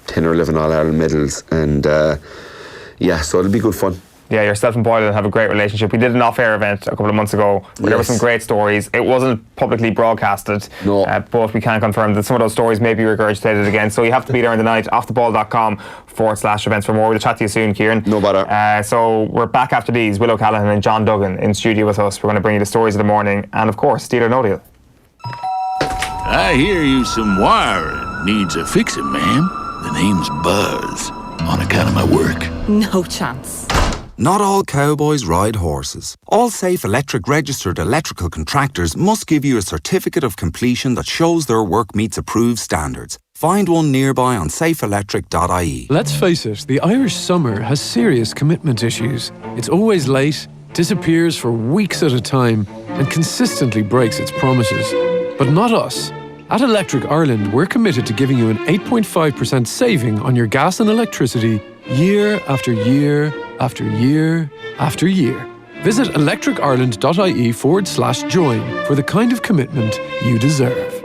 10 or 11 All-Ireland medals. And yeah, so it'll be good fun. Yeah, yourself and Boylan have a great relationship. We did an off-air event a couple of months ago where there were some great stories. It wasn't publicly broadcasted, but we can confirm that some of those stories may be regurgitated again. So you have to be there on the night, offtheball.com/events for more. We'll chat to you soon, Kieran. No bother. So we're back after these. Will O'Callaghan and John Duggan in studio with us. We're going to bring you the stories of the morning, and of course, Steeler Nodil. I hear you some wiring needs a fixing, ma'am. The name's Buzz, on account of my work. No chance. Not all cowboys ride horses. All safe electric registered electrical contractors must give you a certificate of completion that shows their work meets approved standards. Find one nearby on safeelectric.ie. Let's face it, the Irish summer has serious commitment issues. It's always late, disappears for weeks at a time, and consistently breaks its promises. But not us. At Electric Ireland, we're committed to giving you an 8.5% saving on your gas and electricity year after year after year after year. Visit electricireland.ie/join for the kind of commitment you deserve.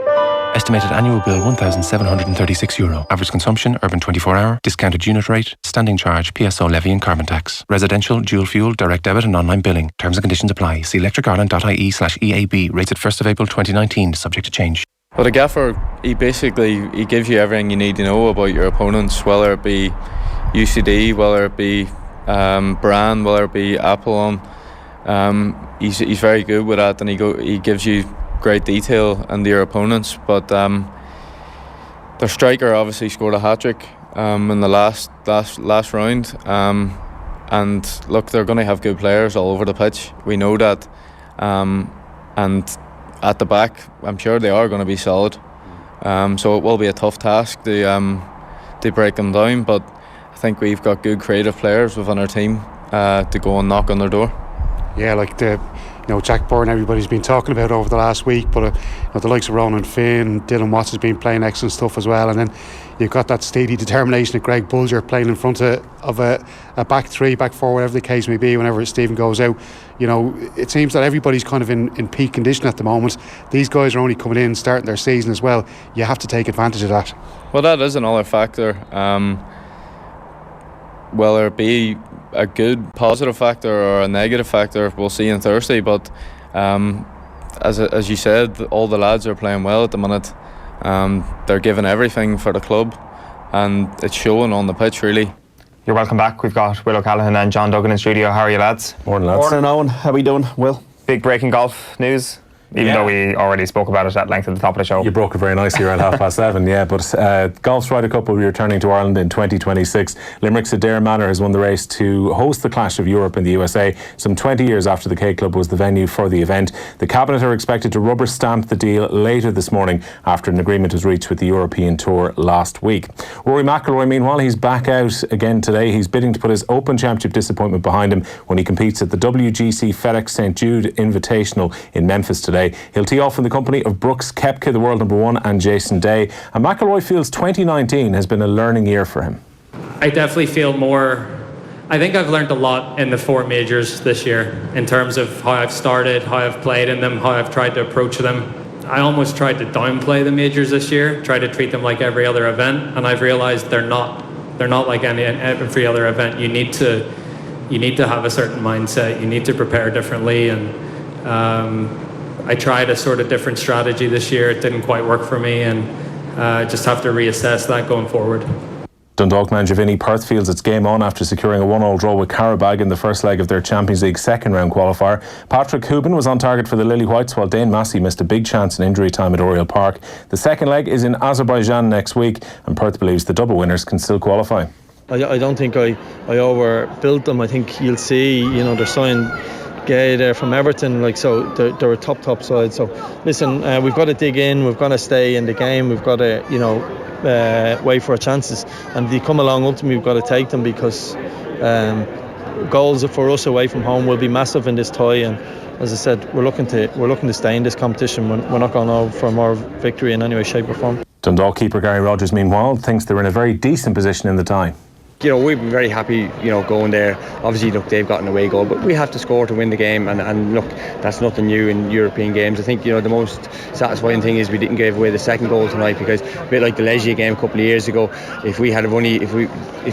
Estimated annual bill €1,736. Average consumption, urban 24-hour, discounted unit rate, standing charge, PSO levy and carbon tax. Residential, dual fuel, direct debit and online billing. Terms and conditions apply. See electricireland.ie/EAB. Rates at 1st of April 2019, subject to change. Well, the gaffer, he gives you everything you need to know about your opponents, whether it be UCD, whether it be brand, whether it be Apple. He's very good with that, and he gives you great detail into your opponents. But their striker obviously scored a hat-trick in the last round. And look, they're going to have good players all over the pitch. We know that. And at the back, I'm sure they are going to be solid. So it will be a tough task to break them down. But I think we've got good creative players within our team to go and knock on their door. Yeah, like Jack Byrne, everybody's been talking about over the last week, but the likes of Ronan Finn, Dylan Watts has been playing excellent stuff as well, and then you've got that steady determination of Greg Bulger playing in front of a back three, back four, whatever the case may be, whenever Stephen goes out. It seems that everybody's kind of in peak condition at the moment. These guys are only coming in, starting their season as well. You have to take advantage of that. Well, that is another factor. Whether it be a good positive factor or a negative factor, we'll see on Thursday, but as you said, all the lads are playing well at the minute. They're giving everything for the club, and it's showing on the pitch, really. You're welcome back. We've got Will O'Callaghan and John Duggan in studio. How are you, lads? Morning, lads. Morning, Owen. How are we doing? Will? Big breaking golf news, even though we already spoke about it at length at the top of the show. You broke it very nicely around 7:30, yeah. But Golf's Ryder Cup will be returning to Ireland in 2026. Limerick's Adair Manor has won the race to host the Clash of Europe in the USA, some 20 years after the K Club was the venue for the event. The Cabinet are expected to rubber stamp the deal later this morning after an agreement was reached with the European Tour last week. Rory McIlroy, meanwhile, he's back out again today. He's bidding to put his Open Championship disappointment behind him when he competes at the WGC FedEx St. Jude Invitational in Memphis today. He'll tee off in the company of Brooks Koepka, the world number one, and Jason Day. And McIlroy feels 2019 has been a learning year for him. I definitely feel more. I think I've learned a lot in the 4 majors this year in terms of how I've started, how I've played in them, how I've tried to approach them. I almost tried to downplay the majors this year, try to treat them like every other event, and I've realised they're not like every other event. You need to have a certain mindset. You need to prepare differently, and I tried a sort of different strategy this year. It didn't quite work for me, and just have to reassess that going forward. Dundalk manager Vinnie Perth feels it's game on after securing a 1-1 draw with Carabag in the first leg of their Champions League second round qualifier. Patrick Hubin was on target for the Lily Whites, while Dane Massey missed a big chance in injury time at Oriel Park. The second leg is in Azerbaijan next week, and Perth believes the double winners can still qualify. I don't think I overbuilt them. I think you'll see, they're signing Gay there from Everton, so they're a top side. So listen, we've got to dig in, we've got to stay in the game, we've got to wait for our chances, and if they come along ultimately we've got to take them, because goals for us away from home will be massive in this tie, and as I said, we're looking to stay in this competition. We're not going over for more victory in any way, shape or form. Dundalk keeper Gary Rogers, meanwhile, thinks they're in a very decent position in the tie. We've been very happy, going there. Obviously, look, they've got an away goal, but we have to score to win the game, and look, that's nothing new in European games. I think, the most satisfying thing is we didn't give away the second goal tonight, because a bit like the Legia game a couple of years ago, if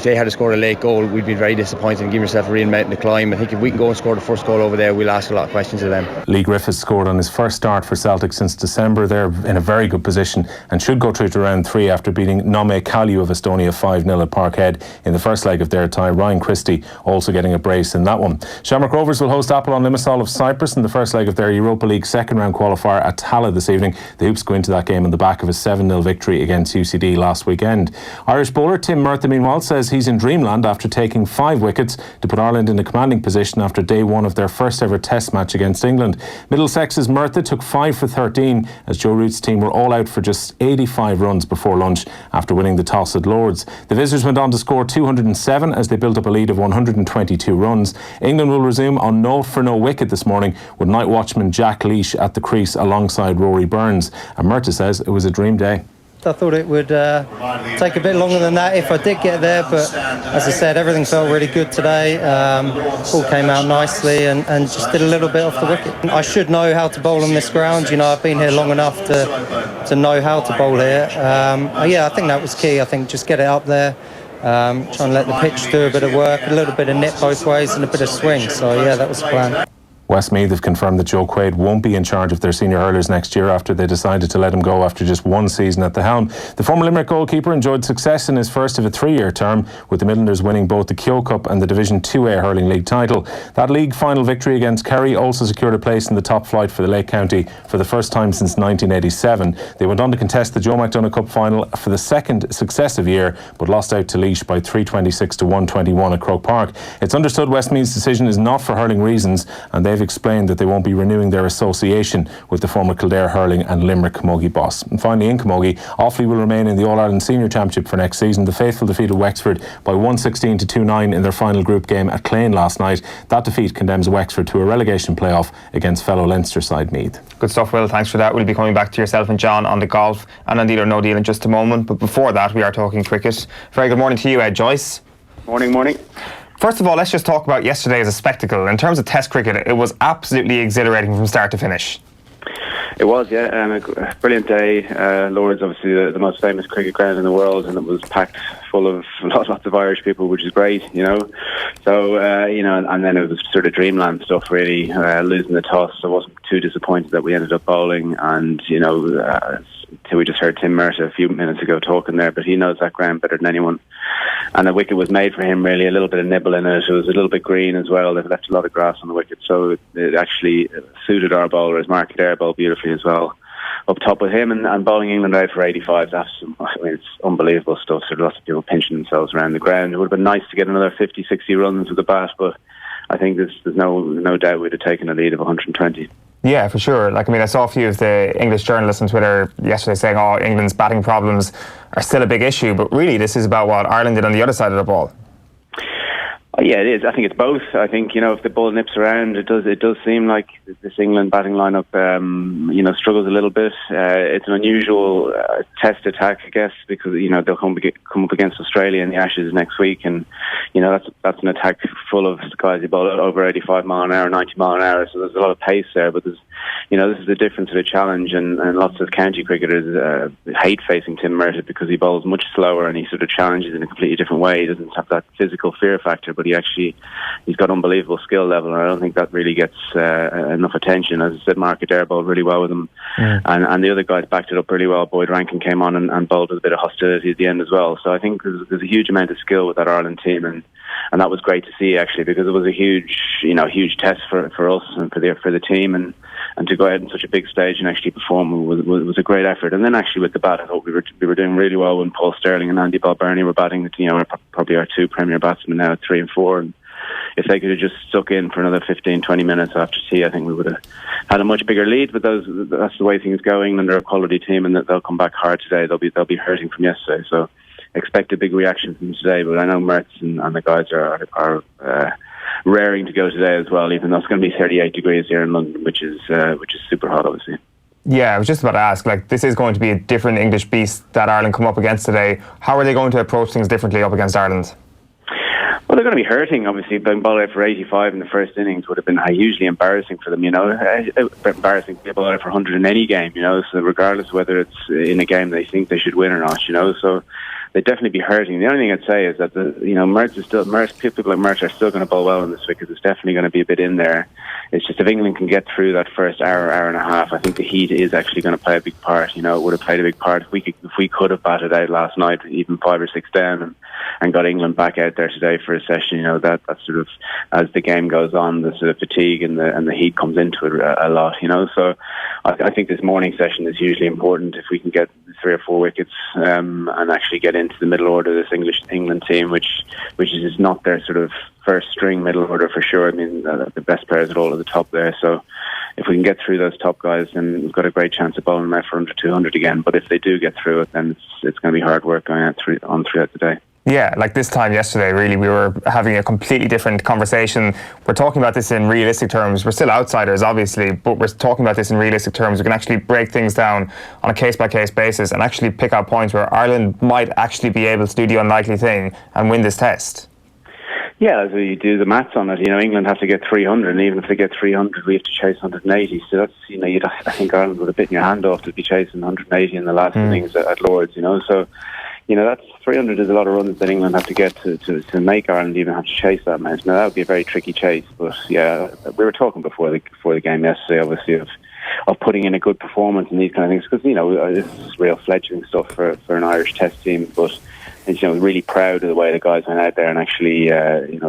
they had scored a late goal, we'd be very disappointed and give yourself a real mountain to climb. I think if we can go and score the first goal over there, we'll ask a lot of questions of them. Lee Griffiths scored on his first start for Celtic since December. They're in a very good position and should go through to round 3 after beating Nome Kalju of Estonia 5-0 at Parkhead in the first leg of their tie. Ryan Christie also getting a brace in that one. Shamrock Rovers will host Apollon Limassol of Cyprus in the first leg of their Europa League second round qualifier at Tala this evening. The Hoops go into that game on the back of a 7-0 victory against UCD last weekend. Irish bowler Tim Murtha, meanwhile, says he's in dreamland after taking 5 wickets to put Ireland in a commanding position after day 1 of their first ever test match against England. Middlesex's Murtha took 5 for 13 as Joe Root's team were all out for just 85 runs before lunch after winning the toss at Lords. The visitors went on to score 207 as they built up a lead of 122 runs. England will resume on 0 for no wicket this morning with night watchman Jack Leash at the crease alongside Rory Burns. And Murtha says it was a dream day. I thought it would take a bit longer than that if I did get there, but as I said, everything felt really good today. All came out nicely and just did a little bit off the wicket. I should know how to bowl on this ground. I've been here long enough to know how to bowl here. I think that was key. I think just get it up there. Try and let the pitch do a bit of work, a little bit of nip both ways and a bit of swing. So that was the plan. Westmeath have confirmed that Joe Quaid won't be in charge of their senior hurlers next year after they decided to let him go after just 1 season at the helm. The former Limerick goalkeeper enjoyed success in his first of a 3-year term, with the Midlanders winning both the Keogh Cup and the Division 2A Hurling League title. That league final victory against Kerry also secured a place in the top flight for the Lake County for the first time since 1987. They went on to contest the Joe McDonagh Cup final for the second successive year, but lost out to Laois by 326 to 121 at Croke Park. It's understood Westmeath's decision is not for hurling reasons, and they've they've explained that they won't be renewing their association with the former Kildare hurling and Limerick camogie boss. And finally, in camogie, Offaly will remain in the All-Ireland Senior Championship for next season. The faithful defeated Wexford by 116 to 2-9 in their final group game at Clane last night. That defeat condemns Wexford to a relegation playoff against fellow Leinster side Meath. Good stuff, Will. Thanks for that. We'll be coming back to yourself and John on the golf and on Deal or No Deal in just a moment. But before that, we are talking cricket. Very good morning to you, Ed Joyce. Morning. First of all, let's just talk about yesterday as a spectacle. In terms of Test cricket, it was absolutely exhilarating from start to finish. It was, yeah, a brilliant day. Lord's obviously the most famous cricket ground in the world, and it was packed full of lots of Irish people, which is great, you know. So, and then it was sort of dreamland stuff, really. Losing the toss, I wasn't too disappointed that we ended up bowling, and, we just heard Tim Murtagh a few minutes ago talking there, but he knows that ground better than anyone. And the wicket was made for him, really, a little bit of nibble in it. It was a little bit green as well. They've left a lot of grass on the wicket, so it actually suited our bowlers. Mark Adair bowled beautifully as well up top with him, and bowling England out for 85. It's unbelievable stuff. So lots of people pinching themselves around the ground. It would have been nice to get another 50, 60 runs with the bat, but I think there's no doubt we'd have taken a lead of 120. Yeah, for sure. I saw a few of the English journalists on Twitter yesterday saying, England's batting problems are still a big issue, but really this is about what Ireland did on the other side of the ball. Yeah, it is. I think it's both. I think, if the ball nips around, it does seem like this England batting lineup, struggles a little bit. It's an unusual test attack, I guess, because, they'll come up against Australia in the Ashes next week, and, that's an attack full of guys who bowl over 85 mile an hour, 90 mile an hour, so there's a lot of pace there, but there's, this is a different sort of challenge, and lots of county cricketers hate facing Tim Murtagh because he bowls much slower and he sort of challenges in a completely different way. He doesn't have that physical fear factor, but he's got unbelievable skill level, and I don't think that really gets enough attention. As I said, Mark Adair bowled really well with him, and the other guys backed it up really well. Boyd Rankin came on and bowled with a bit of hostility at the end as well. So I think there's a huge amount of skill with that Ireland team, and that was great to see, actually, because it was a huge test for us and for the team, and to go out on such a big stage and actually perform was a great effort. And then actually with the bat, I thought we were doing really well when Paul Sterling and Andy Balbirnie were batting. Probably our two premier batsmen now at 3 and 4. And if they could have just stuck in for another 15-20 minutes after tea, I think we would have had a much bigger lead. But that's the way things are going, and they're a quality team, and they'll come back hard today. They'll be hurting from yesterday, so expect a big reaction from today. But I know Mertz and the guys are raring to go today as well, even though it's going to be 38 degrees here in London, which is super hot, obviously. Yeah, I was just about to ask, this is going to be a different English beast that Ireland come up against today. How are they going to approach things differently up against Ireland? Well, they're going to be hurting, obviously. Being bowled out for 85 in the first innings would have been hugely embarrassing for them, embarrassing to be bowled out for 100 in any game, so regardless of whether it's in a game they think they should win or not, so they'd definitely be hurting. The only thing I'd say is that people like Mertz are still going to bowl well in this because it's definitely going to be a bit in there. It's just if England can get through that first hour and a half, I think the heat is actually going to play a big part. It would have played a big part if we could have batted out last night, even 5 or 6 down, and got England back out there today for a session. That sort of, as the game goes on, the sort of fatigue and the heat comes into it a lot. So I think this morning session is hugely important if we can get 3 or 4 wickets and actually get into the middle order of this England team, which is not their sort of first string middle order for sure. The best players are all at the top there, so if we can get through those top guys, then we've got a great chance of bowling them out for under 200 again. But if they do get through it, then it's going to be hard work going on throughout the day. Yeah, this time yesterday, really, we were having a completely different conversation. We're talking about this in realistic terms. We're still outsiders, obviously, but we're talking about this in realistic terms. We can actually break things down on a case-by-case basis and actually pick out points where Ireland might actually be able to do the unlikely thing and win this test. Yeah, so you do the maths on it. England have to get 300, and even if they get 300, we have to chase 180. So that's, I think Ireland would have bitten your hand off to be chasing 180 in the last innings at Lord's, So, that's 300 is a lot of runs that England have to get to make Ireland even have to chase that amount. Now, that would be a very tricky chase. But, yeah, we were talking before the game yesterday, obviously, of putting in a good performance and these kind of things, because, this is real fledgling stuff for an Irish test team. But, really proud of the way the guys went out there and actually,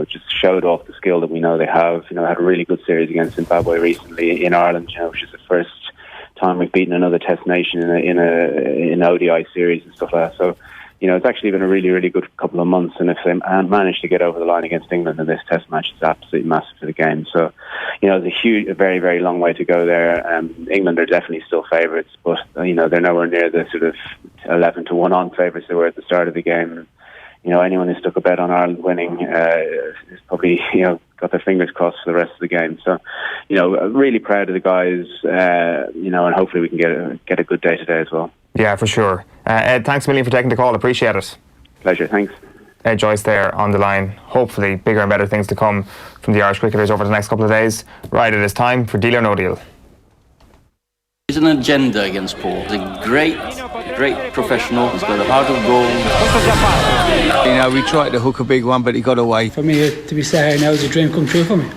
just showed off the skill that we know they have. They had a really good series against Zimbabwe recently in Ireland, which is the first time we've beaten another test nation in an ODI series and stuff like that. So, it's actually been a really, really good couple of months, and if they manage to get over the line against England in this Test match, it's absolutely massive for the game. So, there's a very, very long way to go there. England are definitely still favourites, but they're nowhere near the sort of 11-1 on favourites they were at the start of the game. Anyone who stuck a bet on Ireland winning is probably got their fingers crossed for the rest of the game. So, really proud of the guys, and hopefully we can get a good day today as well. Yeah, for sure. Ed, thanks a million for taking the call. Appreciate it. Pleasure, thanks. Ed Joyce there on the line. Hopefully bigger and better things to come from the Irish cricketers over the next couple of days. Right, it is time for Deal or No Deal. There's an agenda against Paul. He's a great professional. He's got a heart of gold. We tried to hook a big one, but he got away. For me to be sat here now is a dream come true for me.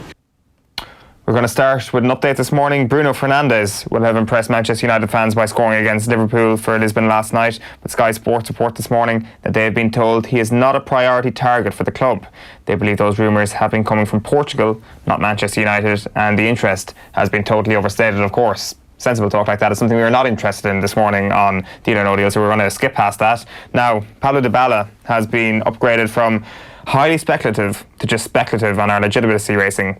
We're going to start with an update this morning. Bruno Fernandes will have impressed Manchester United fans by scoring against Liverpool for Lisbon last night. But Sky Sports report this morning that they have been told he is not a priority target for the club. They believe those rumours have been coming from Portugal, not Manchester United, and the interest has been totally overstated, of course. Sensible talk like that is something we are not interested in this morning on Deal or No Deal, so we're going to skip past that. Now, Paulo Dybala has been upgraded from highly speculative to just speculative on our legitimacy racing.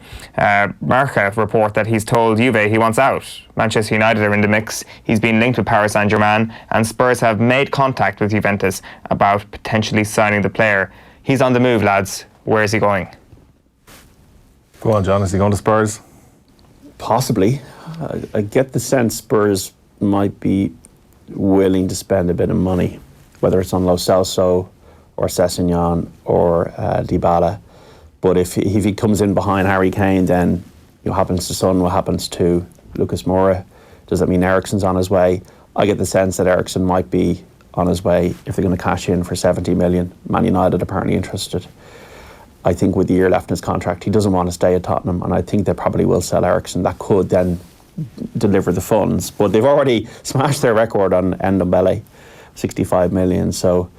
Marca report that he's told Juve he wants out. Manchester United are in the mix. He's been linked with Paris Saint-Germain, and Spurs have made contact with Juventus about potentially signing the player. He's on the move, lads. Where is he going? Go on, John. Is he going to Spurs? Possibly. I get the sense Spurs might be willing to spend a bit of money, whether it's on Lo Celso or Sessegnon or Dybala. But if he comes in behind Harry Kane, then what happens to Son? What happens to Lucas Moura? Does that mean Eriksen's on his way? I get the sense that Eriksen might be on his way if they're going to cash in for 70 million. Man United apparently interested. I think with the year left in his contract, he doesn't want to stay at Tottenham, and I think they probably will sell Eriksen. That could then deliver the funds. But they've already smashed their record on Ndombele, 65 million. So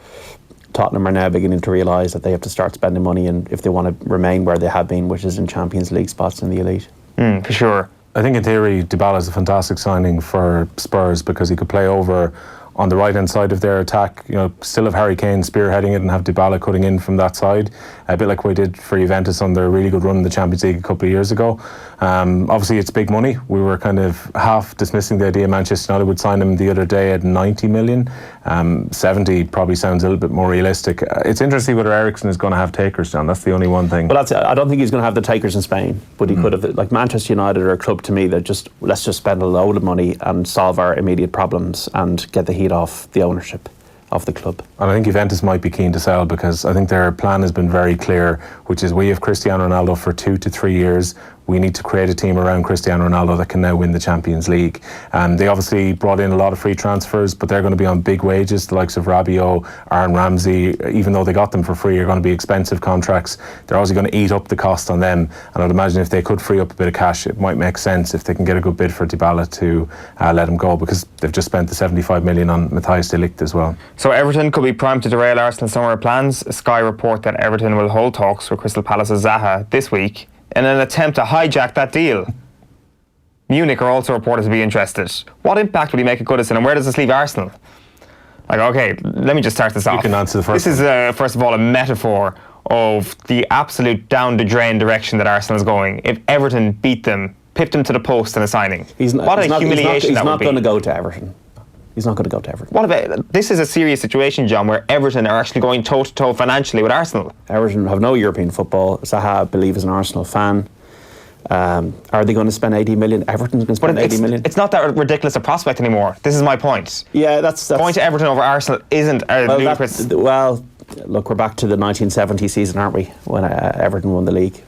Tottenham are now beginning to realise that they have to start spending money, and if they want to remain where they have been, which is in Champions League spots in the elite. For sure. I think in theory Dybala is a fantastic signing for Spurs because he could play over on the right hand side of their attack, still have Harry Kane spearheading it and have Dybala cutting in from that side, a bit like we did for Juventus on their really good run in the Champions League a couple of years ago. Obviously it's big money. We were kind of half dismissing the idea Manchester United would sign him the other day at 90 million. 70 probably sounds a little bit more realistic. It's interesting whether Eriksen is going to have takers, John. That's the only one thing. Well, I don't think he's going to have the takers in Spain, but he could have. Like Manchester United are a club to me that let's just spend a load of money and solve our immediate problems and get the heat off the ownership of the club. And I think Juventus might be keen to sell because I think their plan has been very clear, which is we have Cristiano Ronaldo for 2 to 3 years. We need to create a team around Cristiano Ronaldo that can now win the Champions League. And they obviously brought in a lot of free transfers, but they're going to be on big wages, the likes of Rabiot, Aaron Ramsey. Even though they got them for free, are going to be expensive contracts. They're also going to eat up the cost on them. And I'd imagine if they could free up a bit of cash, it might make sense if they can get a good bid for Dybala to let him go, because they've just spent the 75 million on Matthijs de Ligt as well. So Everton could be primed to derail Arsenal's summer plans. Sky report that Everton will hold talks with Crystal Palace's Zaha this week in an attempt to hijack that deal. Munich are also reported to be interested. What impact would he make at Goodison, and where does this leave Arsenal? Okay, let me just start this off. You can answer the first This is, first of all, a metaphor of the absolute down-the-drain direction that Arsenal is going. If Everton beat them, pipped them to the post in a signing, what a humiliation that would be. He's not going to go to Everton. He's not going to go to Everton. What about, this is a serious situation, John, where Everton are actually going toe-to-toe financially with Arsenal. Everton have no European football. Zaha, I believe, is an Arsenal fan. Are they going to spend 80 million? Everton's going to spend 80 million? It's not that ridiculous a prospect anymore. This is my point. Yeah, that's going to Everton over Arsenal isn't ludicrous. Well, look, we're back to the 1970 season, aren't we? When Everton won the league.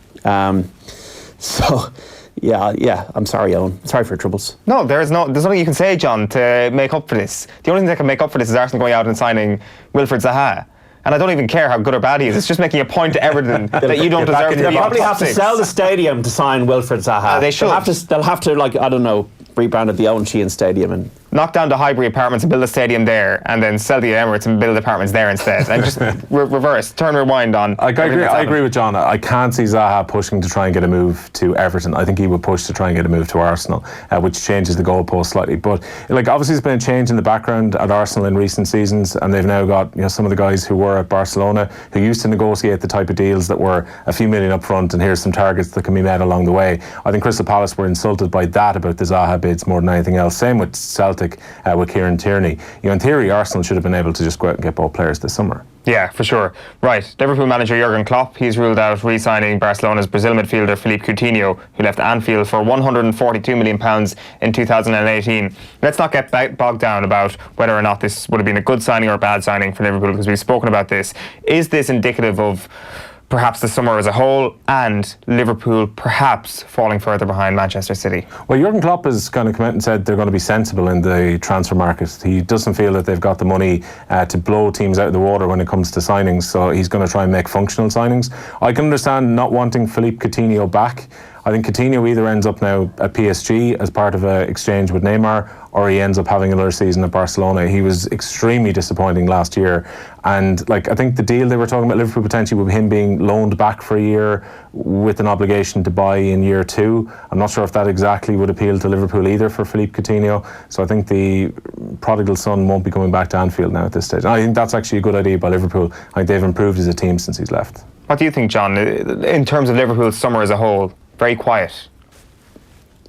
Yeah, I'm sorry, Eoin. Sorry for your troubles. No, there's nothing you can say, John, to make up for this. The only thing that can make up for this is Arsenal going out and signing Wilfried Zaha. And I don't even care how good or bad he is. It's just making a point to Everton that you don't deserve to be. They'll probably have to sell the stadium to sign Wilfried Zaha. They should. They'll have to, like, I don't know, rebrand it the Owen Sheahan Stadium. And knock down the Highbury apartments and build a stadium there, and then sell the Emirates and build apartments there instead, and just reverse, turn rewind on. I agree with John. I can't see Zaha pushing to try and get a move to Everton. I think he would push to try and get a move to Arsenal, which changes the goalpost slightly. But like, obviously, there's been a change in the background at Arsenal in recent seasons, and they've now got, you know, some of the guys who were at Barcelona who used to negotiate the type of deals that were a few million up front, and here's some targets that can be met along the way. I think Crystal Palace were insulted by that about the Zaha bids more than anything else. Same with Celtic with Kieran Tierney. You know, in theory, Arsenal should have been able to just go out and get both players this summer. Yeah, for sure. Right, Liverpool manager Jurgen Klopp, he's ruled out re-signing Barcelona's Brazil midfielder Philippe Coutinho, who left Anfield for £142 million in 2018. Let's not get bogged down about whether or not this would have been a good signing or a bad signing for Liverpool, because we've spoken about this. Is this indicative of perhaps the summer as a whole, and Liverpool perhaps falling further behind Manchester City? Well, Jurgen Klopp has kind of come out and said they're going to be sensible in the transfer market. He doesn't feel that they've got the money to blow teams out of the water when it comes to signings, so he's going to try and make functional signings. I can understand not wanting Philippe Coutinho back. I think Coutinho either ends up now at PSG as part of an exchange with Neymar, or he ends up having another season at Barcelona. He was extremely disappointing last year, and like, I think the deal they were talking about Liverpool potentially with him being loaned back for a year with an obligation to buy in year 2. I'm not sure if that exactly would appeal to Liverpool either for Philippe Coutinho. So I think the prodigal son won't be coming back to Anfield now at this stage. And I think that's actually a good idea by Liverpool. I think they've improved as a team since he's left. What do you think, John, in terms of Liverpool's summer as a whole? Very quiet.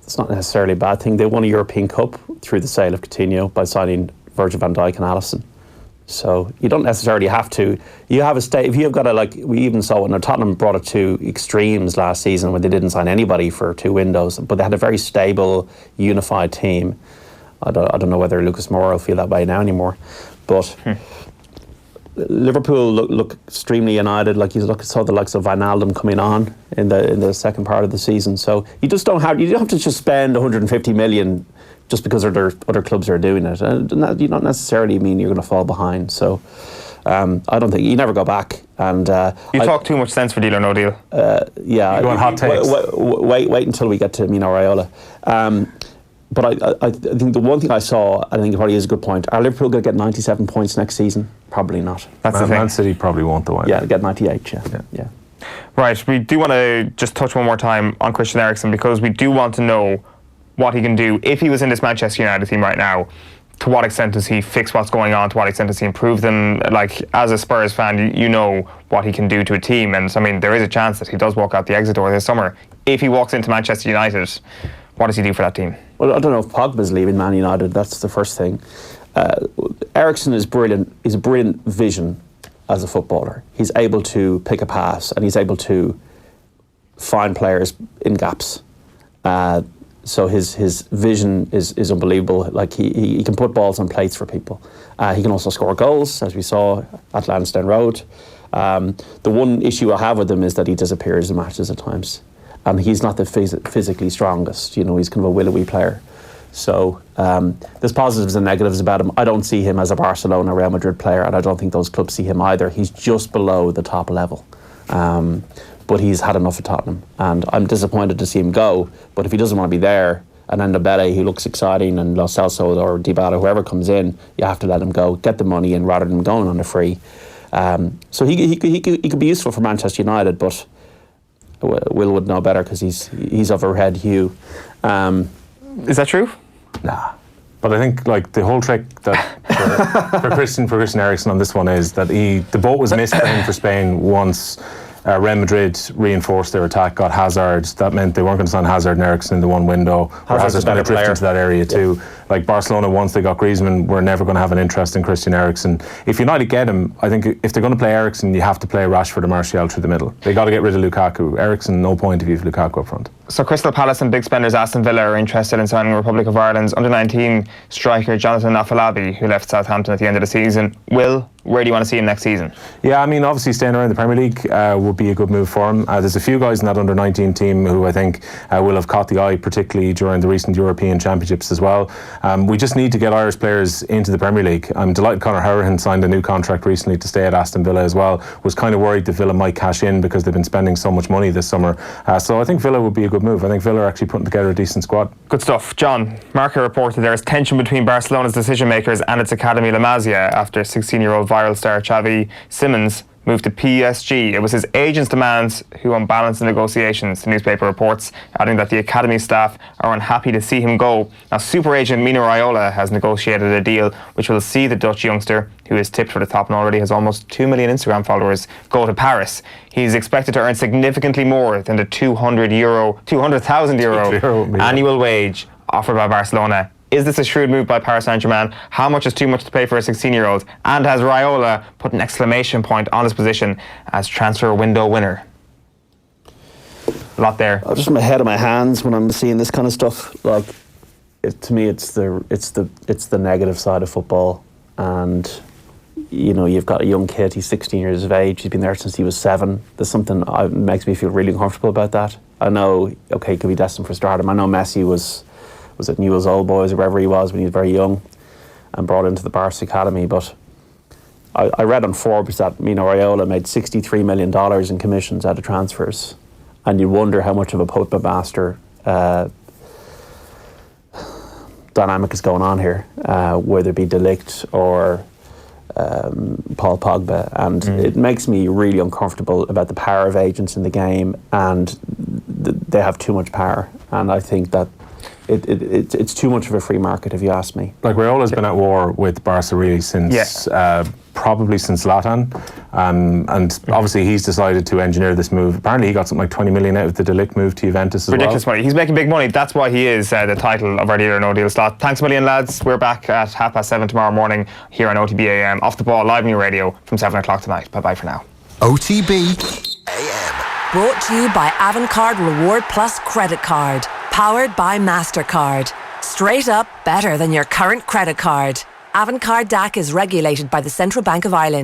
It's not necessarily a bad thing. They won a European Cup through the sale of Coutinho by signing Virgil van Dijk and Alisson. So you don't necessarily have to. You have a state. If you've got a, like we even saw when Tottenham brought it to extremes last season, when they didn't sign anybody for 2 windows, but they had a very stable, unified team. I don't know whether Lucas Moura will feel that way now anymore, but. Liverpool look extremely united. Like you saw the likes of Wijnaldum coming on in the second part of the season. So you don't have to just spend 150 million just because other clubs are doing it. And you don't necessarily mean you're going to fall behind. So I don't think you never go back. And you talk too much sense for deal or no deal. Yeah, you go on hot takes. Wait until we get to Mino Raiola. But I think the one thing I saw, I think it probably is a good point. Are Liverpool going to get 97 points next season? Probably not. That's the thing. Man City probably won't, though. Yeah, get 98. Yeah. Right. We do want to just touch one more time on Christian Eriksen, because we do want to know what he can do if he was in this Manchester United team right now. To what extent does he fix what's going on? To what extent does he improve them? Like, as a Spurs fan, you know what he can do to a team, and I mean, there is a chance that he does walk out the exit door this summer. If he walks into Manchester United, what does he do for that team? Well, I don't know if Pogba's leaving Man United. That's the first thing. Eriksen is brilliant. He's a brilliant vision as a footballer. He's able to pick a pass, and he's able to find players in gaps. So his vision is unbelievable. Like he can put balls on plates for people. He can also score goals, as we saw at Lansdowne Road. The one issue I have with him is that he disappears in matches at times. And he's not the physically strongest. You know, he's kind of a willowy player. So there's positives and negatives about him. I don't see him as a Barcelona, Real Madrid player, and I don't think those clubs see him either. He's just below the top level. But he's had enough at Tottenham, and I'm disappointed to see him go. But if he doesn't want to be there, and then BALE, who looks exciting, and Lo Celso or Dybala, whoever comes in, you have to let him go, get the money in rather than going on a free. So he could be useful for Manchester United, but Will would know better because he's of a red hue. Is that true? Nah. But I think like the whole trick that for Christian Eriksen on this one is that the boat was missed for him for Spain once Real Madrid reinforced their attack, got Hazard. That meant they weren't going to sign Hazard and Eriksen in the one window. Hazard's going to drift into that area too. Like Barcelona, once they got Griezmann, were never going to have an interest in Christian Eriksen. If United get him, I think if they're going to play Eriksen, you have to play Rashford or Martial through the middle. They got to get rid of Lukaku. Eriksen, no point if you have Lukaku up front. So Crystal Palace and big spenders Aston Villa are interested in signing Republic of Ireland's under-19 striker Jonathan Afolabi, who left Southampton at the end of the season. Will where do you want to see him next season? Yeah, I mean, obviously staying around the Premier League would be a good move for him. There's a few guys in that under-19 team who I think will have caught the eye, particularly during the recent European Championships as well. We just need to get Irish players into the Premier League. I'm delighted Conor Hourihan signed a new contract recently to stay at Aston Villa as well. Was kind of worried that Villa might cash in because they've been spending so much money this summer. So I think Villa would be a good move. I think Villa are actually putting together a decent squad. Good stuff. John, Marca reported there is tension between Barcelona's decision makers and its academy La Masia after 16-year-old viral star Xavi Simons moved to PSG. It was his agent's demands who unbalanced the negotiations, the newspaper reports, adding that the academy staff are unhappy to see him go. Now, super agent Mino Raiola has negotiated a deal which will see the Dutch youngster, who is tipped for the top and already has almost 2 million Instagram followers, go to Paris. He's expected to earn significantly more than the €200,000 annual wage offered by Barcelona. Is this a shrewd move by Paris Saint-Germain? How much is too much to pay for a 16-year-old? And has Raiola put an exclamation point on his position as transfer window winner? A lot there. I'm just in my head in my hands when I'm seeing this kind of stuff. Like, to me, it's the negative side of football. And you know, you've got a young kid. He's 16 years of age. He's been there since he was 7. There's something that makes me feel really uncomfortable about that. I know, okay, he could be destined for stardom. I know Messi was at Newell's Old Boys or wherever he was when he was very young and brought into the Barca Academy. But I read on Forbes that Mino Raiola made $63 million in commissions out of transfers. And you wonder how much of a puppet master dynamic is going on here, whether it be De Ligt or Paul Pogba. And it makes me really uncomfortable about the power of agents in the game, and they have too much power. And I think that it's too much of a free market, if you ask me. Like, Raiola's been at war with Barca really since probably since Zlatan, and obviously he's decided to engineer this move. Apparently he got something like 20 million out of the De Ligt move to Juventus as ridiculous money. He's making big money. That's why he is the title of our Deal or No Deal slot. Thanks a million, lads. We're back at 7:30 tomorrow morning here on OTBAM. Off the Ball, live on your radio from 7 o'clock tonight. Bye-bye for now. OTB AM. Brought to you by Avantcard Reward Plus Credit Card. Powered by MasterCard. Straight up better than your current credit card. Avantcard DAC is regulated by the Central Bank of Ireland.